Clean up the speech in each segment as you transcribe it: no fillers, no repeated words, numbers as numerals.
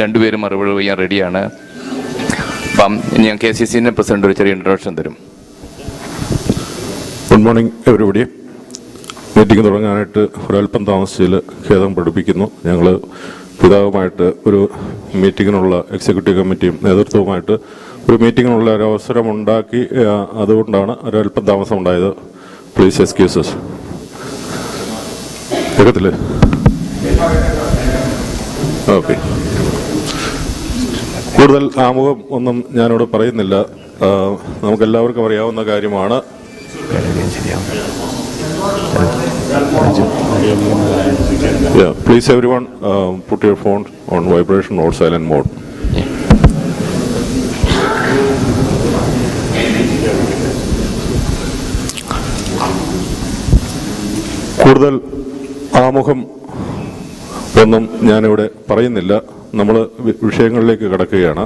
രണ്ടുപേരും മറുപടി ചെയ്യാൻ റെഡിയാണ്. അപ്പം ഞാൻ KCCൻ്റെ പ്രസിഡന്റ് ഒരു ചെറിയ ഇൻട്രൊഡക്ഷൻ തരും. Good morning everybody. മീറ്റിംഗ് തുടങ്ങാനായിട്ട് ഒരല്പം താമസിച്ചതിൽ ഖേദം പഠിപ്പിക്കുന്നു. ഞങ്ങൾ പിതാവുമായിട്ട് ഒരു മീറ്റിങ്ങിനുള്ള എക്സിക്യൂട്ടീവ് കമ്മിറ്റിയും നേതൃത്വവുമായിട്ട് ഒരു മീറ്റിങ്ങിനുള്ള ഒരു അവസരം ഉണ്ടാക്കി. അതുകൊണ്ടാണ് ഒരല്പം താമസം ഉണ്ടായത്. Please excuses. കേൾക്കത്തില്ലേ? ഓക്കെ. കൂടുതൽ ആമുഖം ഒന്നും ഞാനിവിടെ പറയുന്നില്ല. നമുക്കെല്ലാവർക്കും അറിയാവുന്ന കാര്യമാണ്. Yeah, please everyone put your phone on vibration or silent mode. കൂടുതൽ ആമുഖം ഒന്നും ഞാനിവിടെ പറയുന്നില്ല. നമ്മൾ വിഷയങ്ങളിലേക്ക് കടക്കുകയാണ്.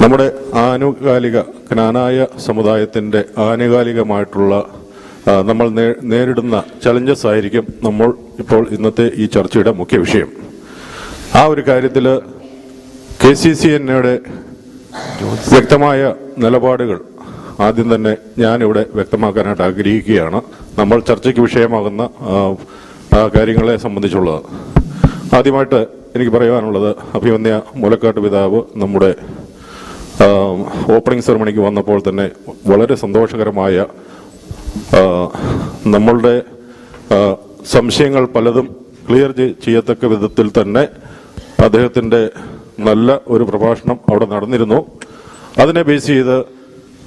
നമ്മുടെ ആനുകാലിക ജ്ഞാനായ സമുദായത്തിൻ്റെ ആനുകാലികമായിട്ടുള്ള നമ്മൾ നേരിടുന്ന ചലഞ്ചസ് ആയിരിക്കും നമ്മൾ ഇപ്പോൾ ഇന്നത്തെ ഈ ചർച്ചയുടെ മുഖ്യ വിഷയം. ആ ഒരു കാര്യത്തിൽ KCCNയുടെ വ്യക്തമായ നിലപാടുകൾ ആദ്യം തന്നെ ഞാനിവിടെ വ്യക്തമാക്കാനായിട്ട് ആഗ്രഹിക്കുകയാണ്. നമ്മൾ ചർച്ചയ്ക്ക് വിഷയമാകുന്ന കാര്യങ്ങളെ സംബന്ധിച്ചുള്ളത്. ആദ്യമായിട്ട് എനിക്ക് പറയാനുള്ളത്, അഭിമന്യ മുലക്കാട്ട് പിതാവ് നമ്മുടെ ഓപ്പണിംഗ് സെറമണിക്ക് വന്നപ്പോൾ തന്നെ വളരെ സന്തോഷകരമായ നമ്മളുടെ സംശയങ്ങൾ പലതും ക്ലിയർ ചെയ്യത്തക്ക വിധത്തിൽ തന്നെ അദ്ദേഹത്തിൻ്റെ നല്ല ഒരു പ്രഭാഷണം അവിടെ നടന്നിരുന്നു. അതിനെ ബേസ് ചെയ്ത്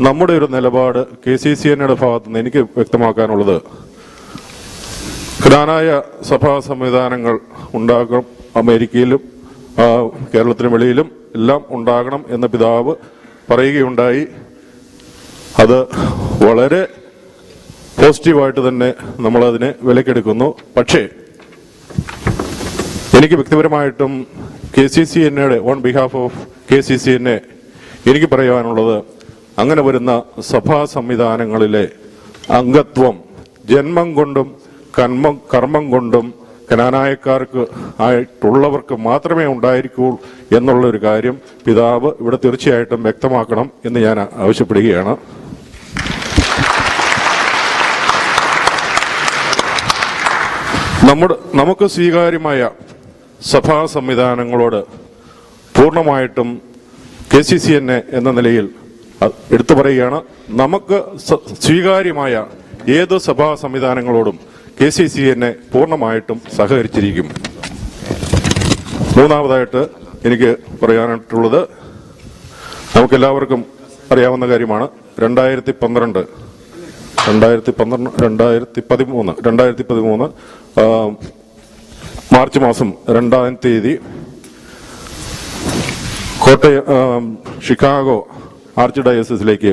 നമ്മുടെ ഒരു നിലപാട് KCCNയുടെ ഭാഗത്തു നിന്ന് എനിക്ക് വ്യക്തമാക്കാനുള്ളത്, ജ്ഞാനായ സഭാ സംവിധാനങ്ങൾ ഉണ്ടാകണം, അമേരിക്കയിലും കേരളത്തിന് വെളിയിലും എല്ലാം ഉണ്ടാകണം എന്ന് പിതാവ് പറയുകയുണ്ടായി. അത് വളരെ പോസിറ്റീവായിട്ട് തന്നെ നമ്മളതിനെ വിലക്കെടുക്കുന്നു. പക്ഷേ എനിക്ക് വ്യക്തിപരമായിട്ടും KCCNയുടെ ഓൺ ബിഹാഫ് ഓഫ് KCCNA എനിക്ക് പറയാനുള്ളത്, അങ്ങനെ വരുന്ന സഭാ സംവിധാനങ്ങളിലെ അംഗത്വം ജന്മം കൊണ്ടും കർമ്മം കൊണ്ടും ജ്ഞാനായക്കാർക്ക് ആയിട്ടുള്ളവർക്ക് മാത്രമേ ഉണ്ടായിരിക്കൂ എന്നുള്ളൊരു കാര്യം പിതാവ് ഇവിടെ തീർച്ചയായിട്ടും വ്യക്തമാക്കണം എന്ന് ഞാൻ ആവശ്യപ്പെടുകയാണ്. നമുക്ക് സ്വീകാര്യമായ സഭാ സംവിധാനങ്ങളോട് പൂർണ്ണമായിട്ടും KCCNA എന്ന നിലയിൽ എടുത്തു പറയുകയാണ്. നമുക്ക് സ്വീകാര്യമായ ഏത് സഭാ സംവിധാനങ്ങളോടും KCCNA പൂർണ്ണമായിട്ടും സഹകരിച്ചിരിക്കും. മൂന്നാമതായിട്ട് എനിക്ക് പറയാനായിട്ടുള്ളത്, നമുക്കെല്ലാവർക്കും അറിയാവുന്ന കാര്യമാണ്, 2013 മാർച്ച് മാസം 2-ാം തീയതി ഷിക്കാഗോ ആർച്ച് ഡയസിസിലേക്ക്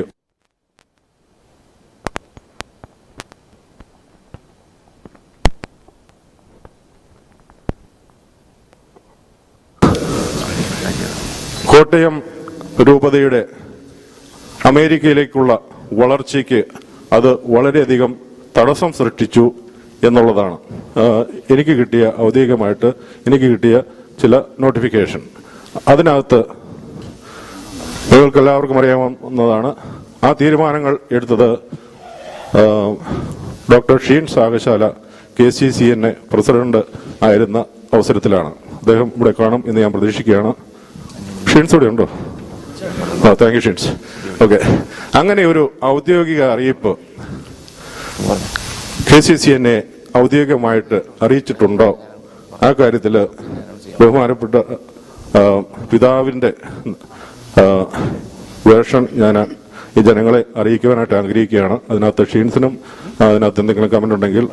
കോട്ടയം രൂപതയുടെ അമേരിക്കയിലേക്കുള്ള വളർച്ചയ്ക്ക് അത് വളരെയധികം തടസ്സം സൃഷ്ടിച്ചു എന്നുള്ളതാണ് ഔദ്യോഗികമായിട്ട് എനിക്ക് കിട്ടിയ ചില നോട്ടിഫിക്കേഷൻ. അതിനകത്ത് നിങ്ങൾക്കെല്ലാവർക്കും അറിയാവുന്നതാണ്, ആ തീരുമാനങ്ങൾ എടുത്തത് ഡോക്ടർ ഷീൻ സാഗശാല KCCNA പ്രസിഡന്റ് ആയിരുന്ന അവസരത്തിലാണ്. അദ്ദേഹം ഇവിടെ കാണും എന്ന് ഞാൻ പ്രതീക്ഷിക്കുകയാണ്. ഷീൻസ് ഇവിടെ ഉണ്ടോ? താങ്ക് യു ഷീൻസ്. ഓക്കെ. അങ്ങനെ ഒരു ഔദ്യോഗിക അറിയിപ്പ് KCCNA ഔദ്യോഗികമായിട്ട് അറിയിച്ചിട്ടുണ്ടോ? ആ കാര്യത്തിൽ ബഹുമാനപ്പെട്ട പിതാവിൻ്റെ വേർഷൻ ഞാൻ ഈ ജനങ്ങളെ അറിയിക്കുവാനായിട്ട് ആഗ്രഹിക്കുകയാണ്. അതിനകത്ത് ഷീൻസിനും അതിനകത്ത് എന്തെങ്കിലും കമന്റ് ഉണ്ടെങ്കിൽ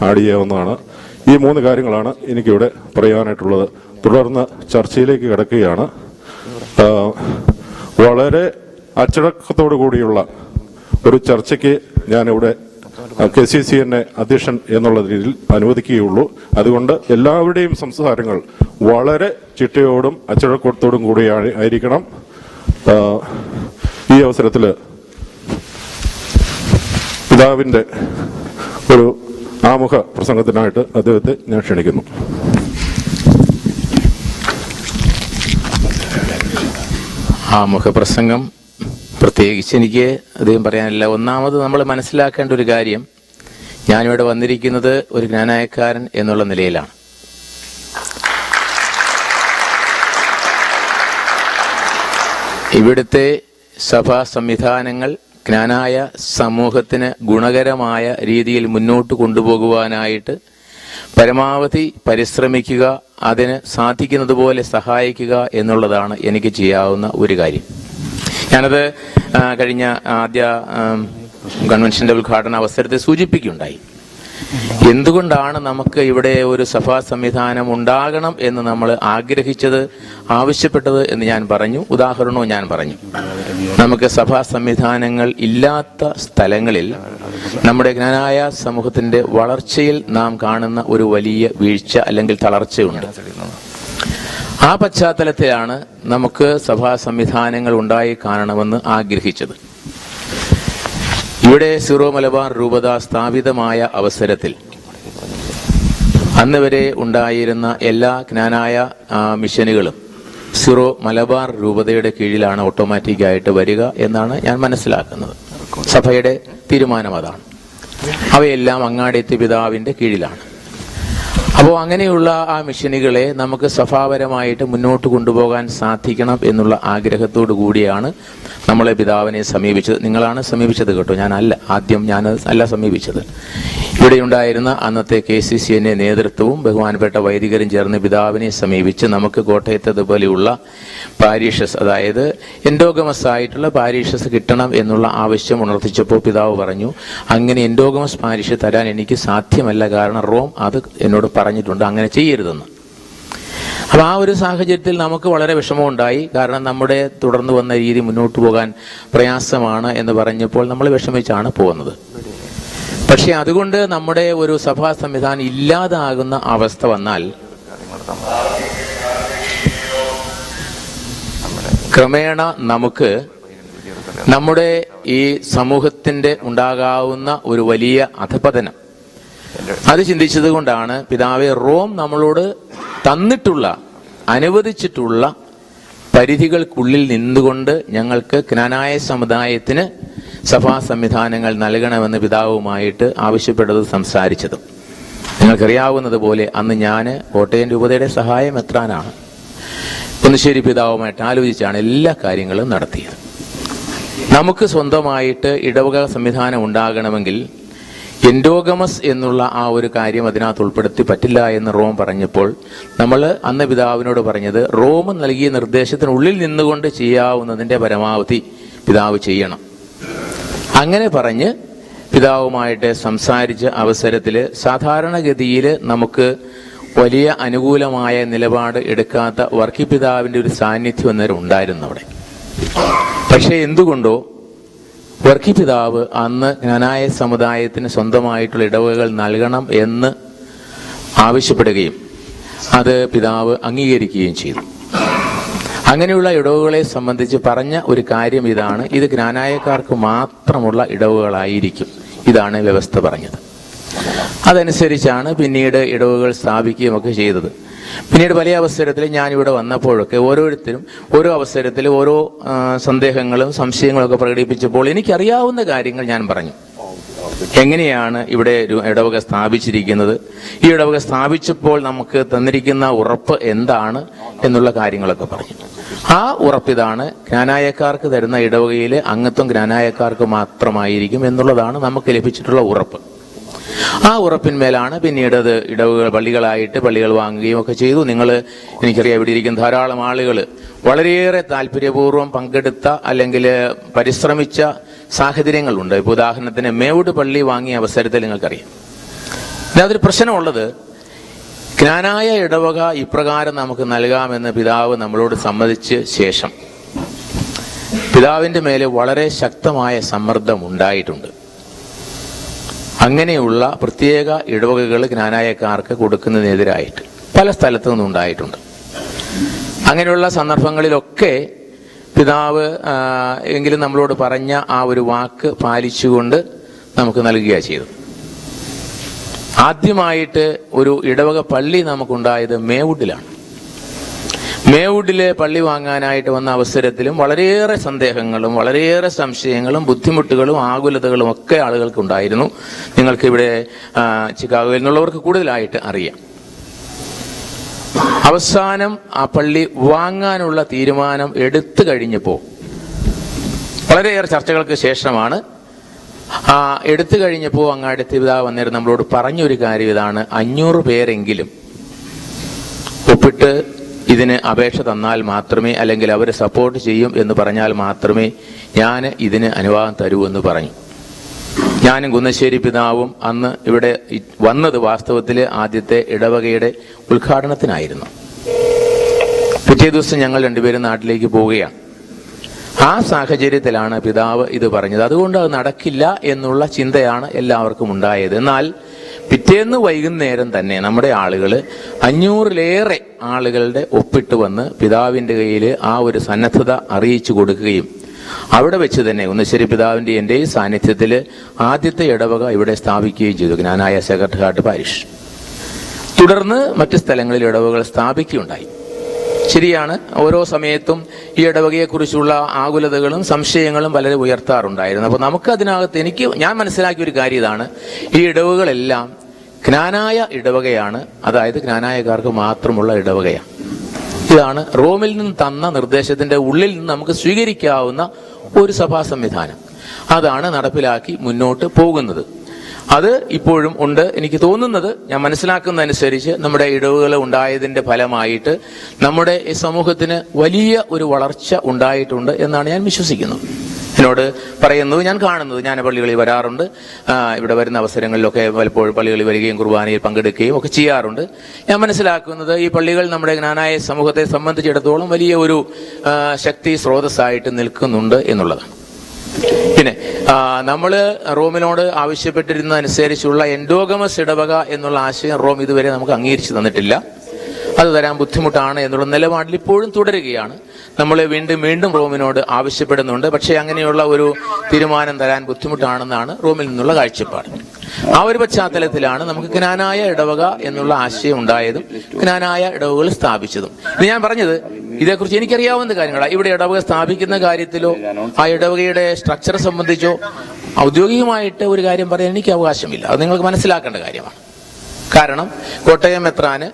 ആഡ് ചെയ്യാവുന്നതാണ്. ഈ 3 കാര്യങ്ങളാണ് എനിക്കിവിടെ പറയാനായിട്ടുള്ളത്. തുടർന്ന് ചർച്ചയിലേക്ക് കിടക്കുകയാണ്. വളരെ അച്ചടക്കത്തോടു കൂടിയുള്ള ഒരു ചർച്ചയ്ക്ക് ഞാനിവിടെ KCCNA അധ്യക്ഷൻ എന്നുള്ള രീതിയിൽ അനുവദിക്കുകയുള്ളൂ. അതുകൊണ്ട് എല്ലാവരുടെയും സംസാരങ്ങൾ വളരെ ചിട്ടയോടും അച്ചടക്കത്തോടും കൂടി ആയിരിക്കണം. ഈ അവസരത്തിൽ പിതാവിൻ്റെ ഒരു ആമുഖ പ്രസംഗത്തിനായിട്ട് അദ്ദേഹത്തെ ഞാൻ ക്ഷണിക്കുന്നു. മുഖപ്രസംഗം പ്രത്യേകിച്ച് എനിക്ക് അധികം പറയാനില്ല. ഒന്നാമത് നമ്മൾ മനസ്സിലാക്കേണ്ട ഒരു കാര്യം, ഞാനിവിടെ വന്നിരിക്കുന്നത് ഒരു ജ്ഞാനായക്കാരൻ എന്നുള്ള നിലയിലാണ്. ഇവിടുത്തെ സഭാ സംവിധാനങ്ങൾ ജ്ഞാനായ സമൂഹത്തിന് ഗുണകരമായ രീതിയിൽ മുന്നോട്ട് കൊണ്ടുപോകുവാനായിട്ട് പരമാവധി പരിശ്രമിക്കുക, അതിന് സാധിക്കുന്നത് പോലെ സഹായിക്കുക എന്നുള്ളതാണ് എനിക്ക് ചെയ്യാവുന്ന ഒരു കാര്യം. ഞാനത് കഴിഞ്ഞ ആദ്യ കൺവെൻഷന്റെ ഉദ്ഘാടന അവസരത്തിൽ സൂചിപ്പിക്കുകയുണ്ടായി. എന്തുകൊണ്ടാണ് നമുക്ക് ഇവിടെ ഒരു സഭാ സംവിധാനം ഉണ്ടാകണം എന്ന് നമ്മൾ ആഗ്രഹിച്ചത്, ആവശ്യപ്പെട്ടത് എന്ന് ഞാൻ പറഞ്ഞു. ഉദാഹരണവും ഞാൻ പറഞ്ഞു. നമുക്ക് സഭാ സംവിധാനങ്ങൾ ഇല്ലാത്ത സ്ഥലങ്ങളിൽ നമ്മുടെ ജ്ഞാനായ സമൂഹത്തിന്റെ വളർച്ചയിൽ നാം കാണുന്ന ഒരു വലിയ വീഴ്ച അല്ലെങ്കിൽ തളർച്ചയുണ്ട്. ആ പശ്ചാത്തലത്തിലാണ് നമുക്ക് സഭാ സംവിധാനങ്ങൾ ഉണ്ടായി കാണണമെന്ന് ആഗ്രഹിച്ചത്. ഇവിടെ സിറോ മലബാർ രൂപത സ്ഥാപിതമായ അവസരത്തിൽ അന്ന് വരെ ഉണ്ടായിരുന്ന എല്ലാ ജ്ഞാനായ മിഷനുകളും സിറോ മലബാർ രൂപതയുടെ കീഴിലാണ് ഓട്ടോമാറ്റിക്കായിട്ട് വരിക എന്നാണ് ഞാൻ മനസ്സിലാക്കുന്നത്. സഭയുടെ തീരുമാനം അതാണ്. അവയെല്ലാം അങ്ങാടിയത്തെ പിതാവിന്റെ കീഴിലാണ്. അപ്പോൾ അങ്ങനെയുള്ള ആ മിഷനുകളെ നമുക്ക് സഭാപരമായിട്ട് മുന്നോട്ട് കൊണ്ടുപോകാൻ സാധിക്കണം എന്നുള്ള ആഗ്രഹത്തോടു കൂടിയാണ് നമ്മളെ പിതാവിനെ സമീപിച്ചത്. നിങ്ങളാണ് സമീപിച്ചത് കേട്ടോ, ആദ്യം ഞാൻ അല്ല സമീപിച്ചത്. ഇവിടെ ഉണ്ടായിരുന്ന അന്നത്തെ KCCN നേതൃത്വവും ബഹുമാനപ്പെട്ട വൈദികരും ചേർന്ന് പിതാവിനെ സമീപിച്ച് നമുക്ക് കോട്ടയത്തതുപോലെയുള്ള പാരീഷസ്, അതായത് എൻഡോഗമസ് ആയിട്ടുള്ള പാരീഷസ് കിട്ടണം എന്നുള്ള ആവശ്യം ഉണർത്തിച്ചപ്പോൾ പിതാവ് പറഞ്ഞു, അങ്ങനെ എൻഡോഗമസ് പാരീഷ് തരാൻ എനിക്ക് സാധ്യമല്ല, കാരണം റോം അത് എന്നോട് പറഞ്ഞിട്ടുണ്ട്, അങ്ങനെ ചെയ്യരുതെന്ന്. അപ്പൊ ആ ഒരു സാഹചര്യത്തിൽ നമുക്ക് വളരെ വിഷമമുണ്ടായി. കാരണം നമ്മുടെ തുടർന്ന് വന്ന രീതി മുന്നോട്ട് പോകാൻ പ്രയാസമാണ് എന്ന് പറഞ്ഞപ്പോൾ നമ്മൾ വിഷമിച്ചാണ് പോകുന്നത്. പക്ഷെ അതുകൊണ്ട് നമ്മുടെ ഒരു സഭാ സംവിധാനം ഇല്ലാതാകുന്ന അവസ്ഥ വന്നാൽ ക്രമേണ നമുക്ക് നമ്മുടെ ഈ സമൂഹത്തിന്റെ ഉണ്ടാകാവുന്ന ഒരു വലിയ അധപതനം, അത് ചിന്തിച്ചത് കൊണ്ടാണ് പിതാവെ റോം നമ്മളോട് തന്നിട്ടുള്ള, അനുവദിച്ചിട്ടുള്ള പരിധികൾക്കുള്ളിൽ നിന്നുകൊണ്ട് ഞങ്ങൾക്ക് ജ്ഞാനായ സമുദായത്തിന് സഭാ സംവിധാനങ്ങൾ നൽകണമെന്ന് പിതാവുമായിട്ട് ആവശ്യപ്പെട്ടത്, സംസാരിച്ചതും. നിങ്ങൾക്കറിയാവുന്നത് പോലെ അന്ന് ഞാൻ കോട്ടയം രൂപതയുടെ സഹായം എത്രാനാണ്. കുന്നശ്ശേരി പിതാവുമായിട്ട് ആലോചിച്ചാണ് എല്ലാ കാര്യങ്ങളും നടത്തിയത്. നമുക്ക് സ്വന്തമായിട്ട് ഇടവക സംവിധാനം ഉണ്ടാകണമെങ്കിൽ എൻഡോഗമസ് എന്നുള്ള ആ ഒരു കാര്യം അതിനകത്ത് ഉൾപ്പെടുത്തി പറ്റില്ല എന്ന് റോം പറഞ്ഞപ്പോൾ നമ്മൾ അന്ന് പിതാവിനോട് പറഞ്ഞത്, റോം നൽകിയ നിർദ്ദേശത്തിനുള്ളിൽ നിന്നുകൊണ്ട് ചെയ്യാവുന്നതിന്റെ പരമാവധി പിതാവ് ചെയ്യണം. അങ്ങനെ പറഞ്ഞ് പിതാവുമായിട്ട് സംസാരിച്ച അവസരത്തിൽ സാധാരണഗതിയിൽ നമുക്ക് വലിയ അനുകൂലമായ നിലപാട് എടുക്കാത്ത വർക്കി പിതാവിന്റെ ഒരു സാന്നിധ്യം അന്നേരം ഉണ്ടായിരുന്നു അവിടെ. പക്ഷെ എന്തുകൊണ്ടോ വർക്കി പിതാവ് അന്ന് ജ്ഞാനായ സമുദായത്തിന് സ്വന്തമായിട്ടുള്ള ഇടവകകൾ നൽകണം എന്ന് ആവശ്യപ്പെടുകയും അത് പിതാവ് അംഗീകരിക്കുകയും ചെയ്തു. അങ്ങനെയുള്ള ഇടവകളെ സംബന്ധിച്ച് പറഞ്ഞ ഒരു കാര്യം ഇതാണ്, ഇത് ജ്ഞാനായക്കാർക്ക് മാത്രമുള്ള ഇടവകളായിരിക്കും. ഇതാണ് വ്യവസ്ഥ പറഞ്ഞത്. അതനുസരിച്ചാണ് പിന്നീട് ഇടവകൾ സ്ഥാപിക്കുകയും ഒക്കെ ചെയ്തത്. പിന്നീട് പല അവസരത്തിൽ ഞാനിവിടെ വന്നപ്പോഴൊക്കെ ഓരോരുത്തരും ഓരോ അവസരത്തിൽ ഓരോ സന്ദേഹങ്ങളും സംശയങ്ങളും ഒക്കെ പ്രകടിപ്പിച്ചപ്പോൾ എനിക്കറിയാവുന്ന കാര്യങ്ങൾ ഞാൻ പറഞ്ഞു. എങ്ങനെയാണ് ഇവിടെ ഒരു ഇടവക സ്ഥാപിച്ചിരിക്കുന്നത്, ഈ ഇടവക സ്ഥാപിച്ചപ്പോൾ നമുക്ക് തന്നിരിക്കുന്ന ഉറപ്പ് എന്താണ് എന്നുള്ള കാര്യങ്ങളൊക്കെ പറഞ്ഞു. ആ ഉറപ്പിതാണ്, ജ്ഞാനായക്കാർക്ക് തരുന്ന ഇടവകയിലെ അംഗത്വം ജ്ഞാനായക്കാർക്ക് മാത്രമായിരിക്കും എന്നുള്ളതാണ് നമുക്ക് ലഭിച്ചിട്ടുള്ള ഉറപ്പ്. ആ ഉറപ്പിന്മേലാണ് പിന്നീട് അത് ഇടവകൾ പള്ളികളായിട്ട് പള്ളികൾ വാങ്ങുകയും ഒക്കെ ചെയ്തു. എനിക്കറിയാം ഇവിടെ ഇരിക്കുന്ന ധാരാളം ആളുകൾ വളരെയേറെ താല്പര്യപൂർവ്വം പങ്കെടുത്ത അല്ലെങ്കിൽ പരിശ്രമിച്ച സാഹചര്യങ്ങളുണ്ട്. ഇപ്പോൾ ഉദാഹരണത്തിന് മേവുഡ് പള്ളി വാങ്ങിയ അവസരത്തിൽ നിങ്ങൾക്കറിയാം. അതൊരു പ്രശ്നമുള്ളത്, ജ്ഞാനായ ഇടവക ഇപ്രകാരം നമുക്ക് നൽകാമെന്ന് പിതാവ് നമ്മളോട് സമ്മതിച്ച ശേഷം പിതാവിന്റെ മേലെ വളരെ ശക്തമായ സമ്മർദ്ദം ഉണ്ടായിട്ടുണ്ട്. അങ്ങനെയുള്ള പ്രത്യേക ഇടവകകൾ ജ്ഞാനായക്കാർക്ക് കൊടുക്കുന്നതിനെതിരായിട്ട് പല സ്ഥലത്തു നിന്നുണ്ടായിട്ടുണ്ട്. അങ്ങനെയുള്ള സന്ദർഭങ്ങളിലൊക്കെ പിതാവ് എങ്കിലും നമ്മളോട് പറഞ്ഞ ആ ഒരു വാക്ക് പാലിച്ചുകൊണ്ട് നമുക്ക് നൽകുകയാണ് ചെയ്തത്. ആദ്യമായിട്ട് ഒരു ഇടവക പള്ളി നമുക്കുണ്ടായത് മേവുഡിലാണ്. മേവുഡിലെ പള്ളി വാങ്ങാനായിട്ട് വന്ന അവസരത്തിലും വളരെയേറെ സന്ദേഹങ്ങളും വളരെയേറെ സംശയങ്ങളും ബുദ്ധിമുട്ടുകളും ആകുലതകളും ഒക്കെ ആളുകൾക്കുണ്ടായിരുന്നു. നിങ്ങൾക്ക് ഇവിടെ ചിക്കാഗോയിൽ നിന്നുള്ളവർക്ക് കൂടുതലായിട്ട് അറിയാം. അവസാനം ആ പള്ളി വാങ്ങാനുള്ള തീരുമാനം എടുത്തു കഴിഞ്ഞപ്പോൾ വളരെയേറെ ചർച്ചകൾക്ക് ശേഷമാണ് എടുത്തു കഴിഞ്ഞപ്പോൾ അങ്ങാടിത്തെ പിതാവ് അന്നേരം നമ്മളോട് പറഞ്ഞൊരു കാര്യം ഇതാണ്: 500 പേരെങ്കിലും ഒപ്പിട്ട് ഇതിന് അപേക്ഷ തന്നാൽ മാത്രമേ, അല്ലെങ്കിൽ അവർ സപ്പോർട്ട് ചെയ്യും എന്ന് പറഞ്ഞാൽ മാത്രമേ ഞാൻ ഇതിന് അനുവാദം തരൂ എന്ന് പറഞ്ഞു. ഞാനും കുന്നശ്ശേരി പിതാവും അന്ന് ഇവിടെ വന്നത് വാസ്തവത്തിൽ ആദ്യത്തെ ഇടവകയുടെ ഉദ്ഘാടനത്തിനായിരുന്നു. പിറ്റേ ദിവസം ഞങ്ങൾ രണ്ടുപേരും നാട്ടിലേക്ക് പോവുകയാണ്. ആ സാഹചര്യത്തിലാണ് പിതാവ് ഇത് പറഞ്ഞത്. അതുകൊണ്ട് അത് നടക്കില്ല എന്നുള്ള ചിന്തയാണ് എല്ലാവർക്കും ഉണ്ടായത്. എന്നാൽ പിറ്റേന്ന് വൈകുന്നേരം തന്നെ നമ്മുടെ ആളുകൾ 500-ലേറെ ആളുകളുടെ ഒപ്പിട്ട് വന്ന് പിതാവിന്റെ കയ്യിൽ ആ ഒരു സന്നദ്ധത അറിയിച്ചു കൊടുക്കുകയും അവിടെ വെച്ച് തന്നെ കുന്നശ്ശേരി പിതാവിന്റെ എന്റെയും സാന്നിധ്യത്തിൽ ആദ്യത്തെ ഇടവക ഇവിടെ സ്ഥാപിക്കുകയും ചെയ്തു, ജ്ഞാനായ സെക്രട്ടറി ഹാർട്ട് പാരിഷ്. തുടർന്ന് മറ്റ് സ്ഥലങ്ങളിൽ ഇടവകൾ സ്ഥാപിക്കുകയുണ്ടായി. ശരിയാണ്, ഓരോ സമയത്തും ഈ ഇടവകയെക്കുറിച്ചുള്ള ആകുലതകളും സംശയങ്ങളും വളരെ ഉയർത്താറുണ്ടായിരുന്നു. അപ്പൊ നമുക്ക് അതിനകത്ത് ഞാൻ മനസ്സിലാക്കിയ ഒരു കാര്യം ഇതാണ്: ഈ ഇടവകളെല്ലാം ജ്ഞാനായ ഇടവകയാണ്, അതായത് ജ്ഞാനായക്കാർക്ക് മാത്രമുള്ള ഇടവകയാണ്. ഇതാണ് റോമിൽ നിന്ന് തന്ന നിർദ്ദേശത്തിന്റെ ഉള്ളിൽ നിന്ന് നമുക്ക് സ്വീകരിക്കാവുന്ന ഒരു സഭാ സംവിധാനം. അതാണ് നടപ്പിലാക്കി മുന്നോട്ട് പോകുന്നത്. അത് ഇപ്പോഴും ഉണ്ട്. എനിക്ക് തോന്നുന്നത്, ഞാൻ മനസ്സിലാക്കുന്നതനുസരിച്ച് നമ്മുടെ ഇടവുകൾ ഉണ്ടായതിന്റെ ഫലമായിട്ട് നമ്മുടെ ഈ സമൂഹത്തിന് വലിയ ഒരു വളർച്ച ഉണ്ടായിട്ടുണ്ട് എന്നാണ് ഞാൻ വിശ്വസിക്കുന്നത്. എന്നോട് പറയുന്നത്, ഞാൻ കാണുന്നത്, ഞാൻ പള്ളികളിൽ വരാറുണ്ട്. ഇവിടെ വരുന്ന അവസരങ്ങളിലൊക്കെ പലപ്പോഴും പള്ളികളിൽ വരികയും കുർബാനയിൽ പങ്കെടുക്കുകയും ഒക്കെ ചെയ്യാറുണ്ട്. ഞാൻ മനസ്സിലാക്കുന്നത് ഈ പള്ളികൾ നമ്മുടെ ജ്ഞാനായ സമൂഹത്തെ സംബന്ധിച്ചിടത്തോളം വലിയ ഒരു ശക്തി സ്രോതസ്സായിട്ട് നിൽക്കുന്നുണ്ട് എന്നുള്ളതാണ്. പിന്നെ നമ്മള് റോമിനോട് ആവശ്യപ്പെട്ടിരുന്നതനുസരിച്ചുള്ള എൻഡോഗമസ് ഇടവക എന്നുള്ള ആശയം റോം ഇതുവരെ നമുക്ക് അംഗീകരിച്ചു തന്നിട്ടില്ല. അത് തരാൻ ബുദ്ധിമുട്ടാണ് എന്നുള്ള നിലപാടിൽ ഇപ്പോഴും തുടരുകയാണ്. നമ്മൾ വീണ്ടും റോമിനോട് ആവശ്യപ്പെടുന്നുണ്ട്. പക്ഷേ അങ്ങനെയുള്ള ഒരു തീരുമാനം തരാൻ ബുദ്ധിമുട്ടാണെന്നാണ് റോമിൽ നിന്നുള്ള കാഴ്ചപ്പാട്. ആ ഒരു പശ്ചാത്തലത്തിലാണ് നമുക്ക് ജ്ഞാനായ ഇടവക എന്നുള്ള ആശയം ഉണ്ടായതും ജ്ഞാനായ ഇടവകൾ സ്ഥാപിച്ചതും. ഇത് ഞാൻ പറഞ്ഞത് ഇതേക്കുറിച്ച് എനിക്കറിയാവുന്ന കാര്യങ്ങളാണ്. ഇവിടെ ഇടവക സ്ഥാപിക്കുന്ന കാര്യത്തിലോ ആ ഇടവകയുടെ സ്ട്രക്ചർ സംബന്ധിച്ചോ ഔദ്യോഗികമായിട്ട് ഒരു കാര്യം പറയാൻ എനിക്ക് അവകാശമില്ല. അത് നിങ്ങൾക്ക് മനസ്സിലാക്കേണ്ട കാര്യമാണ്. കാരണം കോട്ടയം മെത്രാന്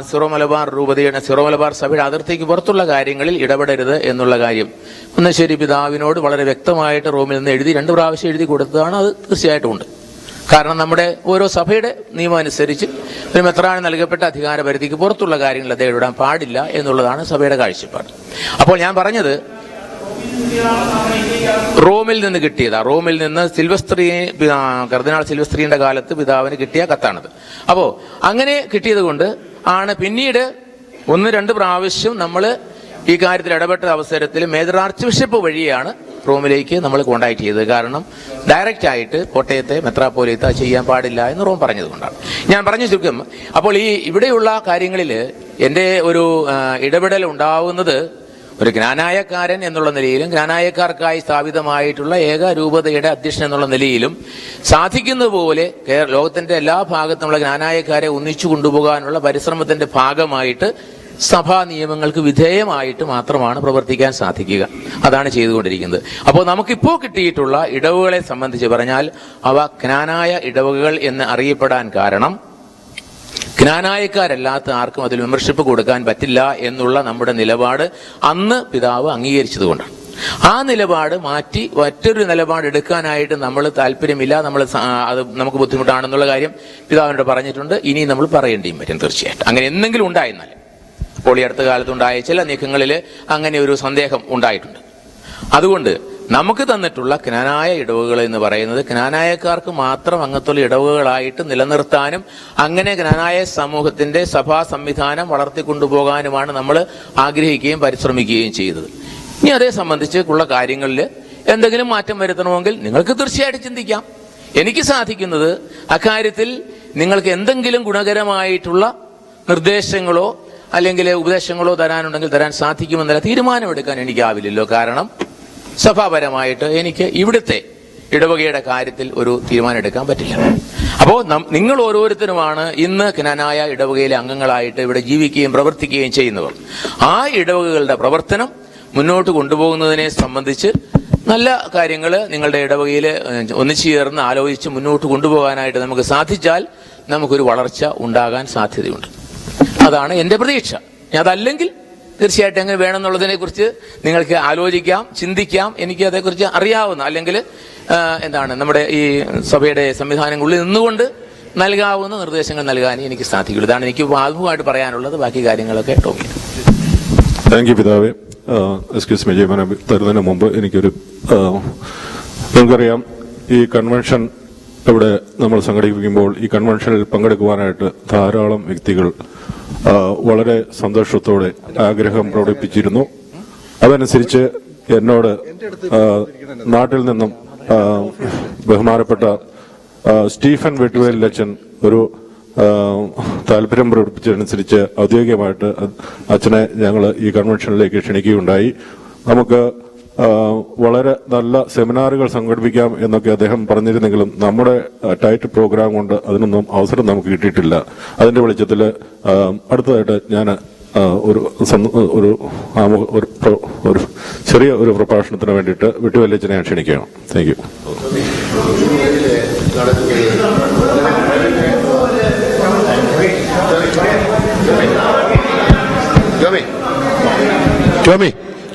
സിറോ മലബാർ രൂപതയുടെ സിറോ മലബാർ സഭയുടെ അതിർത്തിക്ക് പുറത്തുള്ള കാര്യങ്ങളിൽ ഇടപെടരുത് എന്നുള്ള കാര്യം കുന്നശ്ശേരി പിതാവിനോട് വളരെ വ്യക്തമായിട്ട് റോമിൽ നിന്ന് 2 പ്രാവശ്യം എഴുതി കൊടുത്തതാണ്. അത് തീർച്ചയായിട്ടും ഉണ്ട്. കാരണം നമ്മുടെ ഓരോ സഭയുടെ നിയമം അനുസരിച്ച് ഒരു മെത്രാന് നൽകപ്പെട്ട അധികാര പരിധിക്ക് പുറത്തുള്ള കാര്യങ്ങൾ അദ്ദേഹം ഇടാൻ പാടില്ല എന്നുള്ളതാണ് സഭയുടെ കാഴ്ചപ്പാട്. അപ്പോൾ ഞാൻ പറഞ്ഞത് റോമിൽ നിന്ന് കിട്ടിയതാ. റോമിൽ നിന്ന് കർദിനാൾ സിൽവസ്ത്രീയുടെ കാലത്ത് പിതാവിന് കിട്ടിയ കത്താണത്. അപ്പോ അങ്ങനെ കിട്ടിയത് കൊണ്ട് ആണ് പിന്നീട് 1-2 പ്രാവശ്യം നമ്മൾ ഈ കാര്യത്തിൽ ഇടപെട്ട അവസരത്തിൽ മേജർ ആർച്ച് ബിഷപ്പ് വഴിയാണ് റോമിലേക്ക് നമ്മൾ കോണ്ടാക്ട് ചെയ്തത്. കാരണം ഡയറക്റ്റ് ആയിട്ട് കോട്ടയത്തെ മെത്രാപ്പോലീത്ത ചെയ്യാൻ പാടില്ല എന്ന് റോം പറഞ്ഞത് കൊണ്ടാണ്. ഞാൻ പറഞ്ഞു ചുരുക്കം, അപ്പോൾ ഈ ഇവിടെയുള്ള കാര്യങ്ങളിൽ എൻ്റെ ഒരു ഇടപെടൽ ഉണ്ടാവുന്നത് ഒരു ജ്ഞാനായക്കാരൻ എന്നുള്ള നിലയിലും ജ്ഞാനായക്കാർക്കായി സ്ഥാപിതമായിട്ടുള്ള ഏക രൂപതയുടെ അധ്യക്ഷൻ എന്നുള്ള നിലയിലും സാധിക്കുന്നത് പോലെ ലോകത്തിന്റെ എല്ലാ ഭാഗത്തുമുള്ള ജ്ഞാനായക്കാരെ ഒന്നിച്ചു കൊണ്ടുപോകാനുള്ള പരിശ്രമത്തിന്റെ ഭാഗമായിട്ട് സഭാ നിയമങ്ങൾക്ക് വിധേയമായിട്ട് മാത്രമാണ് പ്രവർത്തിക്കാൻ സാധിക്കുക. അതാണ് ചെയ്തുകൊണ്ടിരിക്കുന്നത്. അപ്പോൾ നമുക്കിപ്പോ കിട്ടിയിട്ടുള്ള ഇടവുകളെ സംബന്ധിച്ച് പറഞ്ഞാൽ അവ ജ്ഞാനായ ഇടവകകൾ എന്ന് അറിയപ്പെടാൻ കാരണം ജ്ഞാനായക്കാരല്ലാത്ത ആർക്കും അതിൽ മെമ്പർഷിപ്പ് കൊടുക്കാൻ പറ്റില്ല എന്നുള്ള നമ്മുടെ നിലപാട് അന്ന് പിതാവ് അംഗീകരിച്ചതുകൊണ്ടാണ്. ആ നിലപാട് മാറ്റി മറ്റൊരു നിലപാട് എടുക്കാനായിട്ട് നമ്മൾ താല്പര്യമില്ല. അത് നമുക്ക് ബുദ്ധിമുട്ടാണെന്നുള്ള കാര്യം പിതാവിനോട് പറഞ്ഞിട്ടുണ്ട്. ഇനി നമ്മൾ പറയേണ്ടിയും വരും തീർച്ചയായിട്ടും. അങ്ങനെ എന്തെങ്കിലും ഉണ്ടായെന്നാൽ, അപ്പോൾ ഈ അടുത്ത കാലത്തുണ്ടായ ചില നീക്കങ്ങളിൽ അങ്ങനെ ഒരു സന്ദേഹം ഉണ്ടായിട്ടുണ്ട്. അതുകൊണ്ട് നമുക്ക് തന്നിട്ടുള്ള ജ്ഞാനായ ഇടവകൾ എന്ന് പറയുന്നത് ജ്ഞാനായക്കാർക്ക് മാത്രം അംഗത്തുള്ള ഇടവകളായിട്ട് നിലനിർത്താനും അങ്ങനെ ജ്ഞാനായ സമൂഹത്തിന്റെ സഭാ സംവിധാനം വളർത്തിക്കൊണ്ടുപോകാനുമാണ് നമ്മൾ ആഗ്രഹിക്കുകയും പരിശ്രമിക്കുകയും ചെയ്തത്. ഇനി അതേ സംബന്ധിച്ചുള്ള കാര്യങ്ങളിൽ എന്തെങ്കിലും മാറ്റം വരുത്തണമെങ്കിൽ നിങ്ങൾക്ക് തീർച്ചയായിട്ടും ചിന്തിക്കാം. എനിക്ക് സാധിക്കുന്നത് അക്കാര്യത്തിൽ നിങ്ങൾക്ക് എന്തെങ്കിലും ഗുണകരമായിട്ടുള്ള നിർദ്ദേശങ്ങളോ അല്ലെങ്കിൽ ഉപദേശങ്ങളോ തരാനുണ്ടെങ്കിൽ തരാൻ സാധിക്കുമെന്നല്ല തീരുമാനമെടുക്കാൻ എനിക്കാവില്ലല്ലോ. കാരണം സഭാപരമായിട്ട് എനിക്ക് ഇവിടുത്തെ ഇടവകയുടെ കാര്യത്തിൽ ഒരു തീരുമാനം എടുക്കാൻ പറ്റില്ല. അപ്പോൾ നിങ്ങൾ ഓരോരുത്തരുമാണ് ഇന്ന് ക്നാനായ ഇടവകയിലെ അംഗങ്ങളായിട്ട് ഇവിടെ ജീവിക്കുകയും പ്രവർത്തിക്കുകയും ചെയ്യുന്നവർ. ആ ഇടവകകളുടെ പ്രവർത്തനം മുന്നോട്ട് കൊണ്ടുപോകുന്നതിനെ സംബന്ധിച്ച് നല്ല കാര്യങ്ങൾ നിങ്ങളുടെ ഇടവകയിൽ ഒന്നിച്ചു ചേർന്ന് ആലോചിച്ച് മുന്നോട്ട് കൊണ്ടുപോകാനായിട്ട് നമുക്ക് സാധിച്ചാൽ നമുക്കൊരു വളർച്ച ഉണ്ടാകാൻ സാധ്യതയുണ്ട്. അതാണ് എൻ്റെ പ്രതീക്ഷ. അതല്ലെങ്കിൽ തീർച്ചയായിട്ടും എങ്ങനെ വേണമെന്നുള്ളതിനെ കുറിച്ച് നിങ്ങൾക്ക് ആലോചിക്കാം, ചിന്തിക്കാം. എനിക്ക് അതേക്കുറിച്ച് അറിയാവുന്ന അല്ലെങ്കിൽ നമ്മുടെ ഈ സഭയുടെ സംവിധാനങ്ങളിൽ നിന്നുകൊണ്ട് നൽകാവുന്ന നിർദ്ദേശങ്ങൾ നൽകാൻ എനിക്ക് സാധിക്കുള്ളൂ. ഇതാണ് എനിക്ക് ആദ്യമായിട്ട് പറയാനുള്ളത്. ബാക്കി കാര്യങ്ങളൊക്കെ ടോമി. താങ്ക് യു പിതാവേ. എക്സ്ക്യൂസ് മീ, ജയമോനെ തരുന്നതിന് മുമ്പ് എനിക്കൊരു നിങ്ങൾക്കറിയാം, ഈ കൺവെൻഷൻ ഇവിടെ നമ്മൾ സംഘടിപ്പിക്കുമ്പോൾ ഈ കൺവെൻഷനിൽ പങ്കെടുക്കുവാനായിട്ട് ധാരാളം വ്യക്തികൾ വളരെ സന്തോഷത്തോടെ ആഗ്രഹം പ്രകടിപ്പിച്ചിരുന്നു. അതനുസരിച്ച് എന്നോട് നാട്ടിൽ നിന്നും ബഹുമാനപ്പെട്ട സ്റ്റീഫൻ വെട്ടുവേലിലച്ചൻ ഒരു താല്പര്യം പ്രകടിപ്പിച്ചതനുസരിച്ച് ഔദ്യോഗികമായിട്ട് അച്ഛനെ ഞങ്ങൾ ഈ കൺവെൻഷനിലേക്ക് ക്ഷണിക്കുകയുണ്ടായി. നമുക്ക് വളരെ നല്ല സെമിനാറുകൾ സംഘടിപ്പിക്കാം എന്നൊക്കെ അദ്ദേഹം പറഞ്ഞിരുന്നെങ്കിലും നമ്മുടെ ടൈറ്റ് പ്രോഗ്രാം കൊണ്ട് അതിനൊന്നും അവസരം നമുക്ക് കിട്ടിയിട്ടില്ല. അതിന്റെ വെളിച്ചത്തിൽ അടുത്തതായിട്ട് ഞാൻ ഒരു ചെറിയ ഒരു പ്രഭാഷണത്തിന് വേണ്ടിയിട്ട് വെട്ടുവേലിലച്ചനെ ഞാൻ ക്ഷണിക്കുകയാണ്. Thank you.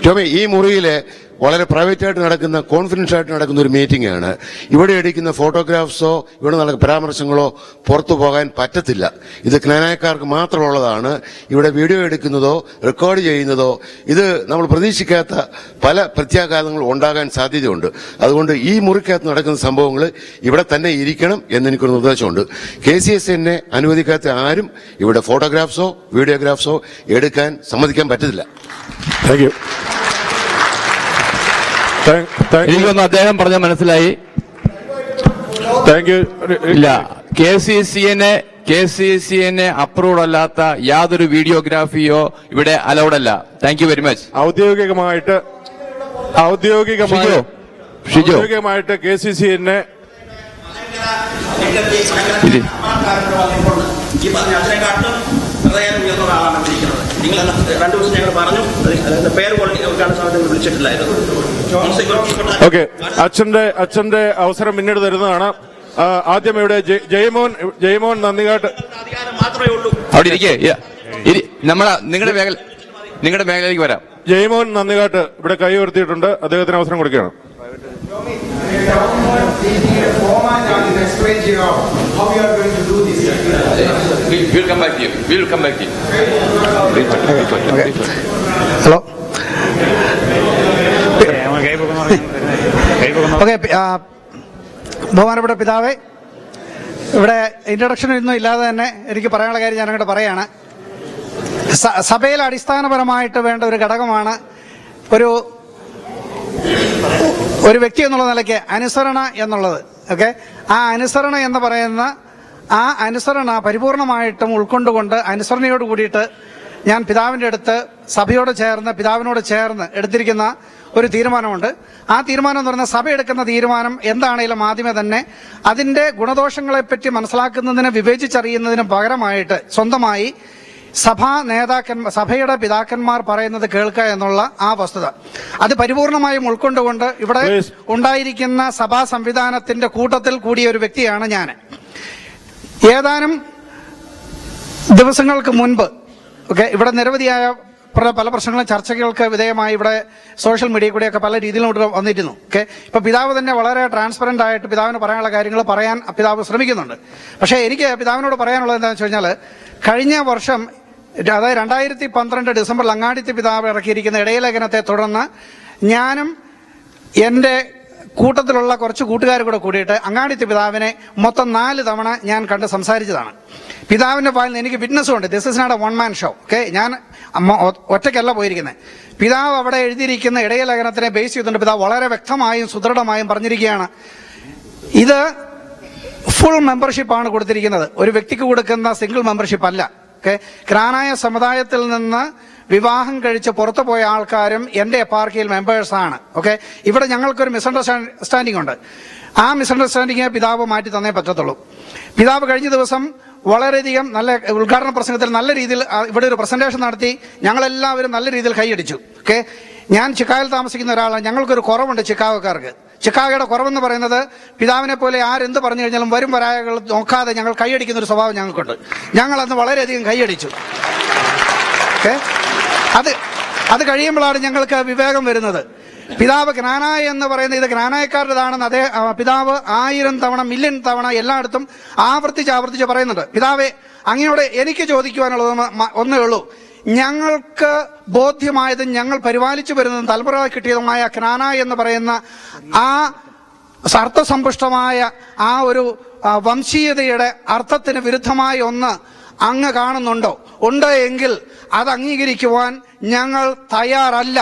ടോമി, ഈ മുറിയില് വളരെ പ്രൈവറ്റ് ആയിട്ട് നടക്കുന്ന, കോൺഫിഡൻസ് ആയിട്ട് നടക്കുന്ന ഒരു മീറ്റിംഗ് ആണ്. ഇവിടെ എടുക്കുന്ന ഫോട്ടോഗ്രാഫ്സോ ഇവിടെ നടക്കുന്ന പരാമർശങ്ങളോ പുറത്തു പോകാൻ പറ്റത്തില്ല. ഇത് ക്നാനായക്കാർക്ക് മാത്രമുള്ളതാണ്. ഇവിടെ വീഡിയോ എടുക്കുന്നതോ റെക്കോർഡ് ചെയ്യുന്നതോ ഇത് നമ്മൾ പ്രതീക്ഷിക്കാത്ത പല പ്രത്യാഘാതങ്ങൾ ഉണ്ടാകാൻ സാധ്യതയുണ്ട്. അതുകൊണ്ട് ഈ മുറിക്കകത്ത് നടക്കുന്ന സംഭവങ്ങൾ ഇവിടെ തന്നെ ഇരിക്കണം എന്നെനിക്കൊരു നിർദ്ദേശമുണ്ട്. KCSN അനുവദിക്കാത്ത ആരും ഇവിടെ ഫോട്ടോഗ്രാഫ്സോ വീഡിയോഗ്രാഫ്സോ എടുക്കാൻ സമ്മതിക്കാൻ പറ്റത്തില്ല. Thank you. എനിക്കൊന്ന് അദ്ദേഹം പറഞ്ഞ മനസ്സിലായി. Thank you. ഇല്ല, KCSN അപ്രൂവ്ഡ് അല്ലാത്ത യാതൊരു വീഡിയോഗ്രാഫിയോ ഇവിടെ അലൗഡ് അല്ല. Thank you very much. ഔദ്യോഗികമായിട്ട് KCSN ഓക്കെ, അച്ഛന്റെ അവസരം പിന്നീട് തരുന്നതാണ്. ആദ്യം ഇവിടെ ജയമോൻ നന്ദികാട്ട് അവിടെ ഇരിക്കേ. നിങ്ങളുടെ മേഖലയിലേക്ക് വരാം. ജയമോൻ നന്ദികാട്ട് ഇവിടെ കൈ ഉയർത്തിയിട്ടുണ്ട്. അദ്ദേഹത്തിന് അവസരം കൊടുക്കുകയാണ്. ഹലോ. ഓക്കെ, ബഹുമാനപ്പെട്ട പിതാവേ, ഇവിടെ ഇൻട്രൊഡക്ഷൻ ഒന്നും ഇല്ലാതെ തന്നെ എനിക്ക് പറയാനുള്ള കാര്യം ഞാൻ അങ്ങോട്ട് പറയാണ്. സഭയിൽ അടിസ്ഥാനപരമായിട്ട് വേണ്ട ഒരു ഘടകമാണ് ഒരു വ്യക്തി എന്നുള്ള നിലയ്ക്ക് അനുസരണ എന്നുള്ളത്. ഓക്കെ, ആ അനുസരണ എന്ന് പറയുന്ന ആ അനുസരണ പരിപൂർണമായിട്ടും ഉൾക്കൊണ്ടുകൊണ്ട് അനുസരണയോട് കൂടിയിട്ട് ഞാൻ പിതാവിൻ്റെ അടുത്ത് സഭയോട് ചേർന്ന് പിതാവിനോട് ചേർന്ന് എടുത്തിരിക്കുന്ന ഒരു തീരുമാനമുണ്ട്. ആ തീരുമാനം എന്ന് പറയുന്നത് സഭ എടുക്കുന്ന തീരുമാനം എന്താണെങ്കിലും ആദ്യമേ തന്നെ അതിൻ്റെ ഗുണദോഷങ്ങളെപ്പറ്റി മനസ്സിലാക്കുന്നതിന് വിവേചിച്ചറിയുന്നതിന് പകരമായിട്ട് സ്വന്തമായി സഭയുടെ പിതാക്കന്മാർ പറയുന്നത് കേൾക്കുക എന്നുള്ള ആ വസ്തുത അത് പരിപൂർണമായും ഉൾക്കൊണ്ടുകൊണ്ട് ഇവിടെ ഉണ്ടായിരിക്കുന്ന സഭാ സംവിധാനത്തിന്റെ കൂട്ടത്തിൽ കൂടിയ ഒരു വ്യക്തിയാണ് ഞാൻ. ഏതാനും ദിവസങ്ങൾക്ക് മുൻപ് ഇവിടെ നിരവധിയായ പല പ്രശ്നങ്ങളും ചർച്ചകൾക്ക് വിധേയമായി ഇവിടെ സോഷ്യൽ മീഡിയ കൂടെയൊക്കെ പല രീതിയിലും വന്നിരുന്നു. ഇപ്പൊ പിതാവ് തന്നെ വളരെ ട്രാൻസ്പെറന്റ് ആയിട്ട് പിതാവിന് പറയാനുള്ള കാര്യങ്ങൾ പറയാൻ പിതാവ് ശ്രമിക്കുന്നുണ്ട്. പക്ഷേ എനിക്ക് പിതാവിനോട് പറയാനുള്ളത് എന്താണെന്ന് വെച്ച് കഴിഞ്ഞാൽ, കഴിഞ്ഞ വർഷം അതായത് 2012 ഡിസംബറിൽ അങ്ങാടിത്തെ പിതാവ് ഇറക്കിയിരിക്കുന്ന ഇടയലേഖനത്തെ തുടർന്ന് ഞാനും എൻ്റെ കൂട്ടത്തിലുള്ള കുറച്ച് കൂട്ടുകാർ കൂടിയിട്ട് അങ്ങാടിത്തെ പിതാവിനെ മൊത്തം 4 തവണ ഞാൻ കണ്ട് സംസാരിച്ചതാണ്. പിതാവിന്റെ വായിൽ നിന്ന് എനിക്ക് വിറ്റ്നസ്സും ഉണ്ട്. This is not a one man show. ഞാൻ ഒറ്റയ്ക്കല്ല പോയിരിക്കുന്നത്. പിതാവ് അവിടെ എഴുതിയിരിക്കുന്ന ഇടയലേഖനത്തിനെ ബേസ് ചെയ്തുകൊണ്ട് പിതാവ് വളരെ വ്യക്തമായും സുദൃഢമായും പറഞ്ഞിരിക്കുകയാണ്, ഇത് ഫുൾ മെമ്പർഷിപ്പാണ് കൊടുത്തിരിക്കുന്നത്, ഒരു വ്യക്തിക്ക് കൊടുക്കുന്ന സിംഗിൾ മെമ്പർഷിപ്പ് അല്ല. ക്നാനായ സമുദായത്തിൽ നിന്ന് വിവാഹം കഴിച്ച് പുറത്തു പോയ ആൾക്കാരും എൻ്റെ എപ്പാർക്കിയിൽ മെമ്പേഴ്സാണ്. ഇവിടെ ഞങ്ങൾക്കൊരു മിസ്അണ്ടർസ്റ്റാൻഡിംഗ് ഉണ്ട്. ആ മിസ്അണ്ടർസ്റ്റാൻഡിംഗ് പിതാവ് മാറ്റി തന്നേ പറ്റത്തുള്ളൂ. പിതാവ് കഴിഞ്ഞ ദിവസം വളരെയധികം നല്ല ഉദ്ഘാടന പ്രസംഗത്തിൽ നല്ല രീതിയിൽ ഇവിടെ ഒരു പ്രസന്റേഷൻ നടത്തി. ഞങ്ങളെല്ലാവരും നല്ല രീതിയിൽ കൈയടിച്ചു. ഓക്കെ, ഞാൻ ചിക്കാഗോയിൽ താമസിക്കുന്ന ഒരാളാണ്. ഞങ്ങൾക്കൊരു കുറവുണ്ട് ചിക്കാഗോക്കാർക്ക്. ചിക്കാഗോയുടെ കുറവെന്ന് പറയുന്നത് പിതാവിനെ പോലെ ആരെന്ത് പറഞ്ഞു കഴിഞ്ഞാലും വരും വരായകൾ നോക്കാതെ ഞങ്ങൾ കൈയടിക്കുന്ന ഒരു സ്വഭാവം ഞങ്ങൾക്കുണ്ട്. ഞങ്ങൾ അന്ന് വളരെയധികം കൈയടിച്ചു. ഓക്കെ, അത് കഴിയുമ്പോഴാണ് ഞങ്ങൾക്ക് വിവേകം വരുന്നത്. പിതാവ് ജ്ഞാനായ എന്ന് പറയുന്നത് ഇത് ജ്ഞാനായക്കാരുടേതാണെന്ന് പിതാവ് 1000 തവണ മില്യൺ തവണ എല്ലായിടത്തും ആവർത്തിച്ച് പറയുന്നുണ്ട്. പിതാവെ, അങ്ങയോട് എനിക്ക് ചോദിക്കുവാനുള്ളത് ഒന്നേ ഉള്ളൂ. ഞങ്ങൾക്ക് ബോധ്യമായതും ഞങ്ങൾ പരിപാലിച്ചു വരുന്നതും തലമുറ കിട്ടിയതുമായ ജ്ഞാന എന്ന് പറയുന്ന ആ അർത്ഥസമ്പുഷ്ടമായ ആ ഒരു വംശീയതയുടെ അർത്ഥത്തിന് വിരുദ്ധമായ ഒന്ന് അങ്ങ് കാണുന്നുണ്ടോ? ഉണ്ട് എങ്കിൽ അത് അംഗീകരിക്കുവാൻ ഞങ്ങൾ തയ്യാറല്ല.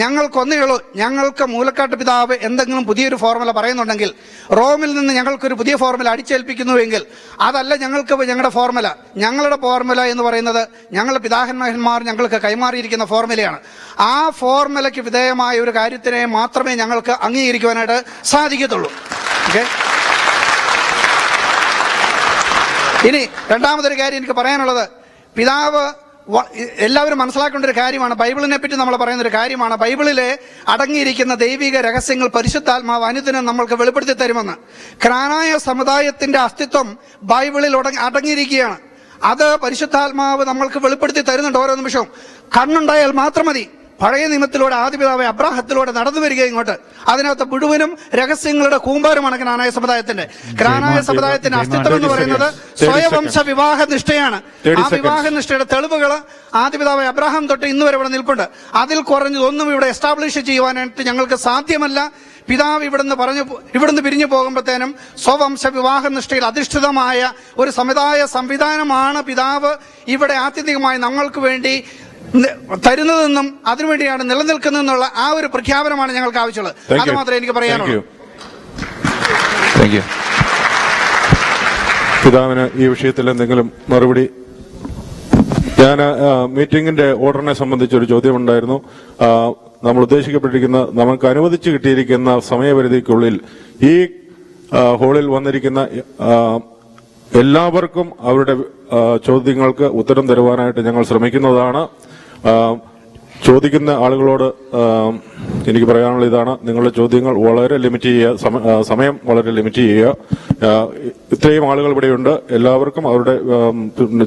ഞങ്ങൾക്കൊന്നേ ഉള്ളൂ. ഞങ്ങൾക്ക് മൂലക്കാട്ട് പിതാവ് എന്തെങ്കിലും പുതിയൊരു ഫോർമുല പറയുന്നുണ്ടെങ്കിൽ, റോമിൽ നിന്ന് ഞങ്ങൾക്കൊരു പുതിയ ഫോർമുല അടിച്ചേൽപ്പിക്കുന്നുവെങ്കിൽ അതല്ല ഞങ്ങളുടെ ഫോർമുല. ഞങ്ങളുടെ ഫോർമുല എന്ന് പറയുന്നത് ഞങ്ങളുടെ പിതാക്കന്മാർ ഞങ്ങൾക്ക് കൈമാറിയിരിക്കുന്ന ഫോർമുലയാണ്. ആ ഫോർമുലയ്ക്ക് വിധേയമായ ഒരു കാര്യത്തിനെ മാത്രമേ ഞങ്ങൾക്ക് അംഗീകരിക്കുവാനായിട്ട് സാധിക്കത്തുള്ളൂ. ഓക്കെ, ഇനി രണ്ടാമതൊരു കാര്യം എനിക്ക് പറയാനുള്ളത്, പിതാവ് എല്ലാവരും മനസ്സിലാക്കേണ്ട ഒരു കാര്യമാണ്. ബൈബിളിനെ പറ്റി നമ്മൾ പറയുന്ന ഒരു കാര്യമാണ്, ബൈബിളിലെ അടങ്ങിയിരിക്കുന്ന ദൈവിക രഹസ്യങ്ങൾ പരിശുദ്ധാത്മാവ് അനുദിനം നമ്മൾക്ക് വെളിപ്പെടുത്തി തരുമെന്ന്. ജ്ഞാനായ സമുദായത്തിന്റെ അസ്തിത്വം ബൈബിളിൽ അടങ്ങിയിരിക്കുകയാണ്. അത് പരിശുദ്ധാത്മാവ് നമ്മൾക്ക് വെളിപ്പെടുത്തി തരുന്നുണ്ട് ഓരോ നിമിഷവും. കണ്ണുണ്ടായാൽ മാത്രം മതി. പഴയ നിയമത്തിലൂടെ ആദിപിതാവ് അബ്രാഹത്തിലൂടെ നടന്നു വരിക ഇങ്ങോട്ട്. അതിനകത്ത് മുഴുവനും രഹസ്യങ്ങളുടെ കൂമ്പാരമാണ് ജ്ഞാനായ സമുദായത്തിന്റെ. ജ്ഞാനായ സമുദായത്തിന്റെ അസ്തിത്വം എന്ന് പറയുന്നത് സ്വയവംശ വിവാഹ നിഷ്ഠയാണ്. ആ വിവാഹ നിഷ്ഠയുടെ തെളിവുകൾ ആദിപിതാവ് അബ്രാഹാം തൊട്ട് ഇന്ന് വരെ ഇവിടെ നിൽപ്പുണ്ട്. അതിൽ കുറഞ്ഞതൊന്നും ഇവിടെ എസ്റ്റാബ്ലിഷ് ചെയ്യുവാനായിട്ട് ഞങ്ങൾക്ക് സാധ്യമല്ല. പിതാവ് ഇവിടുന്ന് പിരിഞ്ഞു പോകുമ്പോഴത്തേനും സ്വവംശ വിവാഹ നിഷ്ഠയിൽ അധിഷ്ഠിതമായ ഒരു സമുദായ സംവിധാനമാണ് പിതാവ് ഇവിടെ ആത്യന്തികമായി നമ്മൾക്ക് വേണ്ടി തരുന്നതെന്നും അതിനുവേണ്ടിയാണ് നിലനിൽക്കുന്നതെന്നുള്ള ആ ഒരു പ്രഖ്യാപനമാണ് ഞങ്ങൾക്ക് ആവശ്യമുള്ളത്. അത് മാത്രമേ എനിക്ക് പറയാനുള്ളൂ. പിതാവിന് ഈ വിഷയത്തിൽ എന്തെങ്കിലും മറുപടി? ഞാൻ മീറ്റിംഗിന്റെ ഓർഡറിനെ സംബന്ധിച്ച് ഒരു ചോദ്യമുണ്ടായിരുന്നു. നമ്മൾ ഉദ്ദേശിക്കപ്പെട്ടിരിക്കുന്ന, നമുക്ക് അനുവദിച്ചു കിട്ടിയിരിക്കുന്ന സമയപരിധിക്കുള്ളിൽ ഈ ഹാളിൽ വന്നിരിക്കുന്ന എല്ലാവർക്കും അവരുടെ ചോദ്യങ്ങൾക്ക് ഉത്തരം തരുവാനായിട്ട് ഞങ്ങൾ ശ്രമിക്കുന്നതാണ്. ചോദിക്കുന്ന ആളുകളോട് എനിക്ക് പറയാനുള്ള ഇതാണ്, നിങ്ങളുടെ ചോദ്യങ്ങൾ വളരെ ലിമിറ്റ് ചെയ്യുക, സമയം വളരെ ലിമിറ്റ് ചെയ്യുക. ഇത്രയും ആളുകൾ ഇവിടെയുണ്ട്, എല്ലാവർക്കും അവരുടെ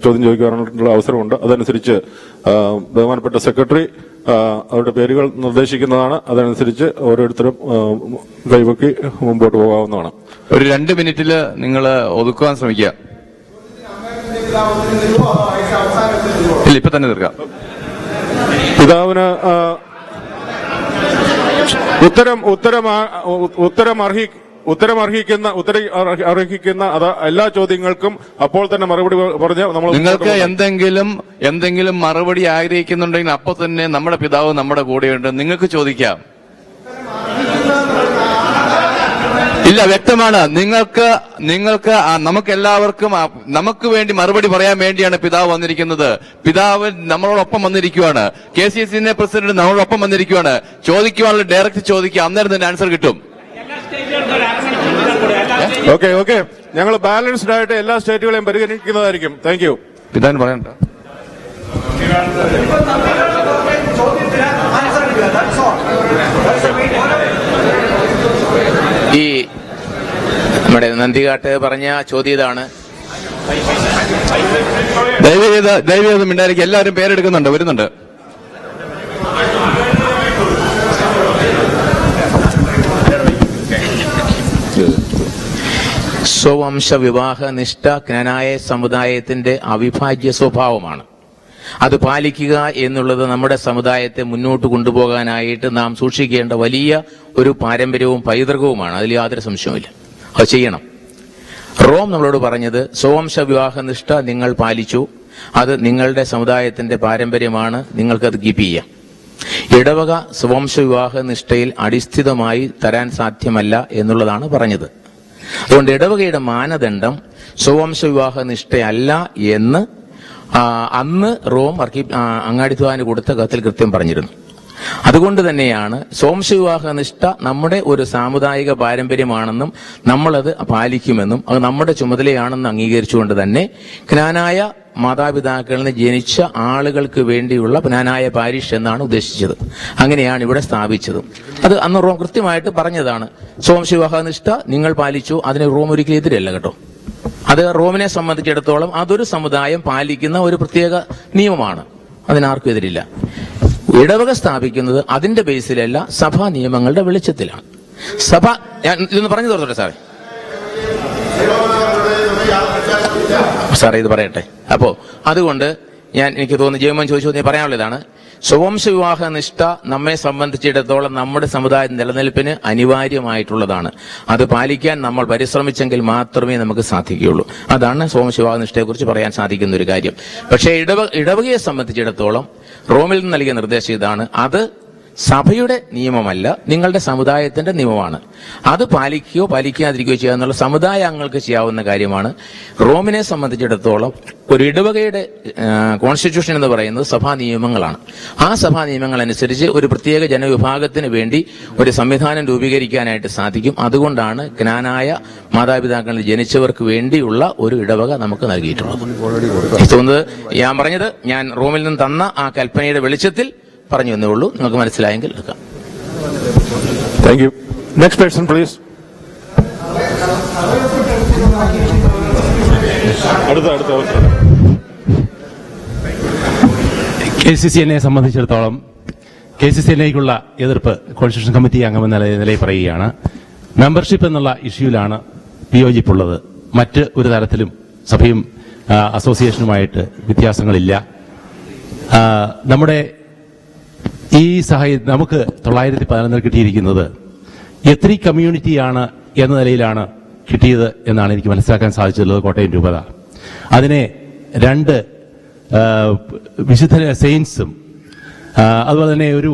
ചോദ്യം ചോദിക്കാനുള്ള അവസരമുണ്ട്. അതനുസരിച്ച് ബഹുമാനപ്പെട്ട സെക്രട്ടറി അവരുടെ പേരുകൾ നിർദ്ദേശിക്കുന്നതാണ്. അതനുസരിച്ച് ഓരോരുത്തരും കൈവക്കി മുമ്പോട്ട് പോകാവുന്നതാണ്. ഒരു 2 മിനിറ്റിൽ നിങ്ങൾ ഒതുക്കുവാൻ ശ്രമിക്കുക. ഇല്ല, ഇപ്പൊ തന്നെ തീർക്കാം. പിതാവിന് ഉത്തരം അർഹിക്കുന്ന എല്ലാ ചോദ്യങ്ങൾക്കും അപ്പോൾ തന്നെ മറുപടി പറഞ്ഞ് നമ്മൾ, നിങ്ങൾക്ക് എന്തെങ്കിലും മറുപടി ആഗ്രഹിക്കുന്നുണ്ടെങ്കിൽ അപ്പോൾ തന്നെ നമ്മുടെ പിതാവ് നമ്മുടെ കൂടെയുണ്ട്, നിങ്ങൾക്ക് ചോദിക്കാം. ഇല്ല, വ്യക്തമാണ്. നിങ്ങൾക്ക് നമുക്ക് എല്ലാവർക്കും നമുക്ക് വേണ്ടി മറുപടി പറയാൻ വേണ്ടിയാണ് പിതാവ് വന്നിരിക്കുന്നത്. പിതാവ് നമ്മളോടൊപ്പം വന്നിരിക്കുകയാണ്. KCC പ്രസിഡന്റ് നമ്മളോടൊപ്പം വന്നിരിക്കുകയാണ്. ചോദിക്കുവാനുള്ള ഡയറക്റ്റ് ചോദിക്കുക, അന്നേരം തന്നെ ആൻസർ കിട്ടും. ഓക്കെ, ഞങ്ങൾ ബാലൻസ്ഡ് ആയിട്ട് എല്ലാ സ്റ്റേറ്റുകളെയും പരിഗണിക്കുന്നതായിരിക്കും. Thank you. പിതാവിന് പറയണ്ട. ഈ നമ്മുടെ നന്ദികാട്ട് പറഞ്ഞ ചോദ്യം ഇതാണ്. ദയവേത് മിണ്ടായിരിക്കും. എല്ലാവരും പേരെടുക്കുന്നുണ്ട്, വരുന്നുണ്ട്. സ്വവംശ വിവാഹ നിഷ്ഠ ജ്ഞാനായ സമുദായത്തിന്റെ അവിഭാജ്യ സ്വഭാവമാണ്. അത് പാലിക്കുക എന്നുള്ളത് നമ്മുടെ സമുദായത്തെ മുന്നോട്ട് കൊണ്ടുപോകാനായിട്ട് നാം സൂക്ഷിക്കേണ്ട വലിയ ഒരു പാരമ്പര്യവും പൈതൃകവുമാണ്. അതിൽ യാതൊരു സംശയവുമില്ല. അത് ചെയ്യണം. റോം നമ്മളോട് പറഞ്ഞത് സ്വവംശ വിവാഹ നിഷ്ഠ നിങ്ങൾ പാലിച്ചു, അത് നിങ്ങളുടെ സമുദായത്തിന്റെ പാരമ്പര്യമാണ്, നിങ്ങൾക്കത് കീപ്പ് ചെയ്യാം. ഇടവക സ്വവംശ വിവാഹ നിഷ്ഠയിൽ അടിസ്ഥിതമായി തരാൻ സാധ്യമല്ല എന്നുള്ളതാണ് പറഞ്ഞത്. അതുകൊണ്ട് ഇടവകയുടെ മാനദണ്ഡം സ്വവംശ വിവാഹ നിഷ്ഠയല്ല എന്ന് അന്ന് റോം അങ്ങാടിത്തുവാന് കൊടുത്ത കത്തിൽ കൃത്യം പറഞ്ഞിരുന്നു. അതുകൊണ്ട് തന്നെയാണ് സ്വാംശവിവാഹ നിഷ്ഠ നമ്മുടെ ഒരു സാമുദായിക പാരമ്പര്യമാണെന്നും നമ്മളത് പാലിക്കുമെന്നും അത് നമ്മുടെ ചുമതലയാണെന്ന് അംഗീകരിച്ചുകൊണ്ട് തന്നെ ജ്ഞാനായ മാതാപിതാക്കളിൽ നിന്ന് ജനിച്ച ആളുകൾക്ക് വേണ്ടിയുള്ള ജ്ഞാനായ പാരിഷ് എന്നാണ് ഉദ്ദേശിച്ചത്. അങ്ങനെയാണ് ഇവിടെ സ്ഥാപിച്ചത്. അത് അന്ന് റോം കൃത്യമായിട്ട് പറഞ്ഞതാണ്. സ്വാംശവിവാഹ നിഷ്ഠ നിങ്ങൾ പാലിച്ചു, അതിന് റോം ഒരിക്കലും എതിരല്ല കേട്ടോ. അത് റോമിനെ സംബന്ധിച്ചിടത്തോളം അതൊരു സമുദായം പാലിക്കുന്ന ഒരു പ്രത്യേക നിയമമാണ്, അതിനാർക്കും എതിരില്ല. ഇടവക സ്ഥാപിക്കുന്നത് അതിന്റെ ബേസിലല്ല, സഭാ നിയമങ്ങളുടെ വെളിച്ചത്തിലാണ്. ഞാൻ ഇതൊന്ന് പറഞ്ഞു തോന്നട്ടെ സാറേ ഇത് പറയട്ടെ. അപ്പോ അതുകൊണ്ട് എനിക്ക് തോന്നുന്നു ജയമോൻ ചോദിച്ചു പറയാനുള്ളതാണ്, സ്വവംശവിവാഹ നിഷ്ഠ നമ്മെ സംബന്ധിച്ചിടത്തോളം നമ്മുടെ സമുദായ നിലനിൽപ്പിന് അനിവാര്യമായിട്ടുള്ളതാണ്. അത് പാലിക്കാൻ നമ്മൾ പരിശ്രമിച്ചെങ്കിൽ മാത്രമേ നമുക്ക് സാധിക്കുകയുള്ളൂ. അതാണ് സ്വവംശവിവാഹ നിഷ്ഠയെക്കുറിച്ച് പറയാൻ സാധിക്കുന്ന ഒരു കാര്യം. പക്ഷേ ഇടവകയെ സംബന്ധിച്ചിടത്തോളം റോമിൽ നിന്ന് നൽകിയ നിർദ്ദേശം ഇതാണ്, അത് സഭയുടെ നിയമമല്ല, നിങ്ങളുടെ സമുദായത്തിന്റെ നിയമമാണ്. അത് പാലിക്കുകയോ പാലിക്കാതിരിക്കുകയോ ചെയ്യുക എന്നുള്ള സമുദായ അംഗങ്ങൾക്ക് ചെയ്യാവുന്ന കാര്യമാണ്. റോമിനെ സംബന്ധിച്ചിടത്തോളം ഒരു ഇടവകയുടെ കോൺസ്റ്റിറ്റ്യൂഷൻ എന്ന് പറയുന്നത് സഭാ നിയമങ്ങളാണ്. ആ സഭാ നിയമങ്ങൾ അനുസരിച്ച് ഒരു പ്രത്യേക ജനവിഭാഗത്തിന് വേണ്ടി ഒരു സംവിധാനം രൂപീകരിക്കാനായിട്ട് സാധിക്കും. അതുകൊണ്ടാണ് ജ്ഞാനായ മാതാപിതാക്കളിൽ ജനിച്ചവർക്ക് വേണ്ടിയുള്ള ഒരു ഇടവക നമുക്ക് നൽകിയിട്ടുള്ളത്. തോന്നുന്നത് ഞാൻ പറഞ്ഞത് ഞാൻ റോമിൽ നിന്ന് തന്ന ആ കൽപ്പനയുടെ വെളിച്ചത്തിൽ പറഞ്ഞു എന്നേ ഉള്ളൂ. നിങ്ങൾക്ക് മനസ്സിലായെങ്കിൽ എടുക്കാം. Thank you. Next person please. KCCനെ സംബന്ധിച്ചിടത്തോളം KCCയിലേക്കുള്ള എതിർപ്പ് കോൺസ്റ്റിറ്റ്യൂഷൻ കമ്മിറ്റി അംഗമെന്ന നിലയിൽ പറയുകയാണ്. മെമ്പർഷിപ്പ് എന്നുള്ള ഇഷ്യൂവിലാണ് വിയോജിപ്പുള്ളത്. മറ്റ് ഒരു തരത്തിലും സഭയും അസോസിയേഷനുമായിട്ട് വ്യത്യാസങ്ങളില്ല. നമ്മുടെ ഈ നമുക്ക് 911 കിട്ടിയിരിക്കുന്നത് എത്നിക് കമ്മ്യൂണിറ്റിയാണ് എന്ന നിലയിലാണ് കിട്ടിയത് എന്നാണ് എനിക്ക് മനസ്സിലാക്കാൻ സാധിച്ചിട്ടുള്ളത്. കോട്ടയം രൂപത അതിനെ 2 വിശുദ്ധ സെയിൻസും അതുപോലെ തന്നെ ഒരു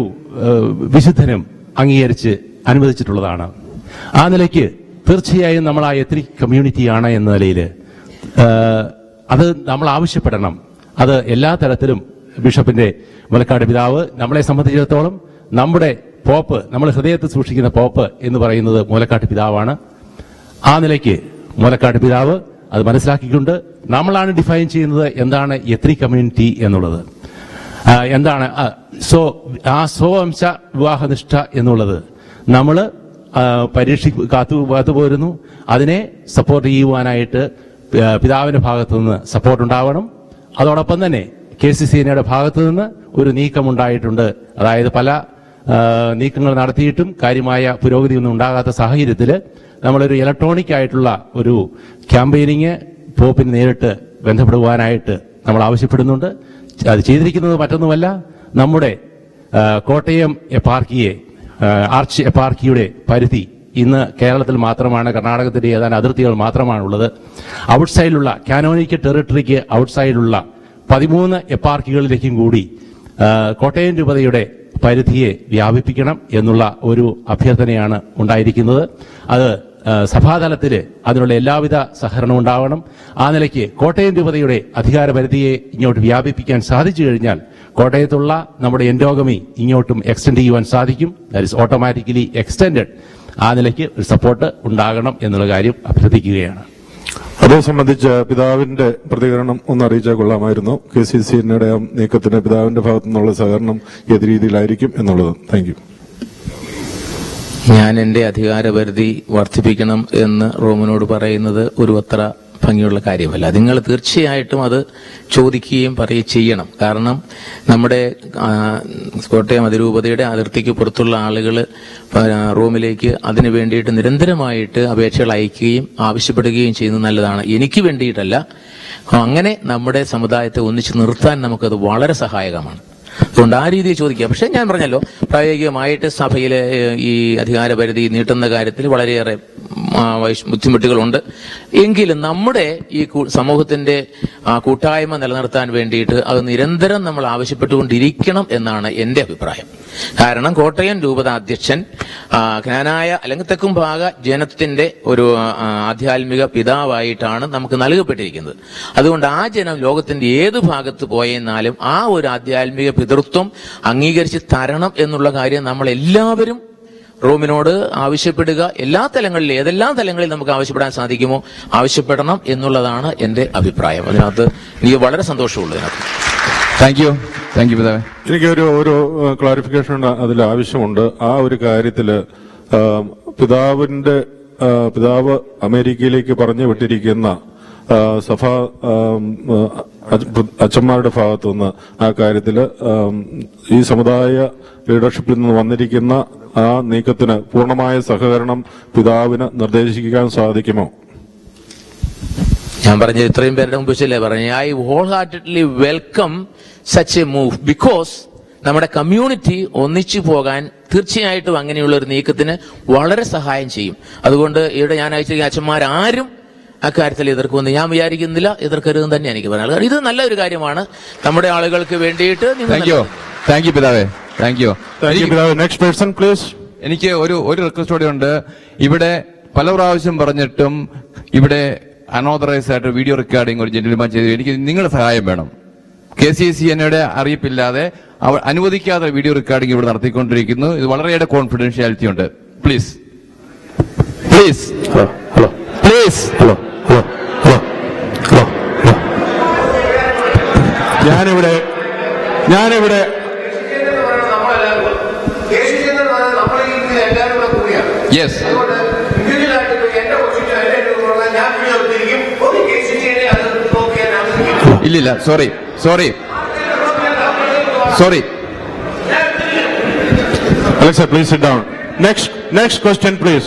വിശുദ്ധനും അംഗീകരിച്ച് അനുവദിച്ചിട്ടുള്ളതാണ്. ആ നിലയ്ക്ക് തീർച്ചയായും നമ്മൾ ആ എത്നിക് കമ്മ്യൂണിറ്റിയാണ് എന്ന നിലയിൽ അത് നമ്മൾ ആവശ്യപ്പെടണം. അത് എല്ലാ തരത്തിലും ബിഷപ്പിന്റെ മുലക്കാട് പിതാവ് നമ്മളെ സംബന്ധിച്ചിടത്തോളം നമ്മുടെ പോപ്പ്, നമ്മൾ ഹൃദയത്തിൽ സൂക്ഷിക്കുന്ന പോപ്പ് എന്ന് പറയുന്നത് മുലക്കാട്ട് പിതാവാണ്. ആ നിലയ്ക്ക് മുലക്കാട്ട് പിതാവ് അത് മനസ്സിലാക്കിക്കൊണ്ട് നമ്മളാണ് ഡിഫൈൻ ചെയ്യുന്നത് എന്താണ് എത്നിക് കമ്മ്യൂണിറ്റി എന്നുള്ളത്, എന്താണ് ആ സ്വവംശ വിവാഹനിഷ്ഠ എന്നുള്ളത് നമ്മൾ കാത്തുപോരുന്നു. അതിനെ സപ്പോർട്ട് ചെയ്യുവാനായിട്ട് പിതാവിന്റെ ഭാഗത്തു നിന്ന് സപ്പോർട്ട് ഉണ്ടാവണം. അതോടൊപ്പം തന്നെ KCCയുടെ ഭാഗത്തു നിന്ന് ഒരു നീക്കമുണ്ടായിട്ടുണ്ട്. അതായത് പല നീക്കങ്ങൾ നടത്തിയിട്ടും കാര്യമായ പുരോഗതി ഒന്നും ഉണ്ടാകാത്ത സാഹചര്യത്തിൽ നമ്മളൊരു ഇലക്ട്രോണിക് ആയിട്ടുള്ള ഒരു ക്യാമ്പയിനിങ് പോപ്പിന് നേരിട്ട് ബന്ധപ്പെടുവാനായിട്ട് നമ്മൾ ആവശ്യപ്പെടുന്നുണ്ട്. അത് ചെയ്തിരിക്കുന്നത് മറ്റൊന്നുമല്ല, നമ്മുടെ കോട്ടയം എപ്പാർക്കിയെ ആർച്ച് എപ്പാർക്കിയുടെ പരിധി ഇന്ന് കേരളത്തിൽ മാത്രമാണ്, കർണാടകത്തിന്റെ ഏതാനും അതിർത്തികൾ മാത്രമാണുള്ളത്. ഔട്ട്സൈഡിലുള്ള കാനോനിക്കൽ ടെറിട്ടറിക്ക് ഔട്ട്സൈഡിലുള്ള 13 എപ്പാർക്കികളിലേക്കും കൂടി കോട്ടയം രൂപതയുടെ പരിധിയെ വ്യാപിപ്പിക്കണം എന്നുള്ള ഒരു അഭ്യർത്ഥനയാണ് ഉണ്ടായിരിക്കുന്നത്. അത് സഭാതലത്തിൽ അതിനുള്ള എല്ലാവിധ സഹകരണവും ഉണ്ടാവണം. ആ നിലയ്ക്ക് കോട്ടയം രൂപതയുടെ അധികാര പരിധിയെ ഇങ്ങോട്ട് വ്യാപിപ്പിക്കാൻ സാധിച്ചു കഴിഞ്ഞാൽ കോട്ടയത്തുള്ള നമ്മുടെ എൻഡോഗമി ഇങ്ങോട്ടും എക്സ്റ്റെൻഡ് ചെയ്യുവാൻ സാധിക്കും. That is automatically extended. ആ നിലയ്ക്ക് ഒരു സപ്പോർട്ട് ഉണ്ടാകണം എന്നുള്ള കാര്യം അഭ്യർത്ഥിക്കുകയാണ്. അതേ സംബന്ധിച്ച് പിതാവിന്റെ പ്രതികരണം ഒന്ന് അറിയിച്ചാൽ കൊള്ളാമായിരുന്നു. KCCയുടെ നീക്കത്തിന് പിതാവിന്റെ ഭാഗത്തു നിന്നുള്ള സഹകരണം ഏത് രീതിയിലായിരിക്കും എന്നുള്ളത്. Thank you. ഞാൻ എന്റെ അധികാരപരിധി വർദ്ധിപ്പിക്കണം എന്ന് റോമിനോട് പറയുന്നത് ഒരു അത്ര ഭംഗിയുള്ള കാര്യമല്ല. നിങ്ങൾ തീർച്ചയായിട്ടും അത് ചോദിക്കുകയും ചെയ്യണം. കാരണം നമ്മുടെ കോട്ടയം അതിരൂപതയുടെ അതിർത്തിക്ക് പുറത്തുള്ള ആളുകൾ റോമിലേക്ക് അതിനു വേണ്ടിയിട്ട് നിരന്തരമായിട്ട് അപേക്ഷകൾ അയക്കുകയും ആവശ്യപ്പെടുകയും ചെയ്യുന്നത് നല്ലതാണ്. എനിക്ക് വേണ്ടിയിട്ടല്ല, അങ്ങനെ നമ്മുടെ സമുദായത്തെ ഒന്നിച്ചു നിർത്താൻ നമുക്കത് വളരെ സഹായകമാണ്. അതുകൊണ്ട് ആ രീതിയിൽ ചോദിക്കുക. പക്ഷെ ഞാൻ പറഞ്ഞല്ലോ, പ്രായോഗികമായിട്ട് സഭയിലെ ഈ അധികാരപരിധി നീട്ടുന്ന കാര്യത്തിൽ വളരെയേറെ ബുദ്ധിമുട്ടുകളുണ്ട്. എങ്കിലും നമ്മുടെ ഈ സമൂഹത്തിന്റെ കൂട്ടായ്മ നിലനിർത്താൻ വേണ്ടിയിട്ട് അത് നിരന്തരം നമ്മൾ ആവശ്യപ്പെട്ടുകൊണ്ടിരിക്കണം എന്നാണ് എന്റെ അഭിപ്രായം. കാരണം കോട്ടയം രൂപത അധ്യക്ഷൻ ജ്ഞാനായ അല്ലെങ്കിൽ തെക്കും ഭാഗ ജനത്തിന്റെ ഒരു ആധ്യാത്മിക പിതാവായിട്ടാണ് നമുക്ക് നൽകപ്പെട്ടിരിക്കുന്നത്. അതുകൊണ്ട് ആ ജനം ലോകത്തിന്റെ ഏത് ഭാഗത്ത് പോയെന്നാലും ആ ഒരു ആധ്യാത്മിക പിതൃത്വം അംഗീകരിച്ച് തരണം എന്നുള്ള കാര്യം നമ്മൾ എല്ലാവരും റോമിനോട് ആവശ്യപ്പെടുക. എല്ലാ തലങ്ങളിലും ഏതെല്ലാം തലങ്ങളിൽ നമുക്ക് ആവശ്യപ്പെടാൻ സാധിക്കുമോ ആവശ്യപ്പെടണം എന്നുള്ളതാണ് എന്റെ അഭിപ്രായം. അതിനകത്ത് എനിക്ക് വളരെ സന്തോഷമുള്ളതിനകത്ത്. താങ്ക് യു പിതാവേ. എനിക്കൊരു ക്ലാരിഫിക്കേഷൻ അതിൽ ആവശ്യമുണ്ട്. ആ ഒരു കാര്യത്തില് പിതാവ് അമേരിക്കയിലേക്ക് പറഞ്ഞു വിട്ടിരിക്കുന്ന സഭാ അച്ഛന്മാരുടെ ഭാഗത്തുനിന്ന് ആ കാര്യത്തില് ഈ സമുദായ ലീഡർഷിപ്പിൽ നിന്ന് വന്നിരിക്കുന്ന ആ നീക്കത്തിന് പൂർണ്ണമായ സഹകരണം പിതാവിന് നിർദ്ദേശിക്കാൻ സാധിക്കുമോ? ഞാൻ പറഞ്ഞ ഇത്രയും പേരുടെ മുമ്പ് വെച്ചല്ലേ പറഞ്ഞു, I wholeheartedly welcome such a move. Because നമ്മുടെ കമ്മ്യൂണിറ്റി ഒന്നിച്ചു പോകാൻ തീർച്ചയായിട്ടും അങ്ങനെയുള്ള ഒരു നീക്കത്തിന് വളരെ സഹായം ചെയ്യും. അതുകൊണ്ട് ഇവിടെ ഞാൻ അയച്ച അച്ഛന്മാരാരും അക്കാര്യത്തിൽ എതിർക്കുമെന്ന് ഞാൻ വിചാരിക്കുന്നില്ല, എതിർക്കരുതെന്ന് തന്നെ എനിക്ക് പറയാനുള്ളത്. കാരണം ഇത് നല്ലൊരു കാര്യമാണ് നമ്മുടെ ആളുകൾക്ക് വേണ്ടിയിട്ട്. താങ്ക് യു പിതാവേ. Thank you. Next person please. എനിക്ക് ഒരു റിക്വസ്റ്റ് കൂടെ ഉണ്ട്. ഇവിടെ പല പ്രാവശ്യം പറഞ്ഞിട്ടും ഇവിടെ അൺഓതറൈസ് ആയിട്ട് വീഡിയോ റെക്കോർഡിംഗ് ഒരു ജെന്റിൽമാൻ ചെയ്തു. എനിക്ക് നിങ്ങളുടെ സഹായം വേണം. KCCNയുടെ അറിയിപ്പില്ലാതെ അനുവദിക്കാതെ വീഡിയോ റെക്കോർഡിംഗ് ഇവിടെ നടത്തിക്കൊണ്ടിരിക്കുന്നു. ഇത് വളരെയേറെ കോൺഫിഡൻഷ്യാലിറ്റി ഉണ്ട്. Please please please. ഞാനിവിടെ യെസ് ഇല്ലില്ല, sorry. Alexa, please sit down. Next question, please.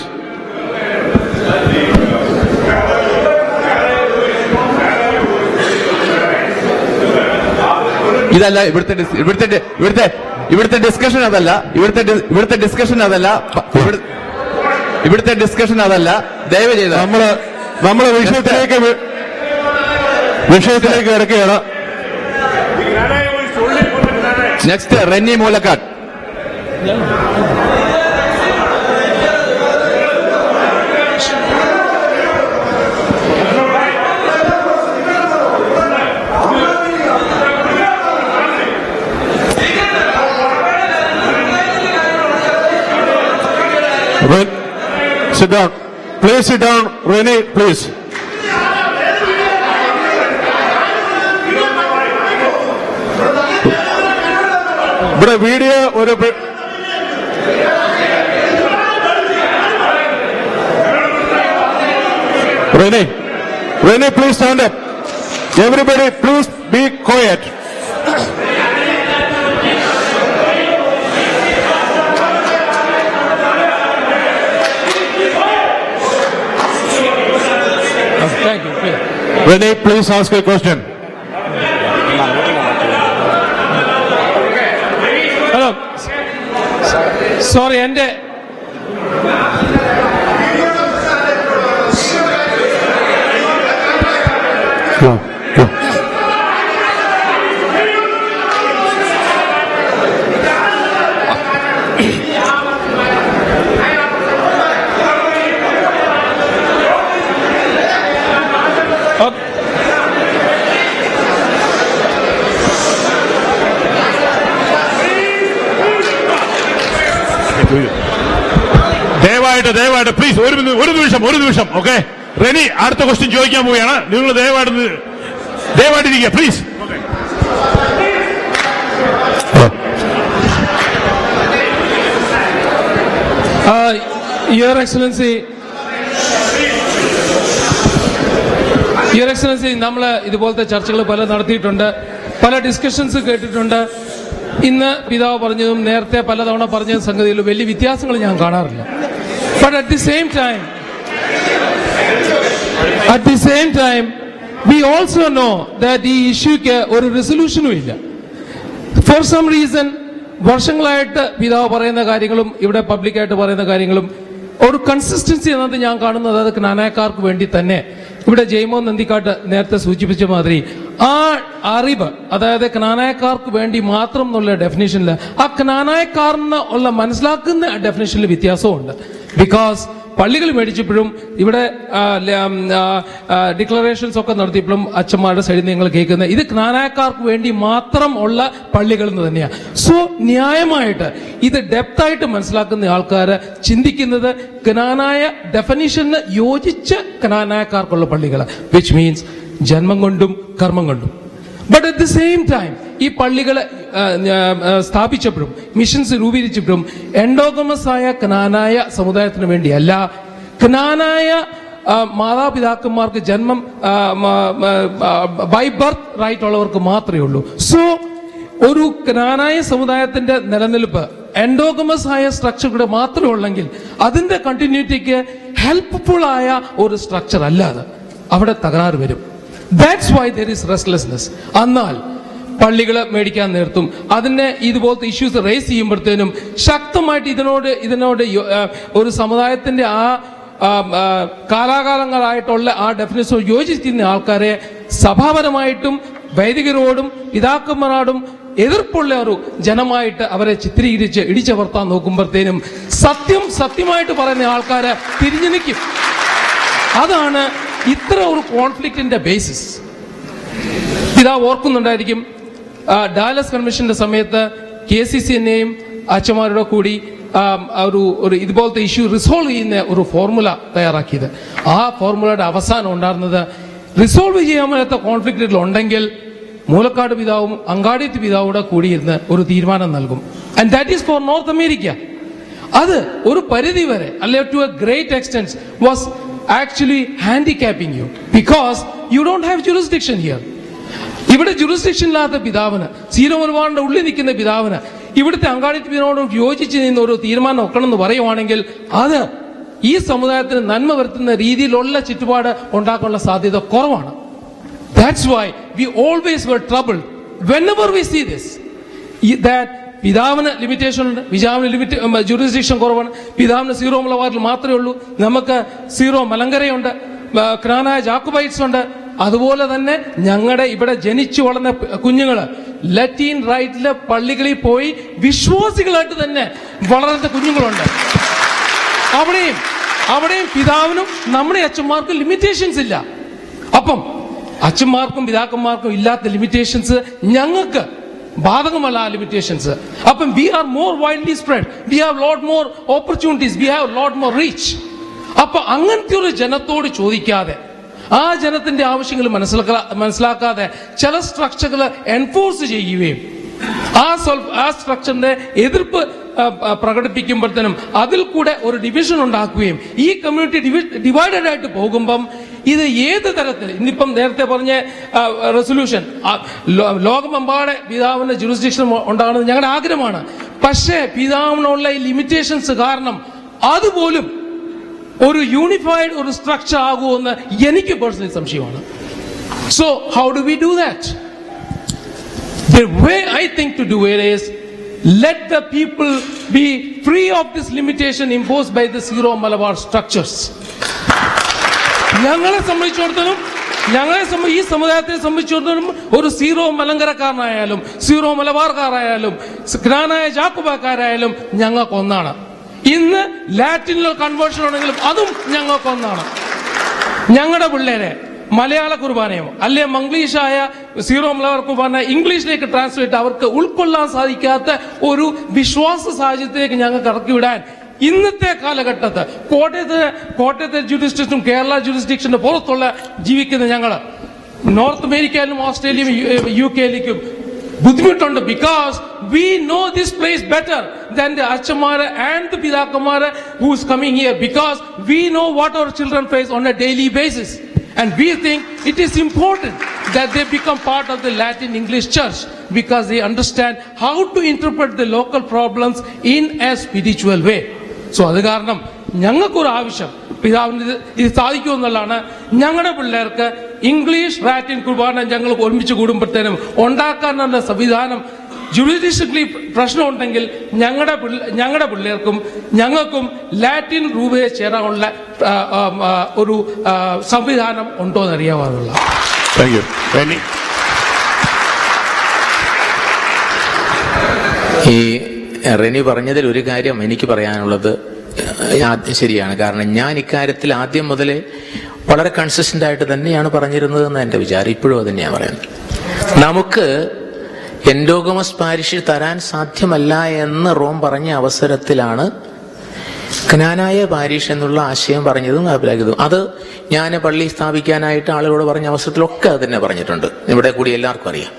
ഇതല്ല ഇവിടുത്തെ ഡിസ്കഷൻ അതല്ല. ഇവിടുത്തെ ഡിസ്കഷൻ അതല്ല. ദയവ് ചെയ്ത് നമ്മള് വിഷയത്തിലേക്ക് കിടക്കുകയാണ്. Next Renny Moolakkad. Sit down. Please sit down. Renee, please. ഇവിടെ വീഡിയോ ഒരു Renee, please stand up. Everybody, please be quiet. Renee, please ask a question. Hello, sorry, എന്റെ ദയവായിട്ട് പ്ലീസ് ഒരു നിമിഷം. ഓക്കെ, റെനി അടുത്ത ക്വസ്റ്റ്യൻ ചോദിക്കാൻ പോവുകയാണ്. നിങ്ങൾ ദയവായിട്ടിരിക്കുക പ്ലീസ്. യുവർ എക്സലൻസി, നമ്മൾ ഇതുപോലത്തെ ചർച്ചകൾ പല നടത്തിയിട്ടുണ്ട്, പല ഡിസ്കഷൻസ് കേട്ടിട്ടുണ്ട്. ഇന്ന് പിതാവ് പറഞ്ഞതും നേരത്തെ പലതവണ പറഞ്ഞ സംഗതിയിൽ വലിയ വ്യത്യാസങ്ങൾ ഞാൻ കാണാറില്ല. But at the same time we also know that ഈ ഇഷ്യൂക്ക് ഒരു റെസൊല്യൂഷനും ഇല്ല. ഫോർ സം റീസൺ വർഷങ്ങളായിട്ട് പിതാവ് പറയുന്ന കാര്യങ്ങളും ഇവിടെ പബ്ലിക്കായിട്ട് പറയുന്ന കാര്യങ്ങളും ഒരു കൺസിസ്റ്റൻസി എന്നത് ഞാൻ കാണുന്നത് അത് ജ്ഞാനായക്കാർക്ക് വേണ്ടി തന്നെ. ഇവിടെ ജയ്മോൻ നന്ദിക്കാട്ട് നേരത്തെ സൂചിപ്പിച്ച മാതിരി ആ അറിവ്, അതായത് ക്നാനായക്കാർക്ക് വേണ്ടി മാത്രം എന്നുള്ള ഡെഫിനേഷനിൽ ആ ക്നാനായക്കാരന് ഉള്ള മനസ്സിലാക്കുന്ന ഡെഫിനേഷനിൽ വ്യത്യാസമുണ്ട്. ബിക്കോസ് പള്ളികൾ മേടിച്ചപ്പോഴും ഇവിടെ ഡിക്ലറേഷൻസ് ഒക്കെ നടത്തിയപ്പോഴും അച്ഛന്മാരുടെ സൈഡിൽ നിങ്ങൾ കേൾക്കുന്നത് ഇത് ക്നാനായക്കാർക്ക് വേണ്ടി മാത്രം ഉള്ള പള്ളികൾ എന്ന് തന്നെയാണ്. സോ ന്യായമായിട്ട് ഇത് ഡെപ്തായിട്ട് മനസ്സിലാക്കുന്ന ആൾക്കാർ ചിന്തിക്കുന്നത് ക്നാനായ ഡെഫിനിഷന് യോജിച്ച ക്നാനായക്കാർക്കുള്ള പള്ളികൾ, വിച്ച് മീൻസ് ജന്മം കൊണ്ടും കർമ്മം കൊണ്ടും. But at the same time ഈ പള്ളികളെ സ്ഥാപിച്ചപ്പോഴും മിഷൻസ് രൂപീകരിച്ചപ്പോഴും എൻഡോഗമസ് ആയ ക്നാനായ സമുദായത്തിന് വേണ്ടിയല്ല, ക്നാനായ മാതാപിതാക്കന്മാർക്ക് ജന്മം ബൈ ബർത്ത് റൈറ്റ് ഉള്ളവർക്ക് മാത്രമേ ഉള്ളൂ. സോ ഒരു ക്നാനായ സമുദായത്തിന്റെ നിലനിൽപ്പ് എൻഡോഗമസ് ആയ സ്ട്രക്ചർ മാത്രമേ ഉള്ളെങ്കിൽ അതിന്റെ കണ്ടിന്യൂറ്റിക്ക് ഹെൽപ്ഫുൾ ആയ ഒരു സ്ട്രക്ചർ അല്ലാതെ അവിടെ തകരാറ് വരും. That's why there is restlessness. എന്നാൽ പള്ളികൾ മേടിക്കാൻ നേർത്തും അതിനെ ഇതുപോലത്തെ ഇഷ്യൂസ് റേസ് ചെയ്യുമ്പോഴത്തേനും ശക്തമായിട്ട് ഇതിനോട് ഒരു സമുദായത്തിന്റെ കാലാകാലങ്ങളായിട്ടുള്ള ആ ഡെഫിനിഷൻ യോജിക്കുന്ന ആൾക്കാരെ സഭാപരമായിട്ടും വൈദികരോടും പിതാക്കന്മാരോടും എതിർപ്പുള്ള ഒരു ജനമായിട്ട് അവരെ ചിത്രീകരിച്ച് ഇടിച്ചമർത്താൻ നോക്കുമ്പോഴത്തേനും സത്യമായിട്ട് പറയുന്ന ആൾക്കാരെ തിരിഞ്ഞു നിൽക്കും. അതാണ് ഇത്ര ഒരു കോൺഫ്ലിക്റ്റിന്റെ ബേസിസ്. പിതാവ് ഓർക്കുന്നുണ്ടായിരിക്കും, ഡാലസ് കൺവെൻഷന്റെ സമയത്ത് KCCനെയും അച്ഛന്മാരുടെ കൂടി ഒരു ഇതുപോലത്തെ ഇഷ്യൂ റിസോൾവ് ചെയ്യുന്ന ഒരു ഫോർമുല തയ്യാറാക്കിയത്. ആ ഫോർമുലയുടെ അവസാനം ഉണ്ടായിരുന്നത് റിസോൾവ് ചെയ്യാൻ പറ്റാത്ത കോൺഫ്ലിക്റ്റുകൾ ഉണ്ടെങ്കിൽ മൂലക്കാട് പിതാവും അങ്കാടിയത്ത് പിതാവൂടെ കൂടിയിരുന്ന് ഒരു തീരുമാനം നൽകും. And that is for North America. അത് ഒരു പരിധി വരെ അല്ലെ to a great extent was actually handicapping you because you don't have jurisdiction here. ഇവിടെ ജുറിസ്ഡിക്ഷൻ ഇല്ലാത്ത പിതാവിന്, സീറോ മലബാറിന്റെ ഉള്ളിൽ നിൽക്കുന്ന പിതാവിന് ഇവിടുത്തെ അങ്കാടിയത്ത് പിതാവിനോട് യോജിച്ച് നിന്ന് ഒരു തീരുമാനം വെക്കണമെന്ന് പറയുവാണെങ്കിൽ അത് ഈ സമുദായത്തിന് നന്മ വരുത്തുന്ന രീതിയിലുള്ള ചുറ്റുപാട് ഉണ്ടാക്കാനുള്ള സാധ്യത കുറവാണ്. That's why we always were troubled whenever we see this, that പിതാവിന് ലിമിറ്റേഷൻ ഉണ്ട്, പിതാവിന് ജുറിസ്ഡിക്ഷൻ കുറവാണ്, പിതാവിന് സീറോ മലബാറിൽ മാത്രമേ ഉള്ളൂ, നമുക്ക് സീറോ മലങ്കരയുണ്ട്, ക്നാനായ ജാക്കോബൈറ്റ്സ് ഉണ്ട്. അതുപോലെ തന്നെ ഞങ്ങളുടെ ഇവിടെ ജനിച്ചു വളർന്ന കുഞ്ഞുങ്ങള് ലത്തീൻ റൈറ്റിലെ പള്ളികളിൽ പോയി വിശ്വാസികളായിട്ട് തന്നെ വളർന്ന കുഞ്ഞുങ്ങളുണ്ട്. അവിടെയും പിതാവിനും നമ്മുടെ അച്ഛന്മാർക്കും ലിമിറ്റേഷൻസ് ഇല്ല. അപ്പം അച്ഛന്മാർക്കും പിതാക്കന്മാർക്കും ഇല്ലാത്ത ലിമിറ്റേഷൻസ് ഞങ്ങൾക്ക് ബാധകമല്ല. ആ ലിമിറ്റേഷൻസ് അപ്പം we are more widely spread, we have lot more opportunities, we have lot more reach. അപ്പൊ അങ്ങനത്തെ ഒരു ജനത്തോട് ചോദിക്കാതെ, ആ ജനത്തിന്റെ ആവശ്യങ്ങൾ മനസ്സിലാക്കാതെ ചില സ്ട്രക്ചറുകൾ എൻഫോഴ്സ് ചെയ്യുകയും ആ സ്ട്രക്ചറിന്റെ എതിർപ്പ് പ്രകടിപ്പിക്കുമ്പോഴത്തേനും അതിൽ കൂടെ ഒരു ഡിവിഷൻ ഉണ്ടാക്കുകയും ഈ കമ്മ്യൂണിറ്റി ഡിവൈഡഡ് ആയിട്ട് പോകുമ്പം ഇത് ഏത് തരത്തിൽ ഇന്നിപ്പം നേരത്തെ പറഞ്ഞ റെസൊല്യൂഷൻ ലോകമെമ്പാടെ പിതാവിന്റെ ജുറിസ്ഡിക്ഷൻ ഉണ്ടാകുന്നത് ഞങ്ങളുടെ ആഗ്രഹമാണ്. പക്ഷേ പിതാവിനുള്ള ഈ ലിമിറ്റേഷൻസ് കാരണം അതുപോലും ഒരു യൂണിഫൈഡ് ഒരു സ്ട്രക്ചർ ആകുമെന്ന് എനിക്ക് പേഴ്സണലി സംശയമാണ്. So how do we do that? The way I think to do it is let the people be free of this limitation imposed by the Syro Malabar structures. ഞങ്ങളെ സംബന്ധിച്ചിടത്തോളം ഈ സമുദായത്തെ സംബന്ധിച്ചിടത്തോളം ഒരു സീറോ മലങ്കരക്കാരനായാലും സീറോ മലബാർക്കാരായാലും ക്നാനായ ജാക്കോബക്കാരായാലും ഞങ്ങൾക്ക് ഒന്നാണ്. ഇന്ന് ലാറ്റിനിൽ കൺവേർഷൻ ഉണ്ടെങ്കിലും അതും ഞങ്ങൾക്ക് ഒന്നാണ്. ഞങ്ങളുടെ പിള്ളേരെ മലയാള കുർബാനയോ അല്ലെ മംഗ്ലീഷായ സീറോ മലബാർ കുർബാന ഇംഗ്ലീഷിലേക്ക് ട്രാൻസ്ലേറ്റ് അവർക്ക് ഉൾക്കൊള്ളാൻ സാധിക്കാത്ത ഒരു വിശ്വാസ സാഹചര്യത്തിലേക്ക് ഞങ്ങൾക്ക് ഇറക്കിവിടാൻ ഇന്നത്തെ കാലഘട്ടത്ത് കോട്ടയത്തെ ജുറിസ്ഡിക്ഷനും കേരള ജുറിസ്ഡിക്ഷന്റെ പുറത്തുള്ള ജീവിക്കുന്ന ഞങ്ങള് നോർത്ത് അമേരിക്കയിലും ഓസ്ട്രേലിയയിലും UK-യിലേക്കും ബുദ്ധിമുട്ടുണ്ട്. Because we know this place better than the അച്ഛന്മാര് ആൻഡ് ദി പിതാക്കന്മാര് who's coming here, because we know what our children face on a daily basis. And we think it is important that they become part of the Latin English church because they understand how to interpret the local problems in a spiritual way. So അത് കാരണം ഞങ്ങൾക്കൊരു ആവശ്യം പിതാവിന് ഇത് സാധിക്കുമെന്നുള്ളതാണ്. ഞങ്ങളുടെ പിള്ളേർക്ക് English Latin കുർബാന ഞങ്ങൾ ഒരുമിച്ച് കൂടുമ്പോഴത്തേനും ഉണ്ടാക്കാനുള്ള സംവിധാനം ജുഡിഷ്യലി പ്രശ്നം ഉണ്ടെങ്കിൽ ഞങ്ങളുടെ പിള്ളേർക്കും ഞങ്ങൾക്കും ലാറ്റിൻ രൂപയെ ചേരാനുള്ള ഒരു സംവിധാനം ഉണ്ടോ എന്നറിയാവുള്ള. Thank you. ഈ റെനി പറഞ്ഞതിൽ ഒരു കാര്യം എനിക്ക് പറയാനുള്ളത് ശരിയാണ്. കാരണം ഞാൻ ഇക്കാര്യത്തിൽ ആദ്യം മുതലേ വളരെ കൺസിസ്റ്റന്റ് ആയിട്ട് തന്നെയാണ് പറഞ്ഞിരുന്നതെന്ന് എന്റെ വിചാരം. ഇപ്പോഴും അത് തന്നെയാണ് പറയുന്നത്. നമുക്ക് എൻഡോഗമസ് പാരിഷ് തരാൻ സാധ്യമല്ല എന്ന് റോം പറഞ്ഞ അവസരത്തിലാണ് ക്നാനായ പാരിഷ് എന്നുള്ള ആശയം പറഞ്ഞതും നടപ്പിലാക്കിയതും. അത് ഞാൻ പള്ളി സ്ഥാപിക്കാനായിട്ട് ആളുകളോട് പറഞ്ഞ അവസരത്തിലൊക്കെ അത് തന്നെ പറഞ്ഞിട്ടുണ്ട്. ഇവിടെ കൂടി എല്ലാവർക്കും അറിയാം.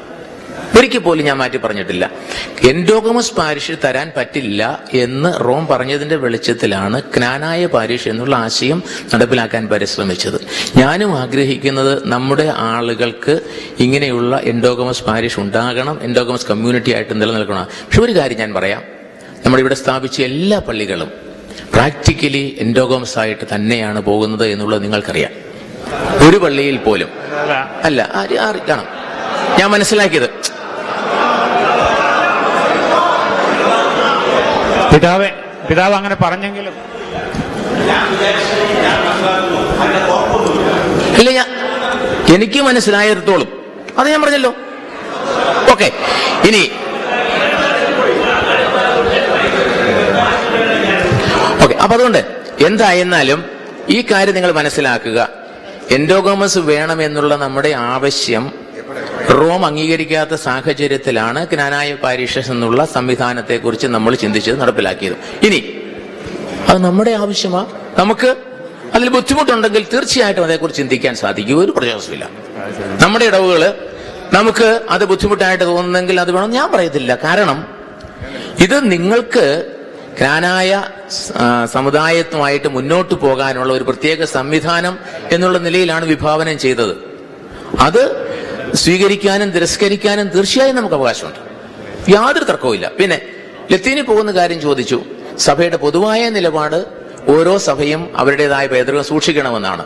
ഒരിക്കൽ പോലും ഞാൻ മാറ്റി പറഞ്ഞിട്ടില്ല. എൻഡോഗമസ് പാരിഷ് തരാൻ പറ്റില്ല എന്ന് റോം പറഞ്ഞതിന്റെ വെളിച്ചത്തിലാണ് ക്നാനായ പാരിഷ് എന്നുള്ള ആശയം നടപ്പിലാക്കാൻ പരിശ്രമിച്ചത്. ഞാനും ആഗ്രഹിക്കുന്നത് നമ്മുടെ ആളുകൾക്ക് ഇങ്ങനെയുള്ള എൻഡോഗമസ് പാരിഷ് ഉണ്ടാകണം, എൻഡോഗമസ് കമ്മ്യൂണിറ്റി ആയിട്ട് നിലനിൽക്കണം. പക്ഷെ ഒരു കാര്യം ഞാൻ പറയാം, നമ്മുടെ ഇവിടെ സ്ഥാപിച്ച എല്ലാ പള്ളികളും പ്രാക്ടിക്കലി എൻഡോഗമസ് ആയിട്ട് തന്നെയാണ് പോകുന്നത് എന്നുള്ളത് നിങ്ങൾക്കറിയാം. ഒരു പള്ളിയിൽ പോലും അല്ല കാണാം. ഞാൻ മനസ്സിലാക്കിയത് പിതാവ് അങ്ങനെ പറഞ്ഞെങ്കിലും ഇല്ല, എനിക്ക് മനസ്സിലായിടത്തോളം അത് ഞാൻ പറഞ്ഞല്ലോ. ഓക്കെ, ഇനി ഓക്കെ. അപ്പൊ അതുകൊണ്ട് എന്തായിരുന്നാലും ഈ കാര്യം നിങ്ങൾ മനസ്സിലാക്കുക. എൻഡോഗമസ് വേണമെന്നുള്ള നമ്മുടെ ആവശ്യം റോം അംഗീകരിക്കാത്ത സാഹചര്യത്തിലാണ് ക്നാനായ പാരിഷസ് എന്നുള്ള സംവിധാനത്തെക്കുറിച്ച് നമ്മൾ ചിന്തിച്ചത് നടപ്പിലാക്കിയത്. ഇനി അത് നമ്മുടെ ആവശ്യമാ. നമുക്ക് അതിൽ ബുദ്ധിമുട്ടുണ്ടെങ്കിൽ തീർച്ചയായിട്ടും അതേക്കുറിച്ച് ചിന്തിക്കാൻ സാധിക്കും. ഒരു പ്രയാസമില്ല. നമ്മുടെ ഇടവുകള് നമുക്ക് അത് ബുദ്ധിമുട്ടായിട്ട് തോന്നുന്നെങ്കിൽ അത് വേണം, ഞാൻ പറയത്തില്ല. കാരണം ഇത് നിങ്ങൾക്ക് ക്നാനായ സമുദായത്തുമായിട്ട് മുന്നോട്ട് പോകാനുള്ള ഒരു പ്രത്യേക സംവിധാനം എന്നുള്ള നിലയിലാണ് വിഭാവനം ചെയ്തത്. അത് സ്വീകരിക്കാനും തിരസ്കരിക്കാനും തീർച്ചയായും നമുക്ക് അവകാശമുണ്ട്. യാതൊരു തർക്കവുമില്ല. പിന്നെ ലത്തീനിൽ പോകുന്ന കാര്യം ചോദിച്ചു. സഭയുടെ പൊതുവായ നിലപാട് ഓരോ സഭയും അവരുടേതായ പൈതൃകം സൂക്ഷിക്കണമെന്നാണ്.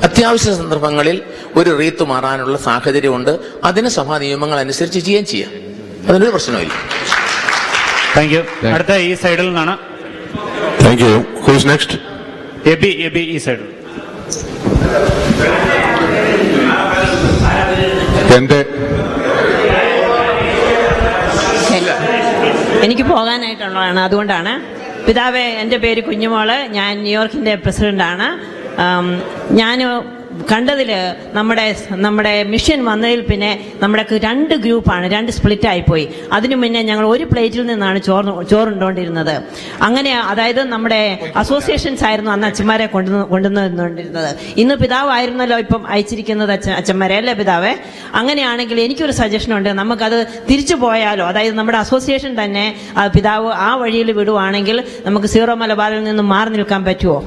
അത്യാവശ്യ സന്ദർഭങ്ങളിൽ ഒരു റീത്ത് മാറാനുള്ള സാഹചര്യമുണ്ട്. അതിന് സഭാ നിയമങ്ങൾ അനുസരിച്ച് ചെയ്യാം. അതിനൊരു പ്രശ്നമില്ല. Thank you. അടുത്ത ഈ സൈഡിൽ നിന്നാണ്. Thank you. Who's next? എബി ഈ സൈഡിൽ. എനിക്ക് പോകാനായിട്ടുള്ളതാണ്. അതുകൊണ്ടാണ്. പിതാവേ, എൻ്റെ പേര് കുഞ്ഞുമോള്. ഞാൻ ന്യൂയോർക്കിന്റെ പ്രസിഡന്റാണ്. ഞാൻ കണ്ടതിൽ നമ്മുടെ മിഷൻ വന്നതിൽ പിന്നെ നമ്മുടെ 2 ഗ്രൂപ്പാണ്, 2 സ്പ്ലിറ്റ് ആയിപ്പോയി. അതിനു മുന്നേ ഞങ്ങൾ ഒരു പ്ലേറ്റിൽ നിന്നാണ് ചോറുണ്ടോണ്ടിരുന്നത്. അങ്ങനെ, അതായത് നമ്മുടെ അസോസിയേഷൻസ് ആയിരുന്നു അന്ന് അച്ഛന്മാരെ കൊണ്ടുവന്നിരുന്നത്. ഇന്ന് പിതാവായിരുന്നല്ലോ ഇപ്പം അയച്ചിരിക്കുന്നത് അച്ഛന്മാരെ, അല്ലേ പിതാവേ? അങ്ങനെയാണെങ്കിൽ എനിക്കൊരു സജഷൻ ഉണ്ട്. നമുക്കത് തിരിച്ചു പോയാലോ? അതായത് നമ്മുടെ അസോസിയേഷൻ തന്നെ പിതാവ് ആ വഴിയിൽ വിടുവാണെങ്കിൽ നമുക്ക് സീറോ മലബാറിൽ നിന്നും മാറി നിൽക്കാൻ പറ്റുമോ?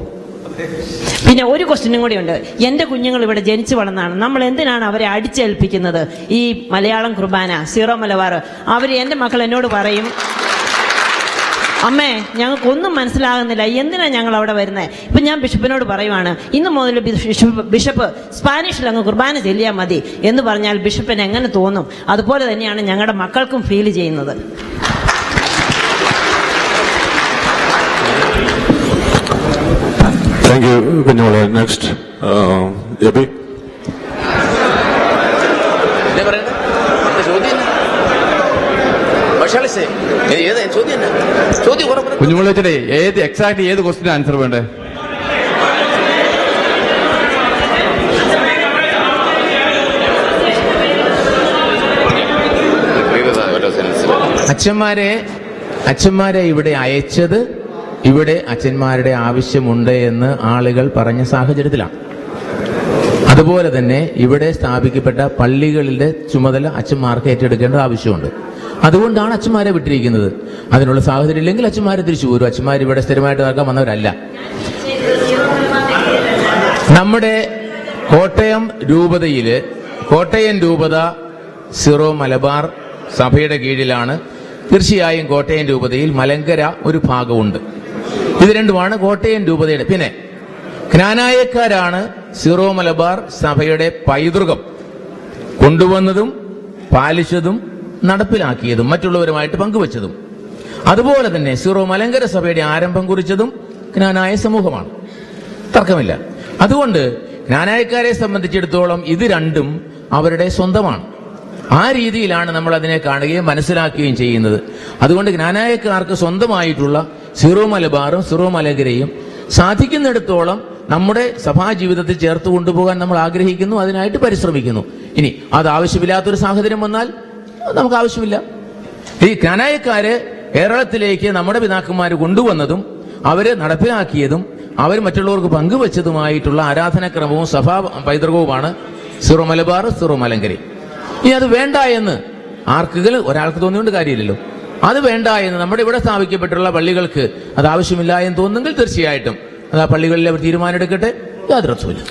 പിന്നെ ഒരു ക്വസ്റ്റ്യനും കൂടി ഉണ്ട്. എന്റെ കുഞ്ഞുങ്ങൾ ഇവിടെ ജനിച്ചു വളർന്നാണ്. നമ്മൾ എന്തിനാണ് അവരെ അടിച്ചേൽപ്പിക്കുന്നത് ഈ മലയാളം കുർബാന, സീറോ മലബാർ? എന്റെ മക്കൾ എന്നോട് പറയും, അമ്മേ ഞങ്ങൾക്കൊന്നും മനസ്സിലാകുന്നില്ല, എന്തിനാ ഞങ്ങൾ അവിടെ വരുന്നത്? ഇപ്പൊ ഞാൻ ബിഷപ്പിനോട് പറയുവാണ്, ഇന്ന് മുതൽ ബിഷപ്പ് സ്പാനിഷിൽ അങ്ങ് കുർബാന ചൊല്ലിയാൽ മതി എന്ന് പറഞ്ഞാൽ ബിഷപ്പിന് എങ്ങനെ തോന്നും? അതുപോലെ തന്നെയാണ് ഞങ്ങളുടെ മക്കൾക്കും ഫീൽ ചെയ്യുന്നത്. താങ്ക് യു കുഞ്ഞോളെ. നെക്സ്റ്റ് എബി. കുഞ്ഞുമുള്ളച്ചേ, എക്സാക്ട് ഏത് ക്വസ്റ്റിന് ആൻസർ വേണ്ടേ? അച്ഛന്മാരെ ഇവിടെ അയച്ചത് ഇവിടെ അച്ഛന്മാരുടെ ആവശ്യമുണ്ട് എന്ന് ആളുകൾ പറഞ്ഞ സാഹചര്യത്തിലാണ്. അതുപോലെ തന്നെ ഇവിടെ സ്ഥാപിക്കപ്പെട്ട പള്ളികളിലെ ചുമതല അച്ഛന്മാർക്ക് ഏറ്റെടുക്കേണ്ട ആവശ്യമുണ്ട്. അതുകൊണ്ടാണ് അച്ഛന്മാരെ വിട്ടിരിക്കുന്നത്. അതിനുള്ള സാഹചര്യം ഇല്ലെങ്കിൽ അച്ഛന്മാരെ തിരിച്ചു പോരും. അച്ഛന്മാർ ഇവിടെ സ്ഥിരമായിട്ട് നടക്കാൻ വന്നവരല്ല. നമ്മുടെ കോട്ടയം രൂപത സീറോ മലബാർ സഭയുടെ കീഴിലാണ്. തീർച്ചയായും കോട്ടയം രൂപതയിൽ മലങ്കര ഒരു ഭാഗമുണ്ട്. ഇത് രണ്ടുമാണ് കോട്ടയം രൂപതയുടെ. പിന്നെ ക്നാനായക്കാരാണ് സീറോ മലബാർ സഭയുടെ പൈതൃകം കൊണ്ടുവന്നതും പാലിച്ചതും നടപ്പിലാക്കിയതും മറ്റുള്ളവരുമായിട്ട് പങ്കുവച്ചതും. അതുപോലെ തന്നെ സീറോ മലങ്കര സഭയുടെ ആരംഭം കുറിച്ചതും ക്നാനായ സമൂഹമാണ്. തർക്കമില്ല. അതുകൊണ്ട് ക്നാനായക്കാരെ സംബന്ധിച്ചിടത്തോളം ഇത് രണ്ടും അവരുടെ സ്വന്തമാണ്. ആ രീതിയിലാണ് നമ്മൾ അതിനെ കാണുകയും മനസ്സിലാക്കുകയും ചെയ്യുന്നത്. അതുകൊണ്ട് ജ്ഞാനായക്കാർക്ക് സ്വന്തമായിട്ടുള്ള സീറോ മലബാറും സീറോ മലങ്കരയും സാധിക്കുന്നിടത്തോളം നമ്മുടെ സഭാ ജീവിതത്തിൽ ചേർത്ത് കൊണ്ടുപോകാൻ നമ്മൾ ആഗ്രഹിക്കുന്നു, അതിനായിട്ട് പരിശ്രമിക്കുന്നു. ഇനി അത് ആവശ്യമില്ലാത്തൊരു സാഹചര്യം വന്നാൽ നമുക്ക് ആവശ്യമില്ല. ഈ ജ്ഞാനായക്കാര് കേരളത്തിലേക്ക് നമ്മുടെ പിതാക്കന്മാർ കൊണ്ടുവന്നതും അവര് നടപ്പിലാക്കിയതും അവർ മറ്റുള്ളവർക്ക് പങ്കുവച്ചതുമായിട്ടുള്ള ആരാധനാക്രമവും സഭാ പൈതൃകവുമാണ് സീറോ മലബാർ സീറോ മലങ്കരി. ഇനി അത് വേണ്ട എന്ന് ആർക്കെങ്കിലും ഒരാൾക്ക് തോന്നിയോണ്ട് കാര്യമില്ലല്ലോ. അത് വേണ്ട എന്ന് നമ്മുടെ ഇവിടെ സ്ഥാപിക്കപ്പെട്ടുള്ള പള്ളികൾക്ക് അത് ആവശ്യമില്ല എന്ന് തോന്നുന്നെങ്കിൽ തീർച്ചയായിട്ടും അത് ആ പള്ളികളിൽ അവർ തീരുമാനമെടുക്കട്ടെ, യാതൊരു അർത്ഥമില്ല.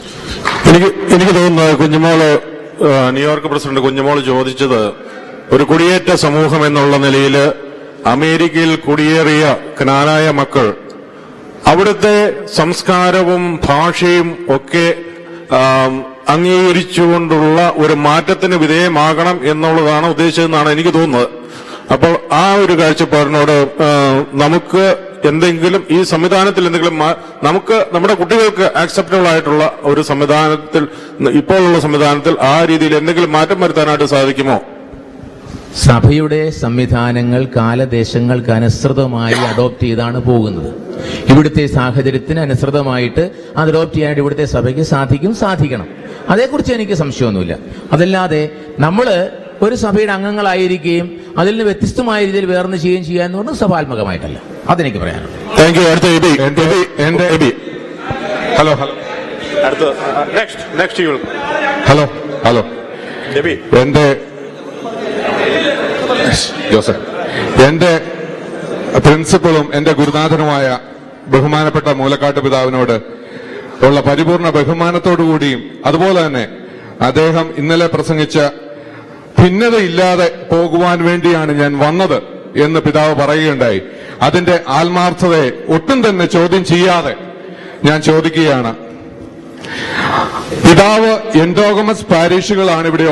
എനിക്ക് തോന്നുന്നത് കുഞ്ഞുമോള് ന്യൂയോർക്ക് പ്രസിഡന്റ് കുഞ്ഞുമോള് ചോദിച്ചത് ഒരു കുടിയേറ്റ സമൂഹം എന്നുള്ള നിലയിൽ അമേരിക്കയിൽ കുടിയേറിയ ജ്ഞാനായ മക്കൾ അവിടുത്തെ സംസ്കാരവും ഭാഷയും ഒക്കെ അംഗീകരിച്ചുകൊണ്ടുള്ള ഒരു മാറ്റത്തിന് വിധേയമാകണം എന്നുള്ളതാണ് ഉദ്ദേശിച്ചതെന്നാണ് എനിക്ക് തോന്നുന്നത്. അപ്പോൾ ആ ഒരു കാഴ്ചപ്പാടിനോട് നമുക്ക് എന്തെങ്കിലും ഈ സംവിധാനത്തിൽ എന്തെങ്കിലും നമുക്ക് നമ്മുടെ കുട്ടികൾക്ക് ആക്സെപ്റ്റബിൾ ആയിട്ടുള്ള ഒരു സംവിധാനത്തിൽ, ഇപ്പോഴുള്ള സംവിധാനത്തിൽ ആ രീതിയിൽ എന്തെങ്കിലും മാറ്റം വരുത്താനായിട്ട് സാധിക്കുമോ? സഭയുടെ സംവിധാനങ്ങൾ കാലദേശങ്ങൾക്ക് അനുസൃതമായി അഡോപ്റ്റ് ചെയ്താണ് പോകുന്നത്. ഇവിടുത്തെ സാഹചര്യത്തിന് അനുസൃതമായിട്ട് അത് അഡോപ്റ്റ് ചെയ്യാനായിട്ട് ഇവിടുത്തെ സഭയ്ക്ക് സാധിക്കണം. അതേക്കുറിച്ച് എനിക്ക് സംശയമൊന്നുമില്ല. അതല്ലാതെ നമ്മള് ഒരു സഭയുടെ അംഗങ്ങളായിരിക്കുകയും അതിൽ നിന്ന് വ്യത്യസ്തമായ രീതിയിൽ വേർന്ന് ചെയ്യുകയും ചെയ്യാന്ന് പറഞ്ഞാൽ സഭാത്മകമായിട്ടല്ല. അതെനിക്ക് പറയാനുണ്ട്. Thank you. ഹലോ ജോസഫ്, എന്റെ പ്രിൻസിപ്പളും എന്റെ ഗുരുനാഥനുമായ ബഹുമാനപ്പെട്ട മൂലക്കാട്ട് പിതാവിനോട് ഉള്ള പരിപൂർണ ബഹുമാനത്തോടുകൂടിയും അതുപോലെ തന്നെ അദ്ദേഹം ഇന്നലെ പ്രസംഗിച്ച ഭിന്നതയില്ലാതെ പോകുവാൻ വേണ്ടിയാണ് ഞാൻ വന്നത് എന്ന് പിതാവ് പറയുകയുണ്ടായി. അതിന്റെ ആത്മാർത്ഥതയെ ഒട്ടും തന്നെ ചോദ്യം ചെയ്യാതെ ഞാൻ ചോദിക്കുകയാണ്. പിതാവ് എൻഡോഗമസ് പാരീഷുകളാണ് ഇവിടെ,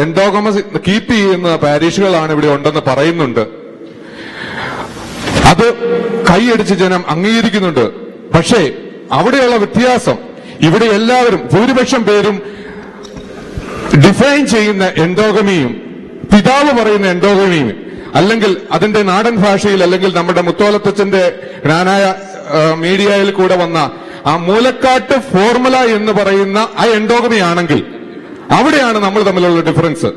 എൻഡോഗമസ് കീപ്പ് ചെയ്യുന്ന പാരീഷുകളാണ് ഇവിടെ ഉണ്ടെന്ന് പറയുന്നുണ്ട്. അത് കൈയടിച്ച് ജനം അംഗീകരിക്കുന്നുണ്ട്. പക്ഷേ അവിടെയുള്ള വ്യത്യാസം, ഇവിടെ എല്ലാവരും ഭൂരിപക്ഷം പേരും ഡിഫൈൻ ചെയ്യുന്ന എൻഡോഗമിയും പിതാവ് പറയുന്ന എൻഡോഗമിയും, അല്ലെങ്കിൽ അതിന്റെ നാടൻ ഭാഷയിൽ, അല്ലെങ്കിൽ നമ്മുടെ മുത്തോലത്തച്ഛന്റെ ജ്ഞാനായ മീഡിയയിൽ കൂടെ വന്ന ആ മൂലക്കാട്ട് ഫോർമുല എന്ന് പറയുന്ന ആ എൻഡോഗമി ആണെങ്കിൽ അവിടെയാണ് നമ്മൾ തമ്മിലുള്ള ഡിഫറൻസ്.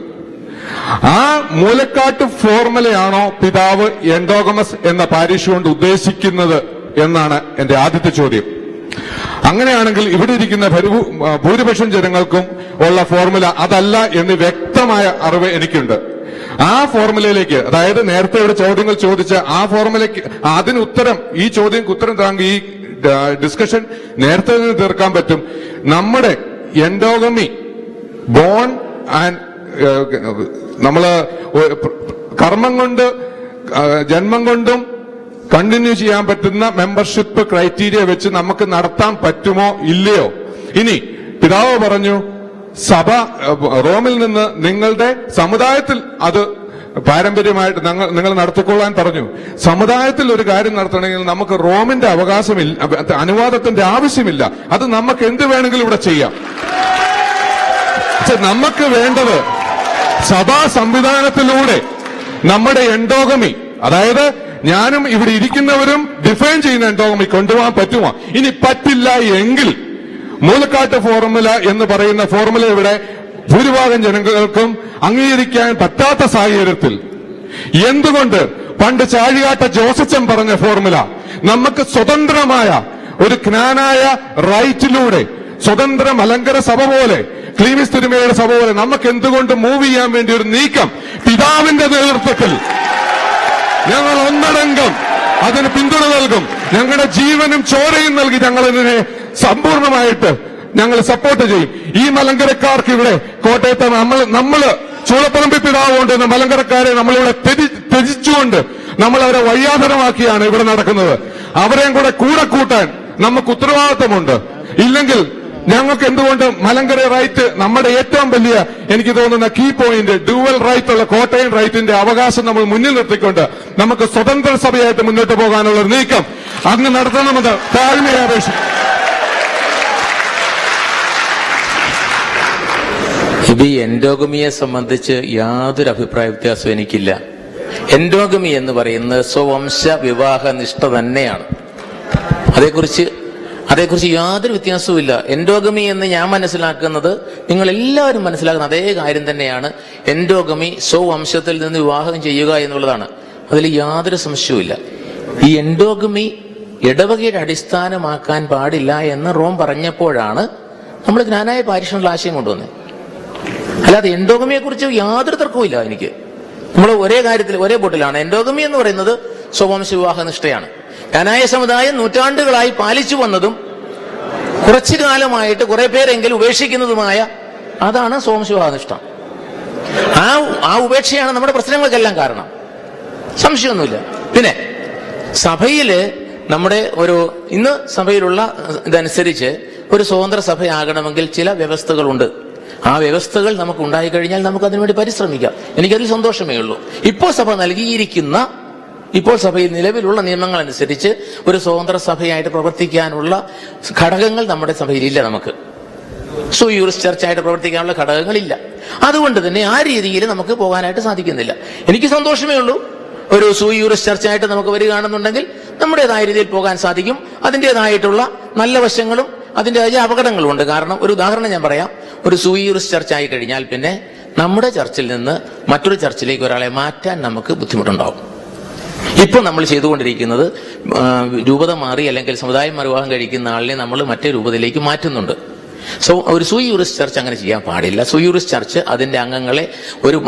ആ മൂലക്കാട്ട് ഫോർമുലയാണോ പിതാവ് എൻഡോഗമസ് എന്ന പാരിഷ് കൊണ്ട് ഉദ്ദേശിക്കുന്നത് എന്നാണ് എന്റെ ആദ്യത്തെ ചോദ്യം. അങ്ങനെയാണെങ്കിൽ ഇവിടെ ഇരിക്കുന്ന ഭൂരിപക്ഷം ജനങ്ങൾക്കും ഉള്ള ഫോർമുല അതല്ല എന്ന് വ്യക്തമായ അറിവ് എനിക്കുണ്ട്. ആ ഫോർമുലയിലേക്ക്, അതായത് നേരത്തെ ഇവിടെ ചോദ്യങ്ങൾ ചോദിച്ച ആ ഫോർമുലയ്ക്ക് അതിനുത്തരം, ഈ ചോദ്യങ്ങൾക്ക് ഉത്തരം താങ്കൾ ഈ ഡിസ്കഷൻ നേരത്തെ നിന്ന് തീർക്കാൻ പറ്റും. നമ്മുടെ എൻഡോഗമി ബോൺ ആൻഡ് നമ്മള് കർമ്മം കൊണ്ട് ജന്മം കൊണ്ടും കണ്ടിന്യൂ ചെയ്യാൻ പറ്റുന്ന മെമ്പർഷിപ്പ് ക്രൈറ്റീരിയ വെച്ച് നമുക്ക് നടത്താൻ പറ്റുമോ ഇല്ലയോ? ഇനി പിതാവ് പറഞ്ഞു സഭ റോമിൽ നിന്ന് നിങ്ങളുടെ സമുദായത്തിൽ അത് പാരമ്പര്യമായിട്ട് നിങ്ങൾ നടത്തിക്കൊള്ളാൻ പറഞ്ഞു. സമുദായത്തിൽ ഒരു കാര്യം നടത്തണമെങ്കിൽ നമുക്ക് റോമിന്റെ അവകാശമില്ല, അനുവാദത്തിന്റെ ആവശ്യമില്ല. അത് നമുക്ക് എന്ത് വേണമെങ്കിലും ഇവിടെ ചെയ്യാം. പക്ഷെ നമുക്ക് വേണ്ടത് സഭാ സംവിധാനത്തിലൂടെ നമ്മുടെ എൻഡോഗമി, അതായത് ഞാനും ഇവിടെ ഇരിക്കുന്നവരും ഡിഫൈൻ ചെയ്യുന്ന എൻഡോഗമി കൊണ്ടുപോകാൻ പറ്റുമോ? ഇനി പറ്റില്ല എങ്കിൽ മൂലക്കാട്ട് ഫോർമുല എന്ന് പറയുന്ന ഫോർമുല ഇവിടെ ഭൂരിഭാഗം ജനങ്ങൾക്കും അംഗീകരിക്കാൻ പറ്റാത്ത സാഹചര്യത്തിൽ എന്തുകൊണ്ട് പണ്ട് ചാഴികാട്ട ജോസച്ചൻ പറഞ്ഞ ഫോർമുല നമുക്ക് സ്വതന്ത്രമായ ഒരു ജ്ഞാനായ റൈറ്റിലൂടെ, സ്വതന്ത്ര മലങ്കര സഭ പോലെ, ക്ലീമിസ് തിരുമേനിയുടെ സഭ പോലെ നമുക്ക് എന്തുകൊണ്ട് മൂവ് ചെയ്യാൻ വേണ്ടി ഒരു നീക്കം പിതാവിന്റെ നേതൃത്വത്തിൽ ഞങ്ങൾ ഒന്നടങ്കം അതിന് പിന്തുണ നൽകും. ഞങ്ങളുടെ ജീവനും ചോരയും നൽകി ഞങ്ങൾ ഇതിനെ സമ്പൂർണമായിട്ട് ഞങ്ങൾ സപ്പോർട്ട് ചെയ്യും. ഈ മലങ്കരക്കാർക്ക് ഇവിടെ കോട്ടയത്ത് നമ്മള് ചൂളപ്പറമ്പി പിതാവ് കൊണ്ടുവന്ന മലങ്കരക്കാരെ നമ്മളിവിടെ ത്യജിച്ചുകൊണ്ട് നമ്മൾ അവരെ വഴിയാധാരമാക്കിയാണ് ഇവിടെ നടക്കുന്നത്. അവരെയും കൂടെ കൂട്ടാൻ നമുക്ക് ഉത്തരവാദിത്തമുണ്ട്. ഇല്ലെങ്കിൽ ഞങ്ങൾക്ക് എന്തുകൊണ്ട് മലങ്കര റൈറ്റ്, നമ്മുടെ ഏറ്റവും വലിയ എനിക്ക് തോന്നുന്ന കീ പോയിന്റ്, ഡ്യുവൽ റൈറ്റ് ഉള്ള കോട്ടയം റൈറ്റിന്റെ അവകാശം നമ്മൾ മുന്നിൽ നിർത്തിക്കൊണ്ട് നമുക്ക് സ്വതന്ത്ര സഭയായിട്ട് മുന്നോട്ട് പോകാനുള്ള ഒരു നീക്കം അങ്ങ് നടത്തണമെന്ന് താഴ്മയെ അപേക്ഷിക്കും. ഇത് ഈ എൻഡോഗമിയെ സംബന്ധിച്ച് യാതൊരു അഭിപ്രായ വ്യത്യാസവും എനിക്കില്ല. എൻഡോഗമി എന്ന് പറയുന്നത് സ്വവംശ വിവാഹ നിഷ്ഠ തന്നെയാണ്. അതേക്കുറിച്ച് യാതൊരു വ്യത്യാസവുമില്ല. എൻഡോഗമി എന്ന് ഞാൻ മനസ്സിലാക്കുന്നത്, നിങ്ങൾ എല്ലാവരും മനസ്സിലാക്കുന്ന അതേ കാര്യം തന്നെയാണ്. എൻഡോഗമി സ്വവംശത്തിൽ നിന്ന് വിവാഹം ചെയ്യുക എന്നുള്ളതാണ്. അതിൽ യാതൊരു സംശയവുമില്ല. ഈ എൻഡോഗമി ഇടവകയുടെ അടിസ്ഥാനമാക്കാൻ പാടില്ല എന്ന് റോം പറഞ്ഞപ്പോഴാണ് നമ്മൾ ജ്ഞാനായ പാരിഷണൽ ആശയം കൊണ്ടുവന്നത്. അല്ലാതെ എൻഡോഗമിയെ കുറിച്ച് യാതൊരു തർക്കവുമില്ല എനിക്ക്. നമ്മൾ ഒരേ കാര്യത്തിൽ ഒരേ ബോട്ടിലാണ്. എൻഡോഗമി എന്ന് പറയുന്നത് സ്വവംശ വിവാഹ നിഷ്ഠയാണ്. ജ്ഞാനായ സമുദായം നൂറ്റാണ്ടുകളായി പാലിച്ചു വന്നതും കുറച്ചു കാലമായിട്ട് കുറെ പേരെങ്കിലും ഉപേക്ഷിക്കുന്നതുമായ അതാണ് സ്വവംശ വിവാഹ നിഷ്ഠ. ആ ഉപേക്ഷയാണ് നമ്മുടെ പ്രശ്നങ്ങൾക്കെല്ലാം കാരണം, സംശയമൊന്നുമില്ല. പിന്നെ സഭയില് നമ്മുടെ ഇന്ന് സഭയിലുള്ള ഇതനുസരിച്ച് ഒരു സ്വതന്ത്ര സഭയാകണമെങ്കിൽ ചില വ്യവസ്ഥകളുണ്ട്. ആ വ്യവസ്ഥകൾ നമുക്ക് ഉണ്ടായിക്കഴിഞ്ഞാൽ നമുക്ക് അതിനുവേണ്ടി പരിശ്രമിക്കാം. എനിക്കതിൽ സന്തോഷമേ ഉള്ളൂ. ഇപ്പോൾ സഭയിൽ നിലവിലുള്ള നിയമങ്ങൾ അനുസരിച്ച് ഒരു സ്വതന്ത്ര സഭയായിട്ട് പ്രവർത്തിക്കാനുള്ള ഘടകങ്ങൾ നമ്മുടെ സഭയിലില്ല. നമുക്ക് സൂയൂറിസ് ചർച്ചായിട്ട് പ്രവർത്തിക്കാനുള്ള ഘടകങ്ങളില്ല. അതുകൊണ്ട് തന്നെ ആ രീതിയിൽ നമുക്ക് പോകാനായിട്ട് സാധിക്കുന്നില്ല. എനിക്ക് സന്തോഷമേ ഉള്ളൂ. ഒരു സൂയൂറിസ് ചർച്ചായിട്ട് നമുക്ക് വരികയാണെന്നുണ്ടെങ്കിൽ നമ്മുടേതായ രീതിയിൽ പോകാൻ സാധിക്കും. അതിൻ്റെതായിട്ടുള്ള നല്ല വശങ്ങളും അതിൻ്റെതായ അപകടങ്ങളും ഉണ്ട്. കാരണം ഒരു ഉദാഹരണം ഞാൻ പറയാം. ഒരു സൂയൂറിസ് ചർച്ച ആയി കഴിഞ്ഞാൽ പിന്നെ നമ്മുടെ ചർച്ചിൽ നിന്ന് മറ്റൊരു ചർച്ചിലേക്ക് ഒരാളെ മാറ്റാൻ നമുക്ക് ബുദ്ധിമുട്ടുണ്ടാവും. ഇപ്പോൾ നമ്മൾ ചെയ്തുകൊണ്ടിരിക്കുന്നത് രൂപത മാറി അല്ലെങ്കിൽ സമുദായം വിവാഹം കഴിക്കുന്ന ആളിനെ നമ്മൾ മറ്റേ രൂപതയിലേക്ക് മാറ്റുന്നുണ്ട്. ഒരു സൂയൂറിസ് ചർച്ച് അങ്ങനെ ചെയ്യാൻ പാടില്ല. സൂയൂറിസ് ചർച്ച് അതിന്റെ അംഗങ്ങളെ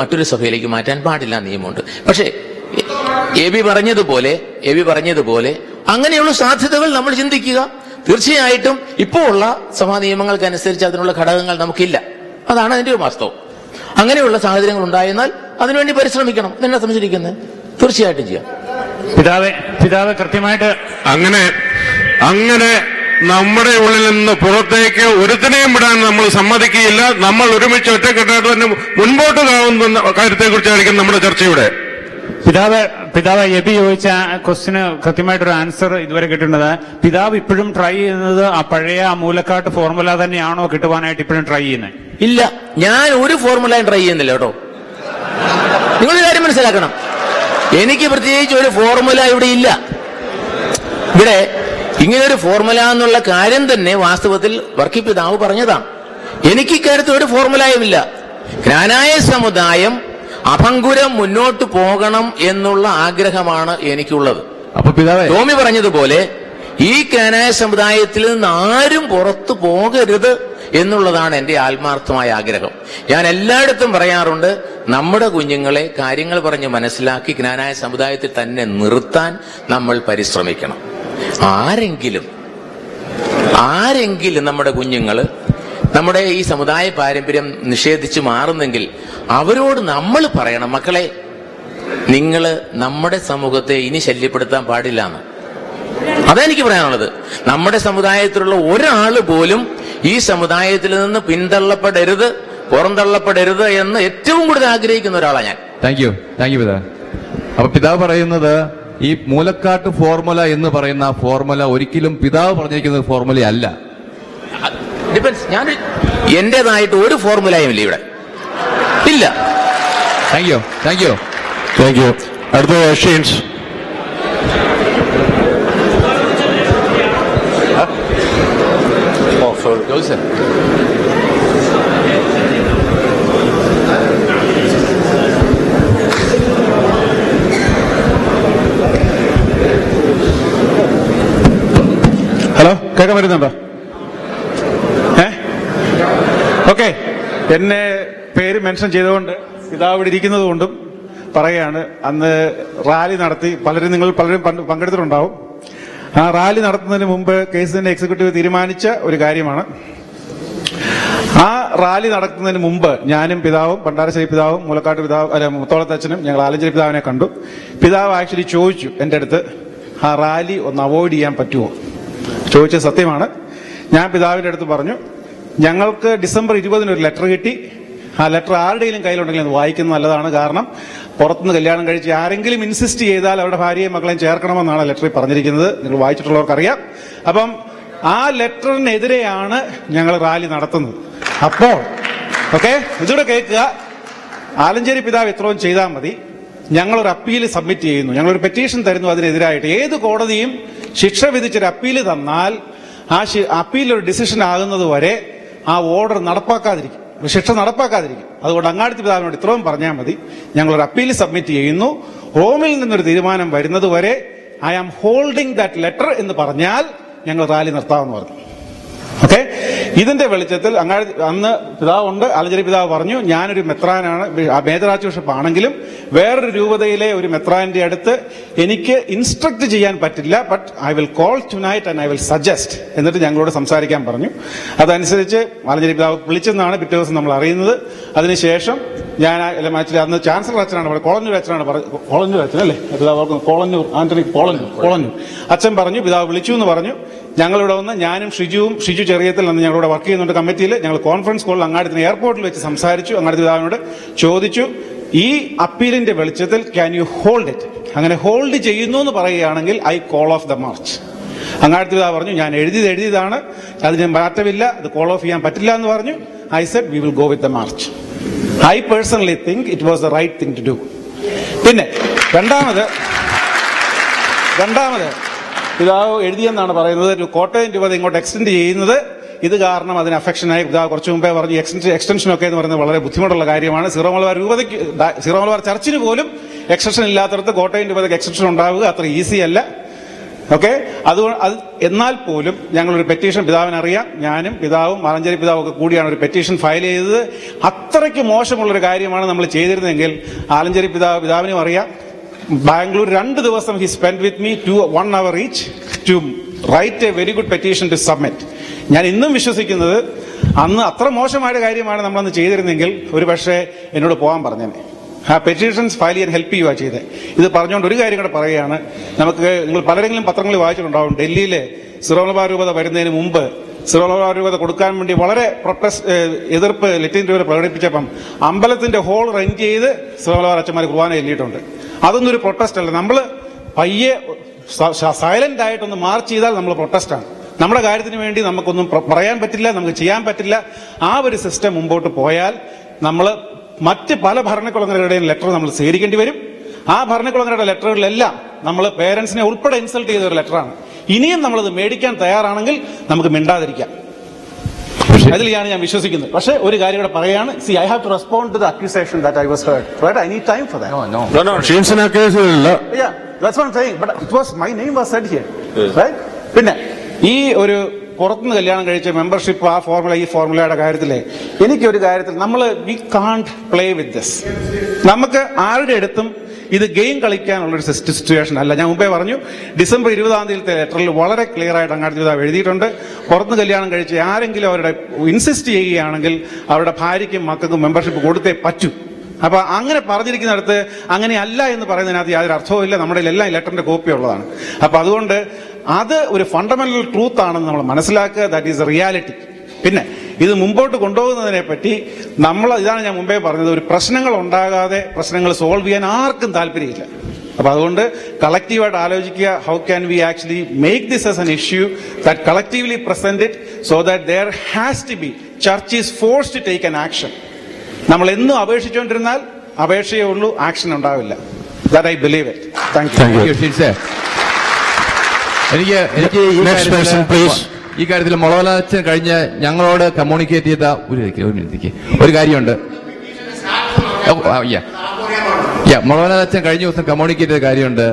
മറ്റൊരു സഭയിലേക്ക് മാറ്റാൻ പാടില്ല നിയമമുണ്ട്. പക്ഷേ എ ബി പറഞ്ഞതുപോലെ അങ്ങനെയുള്ള സാധ്യതകൾ നമ്മൾ ചിന്തിക്കുക. തീർച്ചയായിട്ടും ഇപ്പോൾ ഉള്ള സഭാ നിയമങ്ങൾക്കനുസരിച്ച് അതിനുള്ള ഘടകങ്ങൾ നമുക്കില്ല. അതാണ് അതിന്റെ ഒരു വാസ്തവം. അങ്ങനെയുള്ള സാഹചര്യങ്ങൾ ഉണ്ടായെന്നാൽ അതിനുവേണ്ടി പരിശ്രമിക്കണം. എന്നെ സംശയിക്കുന്നത് തീർച്ചയായിട്ടും ചെയ്യാം. പിതാവ് കൃത്യമായിട്ട് അങ്ങനെ നമ്മുടെ ഉള്ളിൽ നിന്ന് പുറത്തേക്ക് ഒരുത്തിനെയും വിടാൻ നമ്മൾ സമ്മതിക്കുകയില്ല. നമ്മൾ ഒരുമിച്ച് ഒറ്റക്കെട്ടായിട്ട് തന്നെ മുൻപോട്ട് പോകുന്ന കാര്യത്തെക്കുറിച്ചായിരിക്കും നമ്മുടെ ചർച്ചയുടെ. പിതാവ് എബി ചോദിച്ച ക്വസ്റ്റിന് കൃത്യമായിട്ടൊരു ആൻസർ ഇതുവരെ കിട്ടുന്നത്, പിതാവ് ഇപ്പോഴും ട്രൈ ചെയ്യുന്നത് ആ പഴയ മൂലക്കാട്ട് ഫോർമുല തന്നെയാണോ കിട്ടുവാനായിട്ട് ഇപ്പോഴും ട്രൈ ചെയ്യുന്നത്? ഇല്ല, ഞാൻ ഒരു ഫോർമുലയും ട്രൈ ചെയ്യുന്നില്ല കേട്ടോ. നിങ്ങളൊരു കാര്യം മനസ്സിലാക്കണം, എനിക്ക് പ്രത്യേകിച്ച് ഒരു ഫോർമുല ഇവിടെ ഇല്ല. ഇവിടെ ഇങ്ങനൊരു ഫോർമുല എന്നുള്ള കാര്യം തന്നെ വാസ്തവത്തിൽ വർക്കി പിതാവ് പറഞ്ഞതാണ്. എനിക്ക് ഇക്കാര്യത്തിൽ ഒരു ഫോർമുലയുമില്ല. ജ്ഞാനായ സമുദായം അഭംഗുരം മുന്നോട്ട് പോകണം എന്നുള്ള ആഗ്രഹമാണ് എനിക്കുള്ളത്. അപ്പൊ പിതാവേ, ടോമി പറഞ്ഞതുപോലെ ഈ ജ്ഞാനായ സമുദായത്തിൽ നിന്ന് ആരും പുറത്തു പോകരുത് എന്നുള്ളതാണ് എന്റെ ആത്മാർത്ഥമായ ആഗ്രഹം. ഞാൻ എല്ലായിടത്തും പറയാറുണ്ട്, നമ്മുടെ കുഞ്ഞുങ്ങളെ കാര്യങ്ങൾ പറഞ്ഞ് മനസ്സിലാക്കി ജ്ഞാനായ സമുദായത്തിൽ തന്നെ നിർത്താൻ നമ്മൾ പരിശ്രമിക്കണം. ആരെങ്കിലും നമ്മുടെ കുഞ്ഞുങ്ങള് നമ്മുടെ ഈ സമുദായ പാരമ്പര്യം നിഷേധിച്ച് മാറുന്നെങ്കിൽ അവരോട് നമ്മൾ പറയണം, മക്കളെ നിങ്ങൾ നമ്മുടെ സമൂഹത്തെ ഇനി ശല്യപ്പെടുത്താൻ പാടില്ല എന്ന്. അതെനിക്ക് പറയാനുള്ളത്. നമ്മുടെ സമുദായത്തിലുള്ള ഒരാൾ പോലും ഈ സമുദായത്തിൽ നിന്ന് പിന്തള്ളപ്പെടരുത്, പുറന്തള്ളപ്പെടരുത് എന്ന് ഏറ്റവും കൂടുതൽ ആഗ്രഹിക്കുന്ന ഒരാളാണ് ഞാൻ. താങ്ക് യു പിതാവ്. അപ്പൊ പിതാവ് പറയുന്നത് ഈ മൂലക്കാട്ട് ഫോർമുല എന്ന് പറയുന്ന ഫോർമുല ഒരിക്കലും പിതാവ് പറഞ്ഞിരിക്കുന്ന ഫോർമുല അല്ല. ഡിപ്പെൻസ്. ഞാൻ എന്റേതായിട്ട് ഒരു ഫോർമുലയും ഇല്ല ഇവിടെ, ഇല്ല. Thank you. അടുത്ത ക്വസ്റ്റ്യൻസ്. ഹലോ, കേൾക്കാൻ പറ്റുന്നുണ്ടോ? ഓക്കെ, എന്നെ പേര് മെൻഷൻ ചെയ്തുകൊണ്ട് പിതാവ് ഇവിടെ ഇരിക്കുന്നത് കൊണ്ടും പറയുകയാണ്. അന്ന് റാലി നടത്തി, നിങ്ങൾ പലരും പങ്കെടുത്തിട്ടുണ്ടാവും. ആ റാലി നടത്തുന്നതിന് മുമ്പ് കേസിന്റെ എക്സിക്യൂട്ടീവ് തീരുമാനിച്ച ഒരു കാര്യമാണ്. ആ റാലി നടത്തുന്നതിന് മുമ്പ് ഞാനും പിതാവും, പണ്ടാരശ്ശേരി പിതാവും, മൂലക്കാട്ട് പിതാവ്, മുത്തോളത്തച്ഛനും ഞങ്ങൾ ആലഞ്ചേരി പിതാവിനെ കണ്ടു. പിതാവ് ആക്ച്വലി ചോദിച്ചു എൻ്റെ അടുത്ത്, ആ റാലി ഒന്ന് അവോയ്ഡ് ചെയ്യാൻ പറ്റുമോ? ചോദിച്ചത് സത്യമാണ്. ഞാൻ പിതാവിന്റെ അടുത്ത് പറഞ്ഞു, ഞങ്ങൾക്ക് ഡിസംബർ 20 ഒരു ലെറ്റർ കിട്ടി. ആ ലെറ്റർ ആരുടെയും കയ്യിലുണ്ടെങ്കിൽ അത് വായിക്കുന്നത് നല്ലതാണ്. കാരണം പുറത്തുനിന്ന് കല്യാണം കഴിച്ച് ആരെങ്കിലും ഇൻസിസ്റ്റ് ചെയ്താൽ അവരുടെ ഭാര്യയും മക്കളെയും ചേർക്കണമെന്നാണ് ലെറ്ററിൽ പറഞ്ഞിരിക്കുന്നത്. നിങ്ങൾ വായിച്ചിട്ടുള്ളവർക്കറിയാം. അപ്പം ആ ലെറ്ററിനെതിരെയാണ് ഞങ്ങൾ റാലി നടത്തുന്നത്. അപ്പോൾ ഓക്കെ, ഇതൂടെ കേൾക്കുക. ആലഞ്ചേരി പിതാവ് ഇത്രയും ചെയ്താൽ മതി. ഞങ്ങളൊരു അപ്പീൽ സബ്മിറ്റ് ചെയ്യുന്നു, ഞങ്ങളൊരു പെറ്റീഷൻ തരുന്നു അതിനെതിരായിട്ട്. ഏത് കോടതിയും ശിക്ഷ വിധിച്ചൊരു അപ്പീൽ തന്നാൽ ആ അപ്പീൽ ഒരു ഡിസിഷൻ ആകുന്നത് വരെ ആ ഓർഡർ നടപ്പാക്കാതിരിക്കും, ശിക്ഷ നടപ്പാക്കാതിരിക്കും. അതുകൊണ്ട് അങ്ങാടിത്തെ പിതാവിനോട് ഇത്രയും പറഞ്ഞാൽ മതി. ഞങ്ങളൊരു അപ്പീൽ സബ്മിറ്റ് ചെയ്യുന്നു, റോമിൽ നിന്നൊരു തീരുമാനം വരുന്നത് വരെ I am holding that letter എന്ന് പറഞ്ഞാൽ ഞങ്ങൾ റാലി നിർത്താമെന്ന് പറഞ്ഞു. ഓക്കെ, ഇതിന്റെ വെളിച്ചത്തിൽ അന്ന് പിതാവുണ്ട്, ആലഞ്ചേരി പിതാവ് പറഞ്ഞു, ഞാനൊരു മെത്രാനാണ്, മേജർ ആർച്ച് ബിഷപ്പ് ആണെങ്കിലും വേറൊരു രൂപതയിലെ ഒരു മെത്രാന്റെ അടുത്ത് എനിക്ക് ഇൻസ്ട്രക്ട് ചെയ്യാൻ പറ്റില്ല, but I will call tonight and I will suggest എന്നിട്ട് ഞങ്ങളോട് സംസാരിക്കാൻ പറഞ്ഞു. അതനുസരിച്ച് ആലഞ്ചേരി പിതാവ് വിളിച്ചെന്നാണ് പിറ്റേ ദിവസം നമ്മൾ അറിയുന്നത്. അതിനുശേഷം ഞാൻ അന്ന് ചാൻസലർ അച്ഛനാണ്, കോളഞ്ഞൂർ അച്ഛനാണ്, കോളഞ്ഞൂർ അച്ഛൻ അല്ലേ പിതാവ്, കോളഞ്ഞൂർ ആന്റണി കോളഞ്ഞൂർ അച്ഛൻ പറഞ്ഞു, പിതാവ് വിളിച്ചു എന്ന് പറഞ്ഞു. ഞങ്ങളിവിടെ വന്ന് ഞാനും ഷിജു ചെറിയത്തിൽ നിന്ന് ഞങ്ങളിവിടെ വർക്ക് ചെയ്യുന്നുണ്ട് കമ്മിറ്റിയിൽ. ഞങ്ങൾ കോൺഫറൻസ് കോളിൽ അങ്ങാടിത്തിന് എയർപോർട്ടിൽ വെച്ച് സംസാരിച്ചു. അങ്ങാടി പിതാവിനോട് ചോദിച്ചു, ഈ അപ്പീലിന്റെ വെളിച്ചത്തിൽ ക്യാൻ യു ഹോൾഡ് ഇറ്റ്? അങ്ങനെ ഹോൾഡ് ചെയ്യുന്നു എന്ന് പറയുകയാണെങ്കിൽ I call of the March. അങ്ങാടി പിതാവ് പറഞ്ഞു, ഞാൻ എഴുതിയതാണ്, അതിന് മാറ്റമില്ല, അത് കോൾ ഓഫ് ചെയ്യാൻ പറ്റില്ല എന്ന് പറഞ്ഞു. I said we will go with the march. I personally think it was the right thing to do. പിന്നെ രണ്ടാമത് പിതാവ് എഴുതിയെന്നാണ് പറയുന്നത്, കോട്ടയം രൂപത ഇങ്ങോട്ട് എക്സ്റ്റെൻഡ് ചെയ്യുന്നത് ഇത് കാരണം അതിന് അഫക്ഷനായി. പിതാവ് കുറച്ചു മുമ്പേ പറഞ്ഞു എക്സ്റ്റൻഷനൊക്കെ എന്ന് പറയുന്നത് വളരെ ബുദ്ധിമുട്ടുള്ള കാര്യമാണ്. സീറോ മലബാർ ചർച്ചിന് പോലും എക്സ്റ്റൻഷൻ ഇല്ലാത്തടത്ത് കോട്ടയം രൂപതയ്ക്ക് എക്സ്റ്റൻഷൻ ഉണ്ടാവുക അത്ര ഈസി അല്ല. ഓക്കെ, എന്നാൽ പോലും ഞങ്ങളൊരു പെറ്റീഷൻ, പിതാവിനറിയാം, ഞാനും പിതാവും ആലഞ്ചേരി പിതാവും ഒക്കെ കൂടിയാണ് ഒരു പെറ്റീഷൻ ഫയൽ ചെയ്തത്. അത്രയ്ക്ക് മോശമുള്ളൊരു കാര്യമാണ് നമ്മൾ ചെയ്തിരുന്നെങ്കിൽ ആലഞ്ചേരി പിതാവിനും അറിയാം. ബാംഗ്ലൂർ 2 ദിവസം he spend with me 1 hour each to write a very good petition to submit. ഞാൻ ഇന്നും വിശ്വസിക്കുന്നത് അന്ന് അത്ര മോശമായ കാര്യമാണ് നമ്മളന്ന് ചെയ്തിരുന്നെങ്കിൽ ഒരു പക്ഷേ എന്നോട് പോകാൻ പറഞ്ഞേനെ. ആ പെറ്റീഷൻസ് ഫയൽ ചെയ്യാൻ ഹെൽപ്പ് ചെയ്യുക ചെയ്തത്. ഇത് പറഞ്ഞുകൊണ്ട് ഒരു കാര്യം കൂടെ പറയുകയാണ്. നമുക്ക് നിങ്ങൾ പലരെങ്കിലും പത്രങ്ങളിൽ വായിച്ചിട്ടുണ്ടാവും, ഡൽഹിയിലെ സീറോ മലബാർ രൂപത വരുന്നതിന് മുമ്പ് സീറോ മലബാർ രൂപത കൊടുക്കാൻ വേണ്ടി വളരെ എതിർപ്പ് ലത്തീൻ രൂപത പ്രകടിപ്പിച്ചപ്പം അമ്പലത്തിന്റെ ഹോൾ റെന്റ് ചെയ്ത് സീറോ മലബാർ അച്ഛന്മാർ കുർബാന ചൊല്ലിയിട്ടുണ്ട്. അതൊന്നും ഒരു പ്രൊട്ടസ്റ്റ് അല്ല. നമ്മൾ പയ്യെ സൈലന്റ് ആയിട്ടൊന്ന് മാർച്ച് ചെയ്താൽ നമ്മൾ പ്രൊട്ടസ്റ്റാണ്. നമ്മുടെ കാര്യത്തിന് വേണ്ടി നമുക്കൊന്നും പറയാൻ പറ്റില്ല, നമുക്ക് ചെയ്യാൻ പറ്റില്ല. ആ ഒരു സിസ്റ്റം മുമ്പോട്ട് പോയാൽ നമ്മൾ മറ്റ് പല ഭരണക്കുളങ്ങളുടെയും ലെറ്റർ നമ്മൾ സ്വീകരിക്കേണ്ടി വരും. ആ ഭരണക്കുളങ്ങളുടെ ലെറ്ററുകളിലെല്ലാം നമ്മൾ പേരൻസിനെ ഉൾപ്പെടെ ഇൻസൾട്ട് ചെയ്ത ഒരു ലെറ്ററാണ്. ഇനിയും നമ്മളത് മേടിക്കാൻ തയ്യാറാണെങ്കിൽ നമുക്ക് മിണ്ടാതിരിക്കാം. അതിലാണ് ഞാൻ വിശ്വസിക്കുന്നത്. പക്ഷേ ഒരു കാര്യം കൂടെ പറയാണ്, see I have to respond to the accusation that I was heard, right? I need time for that. പിന്നെ ഈ ഒരു പുറത്തുനിന്ന് കല്യാണം കഴിച്ച മെമ്പർഷിപ്പ് ആ ഫോർമുല ഈ ഫോർമുലയുടെ കാര്യത്തിലെ എനിക്കൊരു കാര്യത്തിൽ we can't play with this. നമുക്ക് ആരുടെ അടുത്തും ഇത് ഗെയിം കളിക്കാനുള്ളൊരു സിറ്റുവേഷൻ അല്ല. ഞാൻ മുമ്പേ പറഞ്ഞു, ഡിസംബർ 20 ലെറ്ററിൽ വളരെ ക്ലിയർ ആയിട്ട് അങ്ങാടി പിതാവ് എഴുതിയിട്ടുണ്ട്, പുറത്തുനിന്ന് കല്യാണം കഴിച്ച് ആരെങ്കിലും അവരുടെ ഇൻസിസ്റ്റ് ചെയ്യുകയാണെങ്കിൽ അവരുടെ ഭാര്യയ്ക്കും മക്കൾക്കും മെമ്പർഷിപ്പ് കൊടുത്തേ പറ്റൂ. അപ്പൊ അങ്ങനെ പറഞ്ഞിരിക്കുന്നിടത്ത് അങ്ങനെയല്ല എന്ന് പറയുന്നതിനകത്ത് യാതൊരു അർത്ഥവും ഇല്ല. നമ്മുടെ എല്ലാം ലെറ്ററിന്റെ കോപ്പി ഉള്ളതാണ്. അപ്പൊ അതുകൊണ്ട് അത് ഒരു ഫണ്ടമെന്റൽ ട്രൂത്ത് ആണെന്ന് നമ്മൾ മനസ്സിലാക്കുക. That is A reality. പിന്നെ ഇത് മുമ്പോട്ട് കൊണ്ടുപോകുന്നതിനെ പറ്റി ഇതാണ് ഞാൻ മുമ്പേ പറഞ്ഞത്, ഒരു പ്രശ്നങ്ങൾ ഉണ്ടാകാതെ പ്രശ്നങ്ങൾ സോൾവ് ചെയ്യാൻ ആർക്കും താല്പര്യമില്ല. അപ്പൊ അതുകൊണ്ട് കളക്റ്റീവായിട്ട് ആലോചിക്കുക, how can we actually make this as an issue that collectively present it so that there has to be church is forced to take an action. നമ്മൾ എന്നും അപേക്ഷിച്ചുകൊണ്ടിരുന്നാൽ അപേക്ഷയേ ഉള്ളൂ, ആക്ഷൻ ഉണ്ടാവില്ല. That I believe it. Thank you. എനിക്ക് ഈ കാര്യത്തിൽ മുളവലച്ചൻ കഴിഞ്ഞ ഞങ്ങളോട് കമ്മ്യൂണിക്കേറ്റ് ചെയ്ത ഒരു കാര്യമുണ്ട്. മുളവലച്ചൻ കഴിഞ്ഞ ദിവസം കമ്മ്യൂണിക്കേറ്റ് ചെയ്ത കാര്യമുണ്ട്.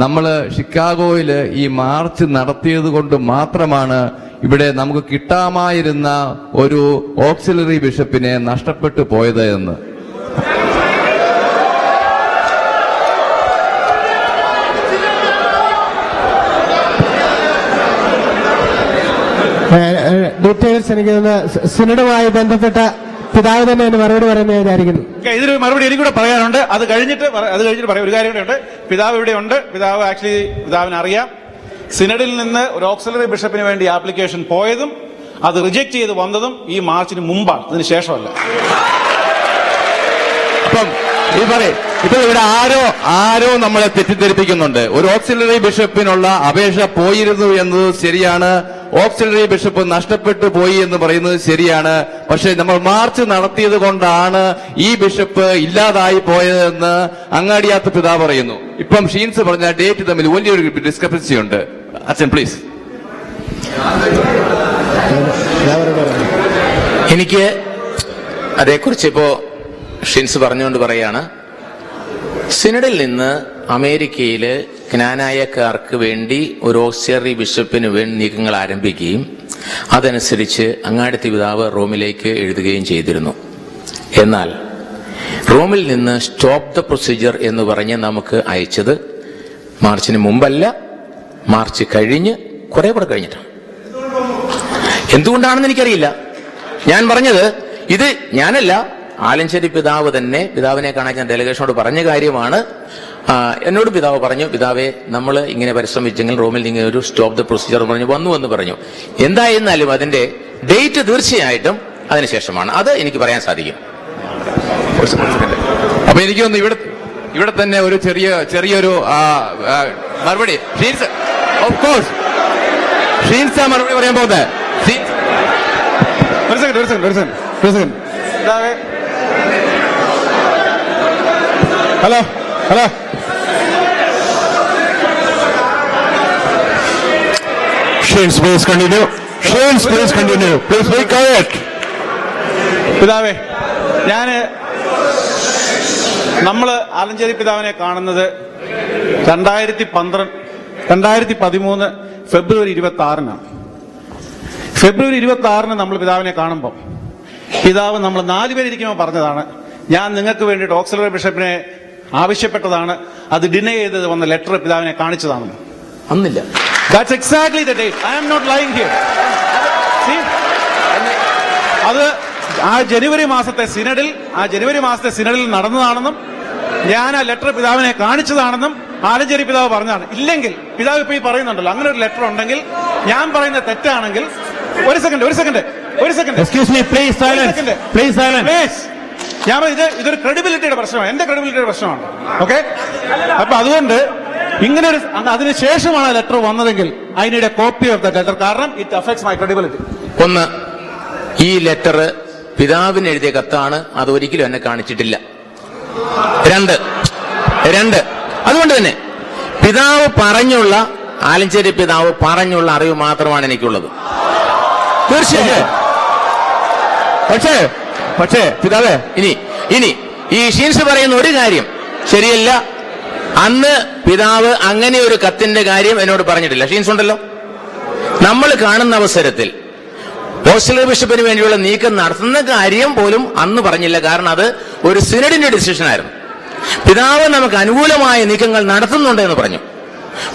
നമ്മള് ഷിക്കാഗോയില് ഈ മാർച്ച് നടത്തിയത് കൊണ്ട് മാത്രമാണ് ഇവിടെ നമുക്ക് കിട്ടാമായിരുന്ന ഒരു ഓക്സിലറി ബിഷപ്പിനെ നഷ്ടപ്പെട്ടു പോയത് എന്ന്. ഡീറ്റെയിൽസ് എനിക്ക് സിനഡുമായി ബന്ധപ്പെട്ട പിതാവ് തന്നെ മറുപടി പറയുന്നത് വിചാരിക്കുന്നു. ഇതിന് മറുപടി എനിക്കൂടെ പറയാനുണ്ട്. അത് കഴിഞ്ഞിട്ട് പറയാം. ഒരു കാര്യം കൂടെ ഉണ്ട്. പിതാവ് ഇവിടെ ഉണ്ട്. പിതാവിന് അറിയാം, സിനഡിൽ നിന്ന് ഒരു ഓക്സിലറി ബിഷപ്പിന് വേണ്ടി ആപ്ലിക്കേഷൻ പോയതും അത് റിജക്ട് ചെയ്ത് വന്നതും ഈ മാർച്ചിന് മുമ്പാണ്, അതിന് ശേഷമല്ല. അപ്പം ഇപ്പൊ ഇവിടെ ആരോ നമ്മളെ തെറ്റിദ്ധരിപ്പിക്കുന്നുണ്ട്. ഒരു ഓക്സിലറി ബിഷപ്പിനുള്ള അപേക്ഷ പോയിരുന്നു എന്നത് ശരിയാണ്. ഓക്സിലറി ബിഷപ്പ് നഷ്ടപ്പെട്ടു പോയി എന്ന് പറയുന്നത് ശരിയാണ്. പക്ഷെ നമ്മൾ മാർച്ച് നടത്തിയത് കൊണ്ടാണ് ഈ ബിഷപ്പ് ഇല്ലാതായി പോയതെന്ന് അങ്ങാടിയാത്ത പിതാവ് പറയുന്നു. ഇപ്പം ഷീൻസ് പറഞ്ഞ ഡേറ്റ് തമ്മിൽ വലിയൊരു ഡിസ്ക്രിപ്പൻസി ഉണ്ട്. അച്ഛൻ പ്ലീസ്. എനിക്ക് അതേക്കുറിച്ച് ഇപ്പോ ഷിൻസ് പറഞ്ഞുകൊണ്ട് പറയാണ്, സിനഡിൽ നിന്ന് അമേരിക്കയില് ജ്ഞാനായക്കാർക്ക് വേണ്ടി ഒരു ഓക്സിലറി ബിഷപ്പിന് വേണ്ടി നീക്കങ്ങൾ ആരംഭിക്കുകയും അതനുസരിച്ച് അങ്ങാടിത്തെ പിതാവ് റോമിലേക്ക് എഴുതുകയും ചെയ്തിരുന്നു. എന്നാൽ റോമിൽ നിന്ന് സ്റ്റോപ്പ് ദ പ്രൊസീജിയർ എന്ന് പറഞ്ഞ് നമുക്ക് അയച്ചത് മാർച്ചിന് മുമ്പല്ല, മാർച്ച് കഴിഞ്ഞ് കുറെ കൂടെ കഴിഞ്ഞിട്ടാണ്. എന്തുകൊണ്ടാണെന്ന് എനിക്കറിയില്ല. ഞാൻ പറഞ്ഞത് ഇത് ഞാനല്ല, ആലഞ്ചേരി പിതാവ് തന്നെ പിതാവിനെ കാണാൻ ഞാൻ ഡെലിഗേഷനോട് പറഞ്ഞ കാര്യമാണ്. എന്നോട് പിതാവ് പറഞ്ഞു, പിതാവെ നമ്മൾ ഇങ്ങനെ പരിശ്രമിച്ചെങ്കിൽ റോമിൽ ഇങ്ങനെ ഒരു സ്റ്റോപ്പ് ദ പ്രൊസീജിയർ പറഞ്ഞു വന്നു എന്ന് പറഞ്ഞു. എന്തായിരുന്നാലും അതിന്റെ ഡേറ്റ് തീർച്ചയായിട്ടും അതിനുശേഷമാണ്. അത് എനിക്ക് പറയാൻ സാധിക്കും. അപ്പൊ എനിക്ക് തോന്നുന്നു ഇവിടെ തന്നെ ഒരു ചെറിയൊരു മറുപടി ഷീൻസ് ഓഫ് കോഴ്സ് ഷീൻസ് മറുപടി പറയാൻ പോകുന്നത്. ഒരു second. Hello. Shanes, please continue. Shanes, please continue. Please be quiet. പിതാവേ, നമ്മള് ആലഞ്ചേരി പിതാവിനെ കാണുന്നത് 2013 ഫെബ്രുവരി 26 ഫെബ്രുവരി 26 നമ്മൾ പിതാവിനെ കാണുമ്പോൾ പിതാവ് നമ്മൾ 4 പേരിയ്ക്കുമ്പോൾ പറഞ്ഞതാണ്, ഞാൻ നിങ്ങൾക്ക് വേണ്ടിയിട്ട് ഓക്സിലറി ബിഷപ്പിനെ ആവശ്യപ്പെട്ടതാണ്, അത് ഡിനൈ ചെയ്ത് വന്ന ലെറ്റർ പിതാവിനെ കാണിച്ചതാണെന്ന്. അന്നില്ല. That's exactly the date. I am not lying here. See? അത് ആ ജനുവരി മാസത്തെ സിനഡിൽ നടന്നതാണെന്നും ഞാൻ ആ ലെറ്റർ പിതാവിനെ കാണിച്ചതാണെന്നും ആലഞ്ചേരി പിതാവ് പറഞ്ഞതാണ്. ഇല്ലെങ്കിൽ പിതാവ് ഇപ്പൊ ഈ പറയുന്നുണ്ടല്ലോ, അങ്ങനെ ഒരു ലെറ്റർ ഉണ്ടെങ്കിൽ ഞാൻ പറയുന്നത് തെറ്റാണെങ്കിൽ ഒരു second Excuse me, please silence. Please silence. ഞാൻ ഇതൊരു ക്രെഡിബിലിറ്റിയുടെ പ്രശ്നമാണ്, എന്റെ ക്രെഡിബിലിറ്റിയുടെ പ്രശ്നമാണ്. ഓക്കെ, അപ്പൊ അതുകൊണ്ട് ഇങ്ങനെ ഒരു അതിനുശേഷമാണ് ലെറ്റർ വന്നതെങ്കിൽ I need a copy of the letter, കാരണം ഇറ്റ് അഫക്ട്സ് മൈ ക്രെഡിബിലിറ്റി. ഒന്ന്, ഈ ലെറ്റർ പിതാവിന് എഴുതിയ കത്താണ്, അത് ഒരിക്കലും എന്നെ കാണിച്ചിട്ടില്ല. രണ്ട്, അതുകൊണ്ട് തന്നെ പിതാവ് പറഞ്ഞുള്ള ആലഞ്ചേരി പിതാവ് പറഞ്ഞുള്ള അറിവ് മാത്രമാണ് എനിക്കുള്ളത്. തീർച്ചയായും. പക്ഷേ പിതാവേ, ഇനി ഈ ഷീൻസ് പറയുന്ന ഒരു കാര്യം ശരിയല്ല. അന്ന് പിതാവ് അങ്ങനെ ഒരു കത്തിന്റെ കാര്യം എന്നോട് പറഞ്ഞിട്ടില്ല. ഷീൻസ് ഉണ്ടല്ലോ, നമ്മൾ കാണുന്ന അവസരത്തിൽ ഓക്സിലറി ബിഷപ്പിന് വേണ്ടിയുള്ള നീക്കം നടത്തുന്ന കാര്യം പോലും അന്ന് പറഞ്ഞില്ല. കാരണം അത് ഒരു സിനഡിന്റെ ഡിസിഷനായിരുന്നു. പിതാവ് നമുക്ക് അനുകൂലമായ നീക്കങ്ങൾ നടത്തുന്നുണ്ട് എന്ന് പറഞ്ഞു.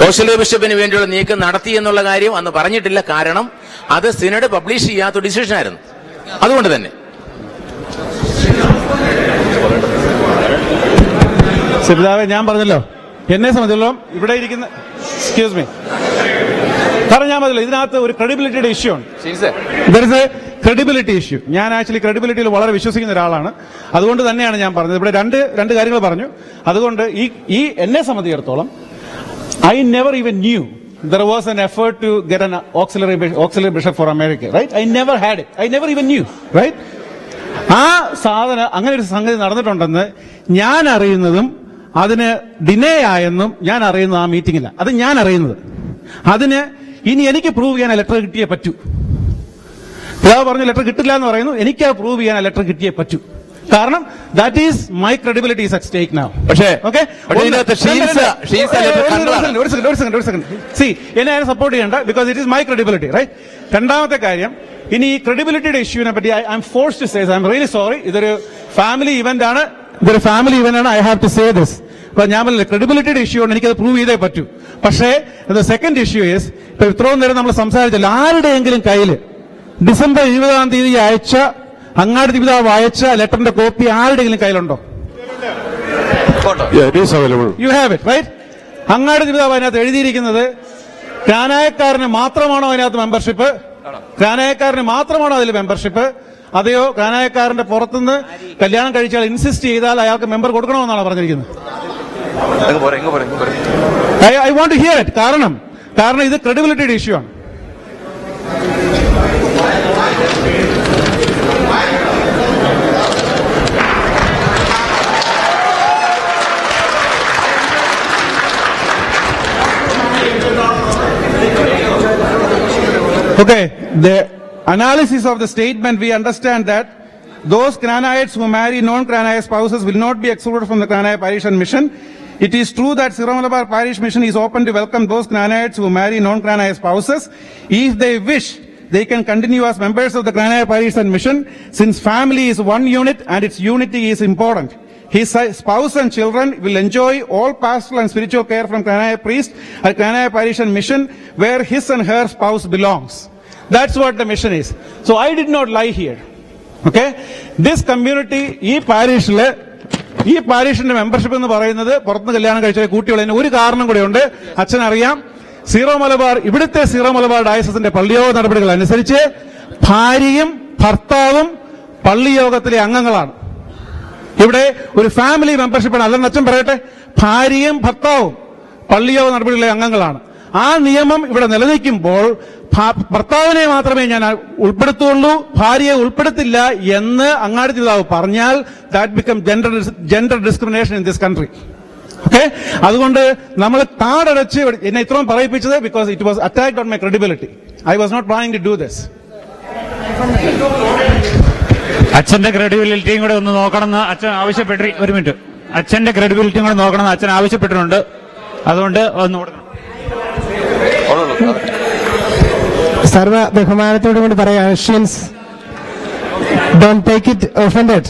ഓക്സിലറി ബിഷപ്പിന് വേണ്ടിയുള്ള നീക്കം നടത്തി എന്നുള്ള കാര്യം അന്ന് പറഞ്ഞിട്ടില്ല. കാരണം അത് സിനഡ് പബ്ലിഷ് ചെയ്യാത്ത ഡിസിഷനായിരുന്നു. അതുകൊണ്ട് തന്നെ പിതാവെ, ഞാൻ പറഞ്ഞല്ലോ, എന്നെ സംബന്ധിച്ചോളം ഇവിടെ ഇരിക്കുന്ന കാരണം ഞാൻ പറഞ്ഞല്ലോ, ഇതിനകത്ത് ഒരു ക്രെഡിബിലിറ്റിയുടെ ഇഷ്യൂ ഉണ്ട്. Credibility issue. ഞാൻ ആക്ച്വലി ക്രെഡിബിലിറ്റിയിൽ വളരെ വിശ്വസിക്കുന്ന ഒരാളാണ്. അതുകൊണ്ട് തന്നെയാണ് ഞാൻ പറഞ്ഞത്. ഇവിടെ രണ്ട് കാര്യങ്ങൾ പറഞ്ഞു. അതുകൊണ്ട് ഈ എന്നെ സംബന്ധിച്ചിടത്തോളം I never even new there was an effort to get an auxiliary bishop for America, right? I never had it. I never even knew, right? അങ്ങനെ ഒരു സംഗതി നടന്നിട്ടുണ്ടെന്ന് ഞാൻ അറിയുന്നതും അതിന് ഡിനേ ആയെന്നും ഞാൻ അറിയുന്നത് ആ മീറ്റിംഗില്ല. അത് ഞാൻ അറിയുന്നത്. അതിന് ഇനി എനിക്ക് പ്രൂവ് ചെയ്യാൻ ലെറ്റർ കിട്ടിയേ പറ്റൂ. പിതാവ് പറഞ്ഞ ലെറ്റർ കിട്ടില്ല എന്ന് പറയുന്നു, എനിക്ക് അത് പ്രൂവ് ചെയ്യാൻ ലെറ്റർ കിട്ടിയേ പറ്റൂ. കാരണം that is my credibility is at stake now. പക്ഷേ എന്നെ ആരും സപ്പോർട്ട് ചെയ്യണ്ട, because it is my credibility, right? രണ്ടാമത്തെ കാര്യം, ഇനി ഈ ക്രെഡിബിലിറ്റിയുടെ ഇഷ്യൂവിനെ പറ്റി I'm forced to say, I'm really sorry, ഇതൊരു ഫാമിലി ഇവന്റ് ആണ്. I have to say this. അപ്പൊ ഞാൻ ക്രെഡിബിലിറ്റിയുടെ ഇഷ്യൂ ആണ്, എനിക്കത് പ്രൂവ് ചെയ്തേ പറ്റൂ. പക്ഷേ സെക്കൻഡ് ഇഷ്യൂ ഈസ്, ഇപ്പൊ ഇത്രയും നേരം നമ്മൾ സംസാരിച്ചല്ലോ, ആരുടെയെങ്കിലും കയ്യിൽ ഡിസംബർ 20 അയച്ച അങ്ങാടി പിതാവ് അയച്ച ലെറ്ററിന്റെ കോപ്പി ആരുടെയെങ്കിലും കയ്യിലുണ്ടോ? You have it, right? അങ്ങാടി പിതാവ് അതിനകത്ത് എഴുതിയിരിക്കുന്നത് ജ്ഞാനായക്കാരന് മാത്രമാണോ അതിനകത്ത് മെമ്പർഷിപ്പ്? ജ്ഞാനായക്കാരന് മാത്രമാണോ അതിൽ മെമ്പർഷിപ്പ്? അതെയോ ജ്ഞാനായക്കാരന്റെ പുറത്തുനിന്ന് കല്യാണം കഴിച്ചാൽ ഇൻസിസ്റ്റ് ചെയ്താൽ അയാൾക്ക് മെമ്പർ കൊടുക്കണമെന്നാണ് പറഞ്ഞിരിക്കുന്നത്? I want to hear it. കാരണം ഇത് ക്രെഡിബിലിറ്റിയുടെ ഇഷ്യൂ ആണ്. Okay, the analysis of the statement, we understand that those Cranaites who marry non-Cranite spouses will not be excluded from the Cranite Parish and Mission. It is true that Syro-Malabar Parish Mission is open to welcome those Cranaites who marry non-Cranite spouses. If they wish, they can continue as members of the Cranite Parish and Mission, since family is one unit and its unity is important. His spouse and children will enjoy all pastoral and spiritual care from Cranite priest at Cranite Parish and Mission, where his and her spouse belongs. That's what the mission is. So I did not lie here. Okay? This community, ഈ പാരീഷിന്റെ membership എന്ന് പറയുന്നത് പുറത്തുനിന്ന് കല്യാണം കഴിച്ച കുട്ടികളതിന് ഒരു കാരണം കൂടെ ഉണ്ട്. അച്ഛനറിയാം, ഇവിടുത്തെ സീറോ മലബാർ ഡയസസിന്റെ പള്ളിയോഗ നടപടികൾ അനുസരിച്ച് ഭാര്യയും ഭർത്താവും പള്ളിയോഗത്തിലെ അംഗങ്ങളാണ്. ഇവിടെ ഒരു ഫാമിലി മെമ്പർഷിപ്പാണ്. അല്ലെന്ന് അച്ഛൻ പറയട്ടെ, ഭാര്യയും ഭർത്താവും പള്ളിയോഗ നടപടികളിലെ അംഗങ്ങളാണ്. ആ നിയമം ഇവിടെ നിലനിൽക്കുമ്പോൾ ഭർത്താവിനെ മാത്രമേ ഞാൻ ഉൾപ്പെടുത്തുള്ളൂ, ഭാര്യയെ ഉൾപ്പെടുത്തില്ല എന്ന് അങ്ങാടി പിതാവ് പറഞ്ഞാൽ that become gender discrimination in this country. Okay, അതുകൊണ്ട് നമ്മൾ താടടച്ച് എന്നെ ഇത്രയും പറയിപ്പിച്ചത് because it was attacked on my credibility. I was not planning to do this. അച്ഛന്റെ ക്രെഡിബിലിറ്റിയും കൂടെ ഒന്ന് നോക്കണമെന്ന് അച്ഛൻ ആവശ്യപ്പെട്ടു. ഒരു മിനിറ്റ്, അച്ഛന്റെ ക്രെഡിബിലിറ്റിയും കൂടെ നോക്കണമെന്ന് അച്ഛൻ ആവശ്യപ്പെട്ടിട്ടുണ്ട്. അതുകൊണ്ട് ഒന്ന് കൊടുക്കണം. സർവ ബഹുമാനത്തോടു കൂടി പറയാം, Shins don't take it offended.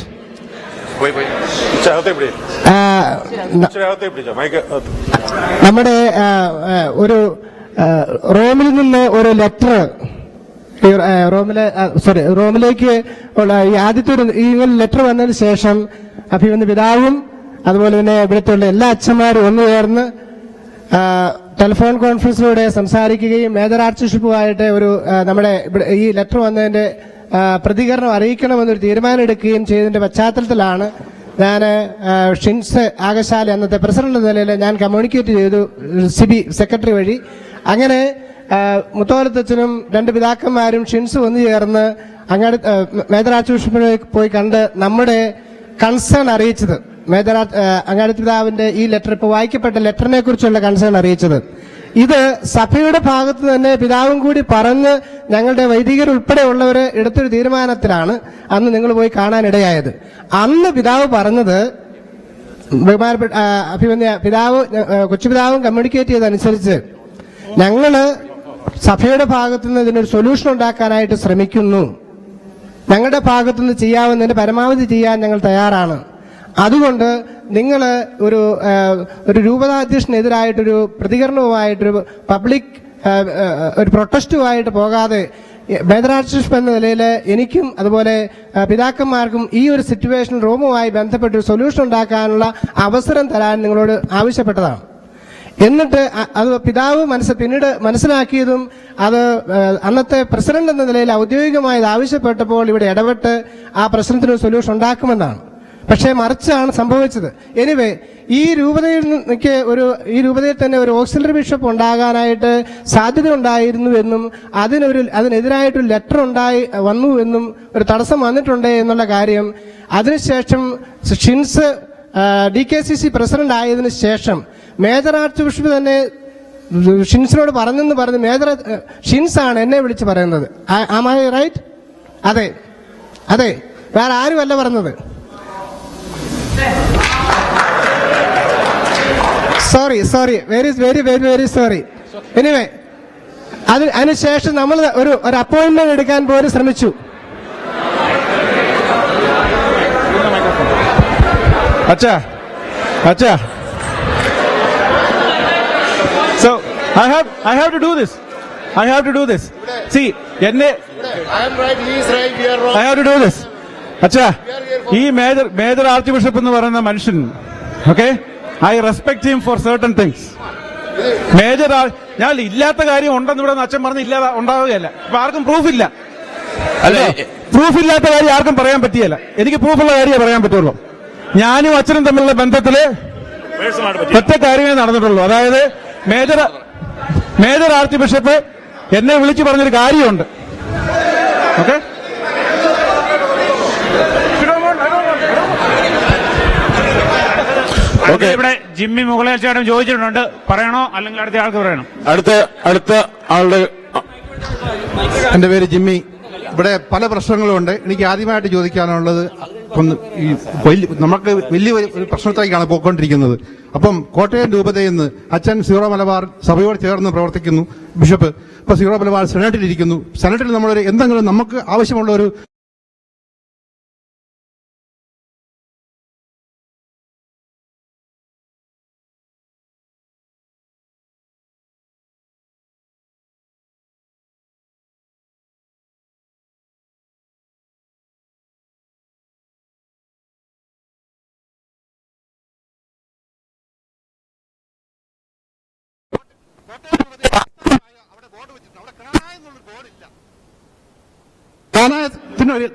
നമ്മുടെ ഒരു റോമിൽ നിന്ന് ഒരു ലെറ്റർ, റോമിലേക്ക് ഉള്ള ഈ ആദ്യത്തെ ഒരു ലെറ്റർ വന്നതിന് ശേഷം അഭിമന്യ പിതാവും അതുപോലെ തന്നെ ഇവിടുത്തെ ഉള്ള എല്ലാ അച്ഛന്മാരും ഒന്നു ചേർന്ന് ടെലിഫോൺ കോൺഫറൻസിലൂടെ സംസാരിക്കുകയും മേജർ ആർച്ച് ബിഷപ്പുമായിട്ട് നമ്മുടെ ഈ ലെറ്റർ വന്നതിന്റെ പ്രതികരണം അറിയിക്കണമെന്നൊരു തീരുമാനം എടുക്കുകയും ചെയ്തതിന്റെ പശ്ചാത്തലത്തിലാണ് ഞാൻ ഷിൻസ് ആകശാല അന്നത്തെ പ്രസിഡന്റ് എന്ന നിലയിൽ ഞാൻ കമ്മ്യൂണിക്കേറ്റ് ചെയ്തു സിബി സെക്രട്ടറി വഴി. അങ്ങനെ മുത്തോലത്തച്ഛനും രണ്ട് പിതാക്കന്മാരും ഷിൻസ് ഒന്നു ചേർന്ന് അങ്ങാടി മേജർ ആർച്ച് ബിഷപ്പിനെ പോയി കണ്ട് നമ്മുടെ കൺസേൺ അറിയിച്ചത്, അങ്ങാടി പിതാവിന്റെ ഈ ലെറ്റർ, ഇപ്പോൾ വായിക്കപ്പെട്ട ലെറ്ററിനെ കുറിച്ചുള്ള കൺസേൺ അറിയിച്ചത്. ഇത് സഭയുടെ ഭാഗത്ത് തന്നെ പിതാവും കൂടി പറഞ്ഞ് ഞങ്ങളുടെ വൈദികരുൾപ്പെടെയുള്ളവർ എടുത്തൊരു തീരുമാനത്തിലാണ് അന്ന് നിങ്ങൾ പോയി കാണാനിടയായത്. അന്ന് പിതാവ് പറഞ്ഞത്, ബഹുമാനപ്പെട്ട അഭിമന്യ പിതാവ് കൊച്ചുപിതാവും കമ്മ്യൂണിക്കേറ്റ് ചെയ്തതനുസരിച്ച് ഞങ്ങള് സഭയുടെ ഭാഗത്തുനിന്ന് ഇതിനൊരു സൊല്യൂഷൻ ഉണ്ടാക്കാനായിട്ട് ശ്രമിക്കുന്നു, ഞങ്ങളുടെ ഭാഗത്തുനിന്ന് ചെയ്യാവുന്നതിന്റെ പരമാവധി ചെയ്യാൻ ഞങ്ങൾ തയ്യാറാണ്. അതുകൊണ്ട് നിങ്ങൾ ഒരു രൂപതാധ്യക്ഷനെതിരായിട്ടൊരു പ്രതികരണവുമായിട്ടൊരു പബ്ലിക് ഒരു പ്രൊട്ടസ്റ്റുമായിട്ട് പോകാതെ മേജർ ആർച്ച് ബിഷപ്പ് എന്ന നിലയിൽ എനിക്കും അതുപോലെ പിതാക്കന്മാർക്കും ഈ ഒരു സിറ്റുവേഷൻ റോമുമായി ബന്ധപ്പെട്ട് ഒരു സൊല്യൂഷൻ ഉണ്ടാക്കാനുള്ള അവസരം തരാൻ നിങ്ങളോട് ആവശ്യപ്പെട്ടതാണ്. എന്നിട്ട് അത് പിതാവ് പിന്നീട് മനസ്സിലാക്കിയതും അത് അന്നത്തെ പ്രസിഡന്റ് എന്ന നിലയിൽ ഔദ്യോഗികമായി ആവശ്യപ്പെട്ടപ്പോൾ ഇവിടെ ഇടപെട്ട് ആ പ്രശ്നത്തിന് സൊല്യൂഷൻ ഉണ്ടാക്കുമെന്നാണ്. പക്ഷേ മറിച്ചാണ് സംഭവിച്ചത്. എനിവേ, ഈ രൂപതയിൽ തന്നെ ഒരു ഓക്സിലറി ബിഷപ്പ് ഉണ്ടാകാനായിട്ട് സാധ്യത ഉണ്ടായിരുന്നു എന്നും അതിനെതിരായിട്ടൊരു ലെറ്റർ വന്നു എന്നും ഒരു തടസ്സം വന്നിട്ടുണ്ട് എന്നുള്ള കാര്യം അതിനുശേഷം ഷിൻസ് DKCC പ്രസിഡന്റ് ആയതിനു ശേഷം മേജർ ആർച്ച് ബിഷപ്പ് തന്നെ ഷിൻസിനോട് പറഞ്ഞെന്ന് പറഞ്ഞ് ഷിൻസ് ആണ് എന്നെ വിളിച്ച് പറയുന്നത്. Am I right? അതെ, അതെ, വേറെ ആരുമല്ല പറഞ്ഞത്. Sorry very very very very sorry. Anyway, അതിനുശേഷം നമ്മൾ ഒരു അപ്പോയിന്റ്മെന്റ് എടുക്കാൻ പോലും ശ്രമിച്ചു. അച്ഛാ, so I have to do this. See, I am right, he is right, you are wrong. I have to do this. അച്ഛാ, ഈ മേജർ ആർച്ച് ബിഷപ്പ് എന്ന് പറയുന്ന മനുഷ്യൻ, okay, I respect him for certain things. ഞാൻ ഇല്ലാത്ത കാര്യം ഉണ്ടെന്ന് ഇവിടെ അച്ഛൻ പറഞ്ഞ് ഇല്ലാതെ ഉണ്ടാവുകയല്ല. ഇപ്പൊ ആർക്കും പ്രൂഫില്ല. പ്രൂഫില്ലാത്ത കാര്യം ആർക്കും പറയാൻ പറ്റിയല്ല. എനിക്ക് പ്രൂഫുള്ള കാര്യമേ പറയാൻ പറ്റുള്ളൂ. ഞാനും അച്ഛനും തമ്മിലുള്ള ബന്ധത്തില് ഒറ്റ കാര്യമേ നടന്നിട്ടുള്ളൂ. അതായത് മേജർ ആർച്ച് ബിഷപ്പ് എന്നെ വിളിച്ചു പറഞ്ഞൊരു കാര്യമുണ്ട്. ഓക്കെ, അടുത്ത ഇവിടെ ജിമ്മി മുകളേച്ചാട്ടം ചോദിച്ചിട്ടുണ്ട്, പറയണോ അല്ലെങ്കിൽ അടുത്ത ആൾക്ക് പറയണം? അടുത്ത ആളുടെ എന്റെ പേര് ജിമ്മി. ഇവിടെ പല പ്രശ്നങ്ങളുണ്ട്. എനിക്ക് ആദ്യമായിട്ട് ചോദിക്കാനുള്ളത്, നമുക്ക് വലിയ ഒരു പ്രശ്നത്തിലേക്കാണ് പോയിക്കൊണ്ടിരിക്കുന്നത്. അപ്പം കോട്ടയം രൂപതയിൽ നിന്ന് അച്ഛൻ സീറോ മലബാർ സഭയോട് ചേർന്ന് പ്രവർത്തിക്കുന്നു, ബിഷപ്പ്. ഇപ്പൊ സീറോ മലബാർ സെനറ്റിലിരിക്കുന്നു. സെനറ്റിൽ നമ്മളൊരു എന്തെങ്കിലും നമുക്ക് ആവശ്യമുള്ള ഒരു കാണായ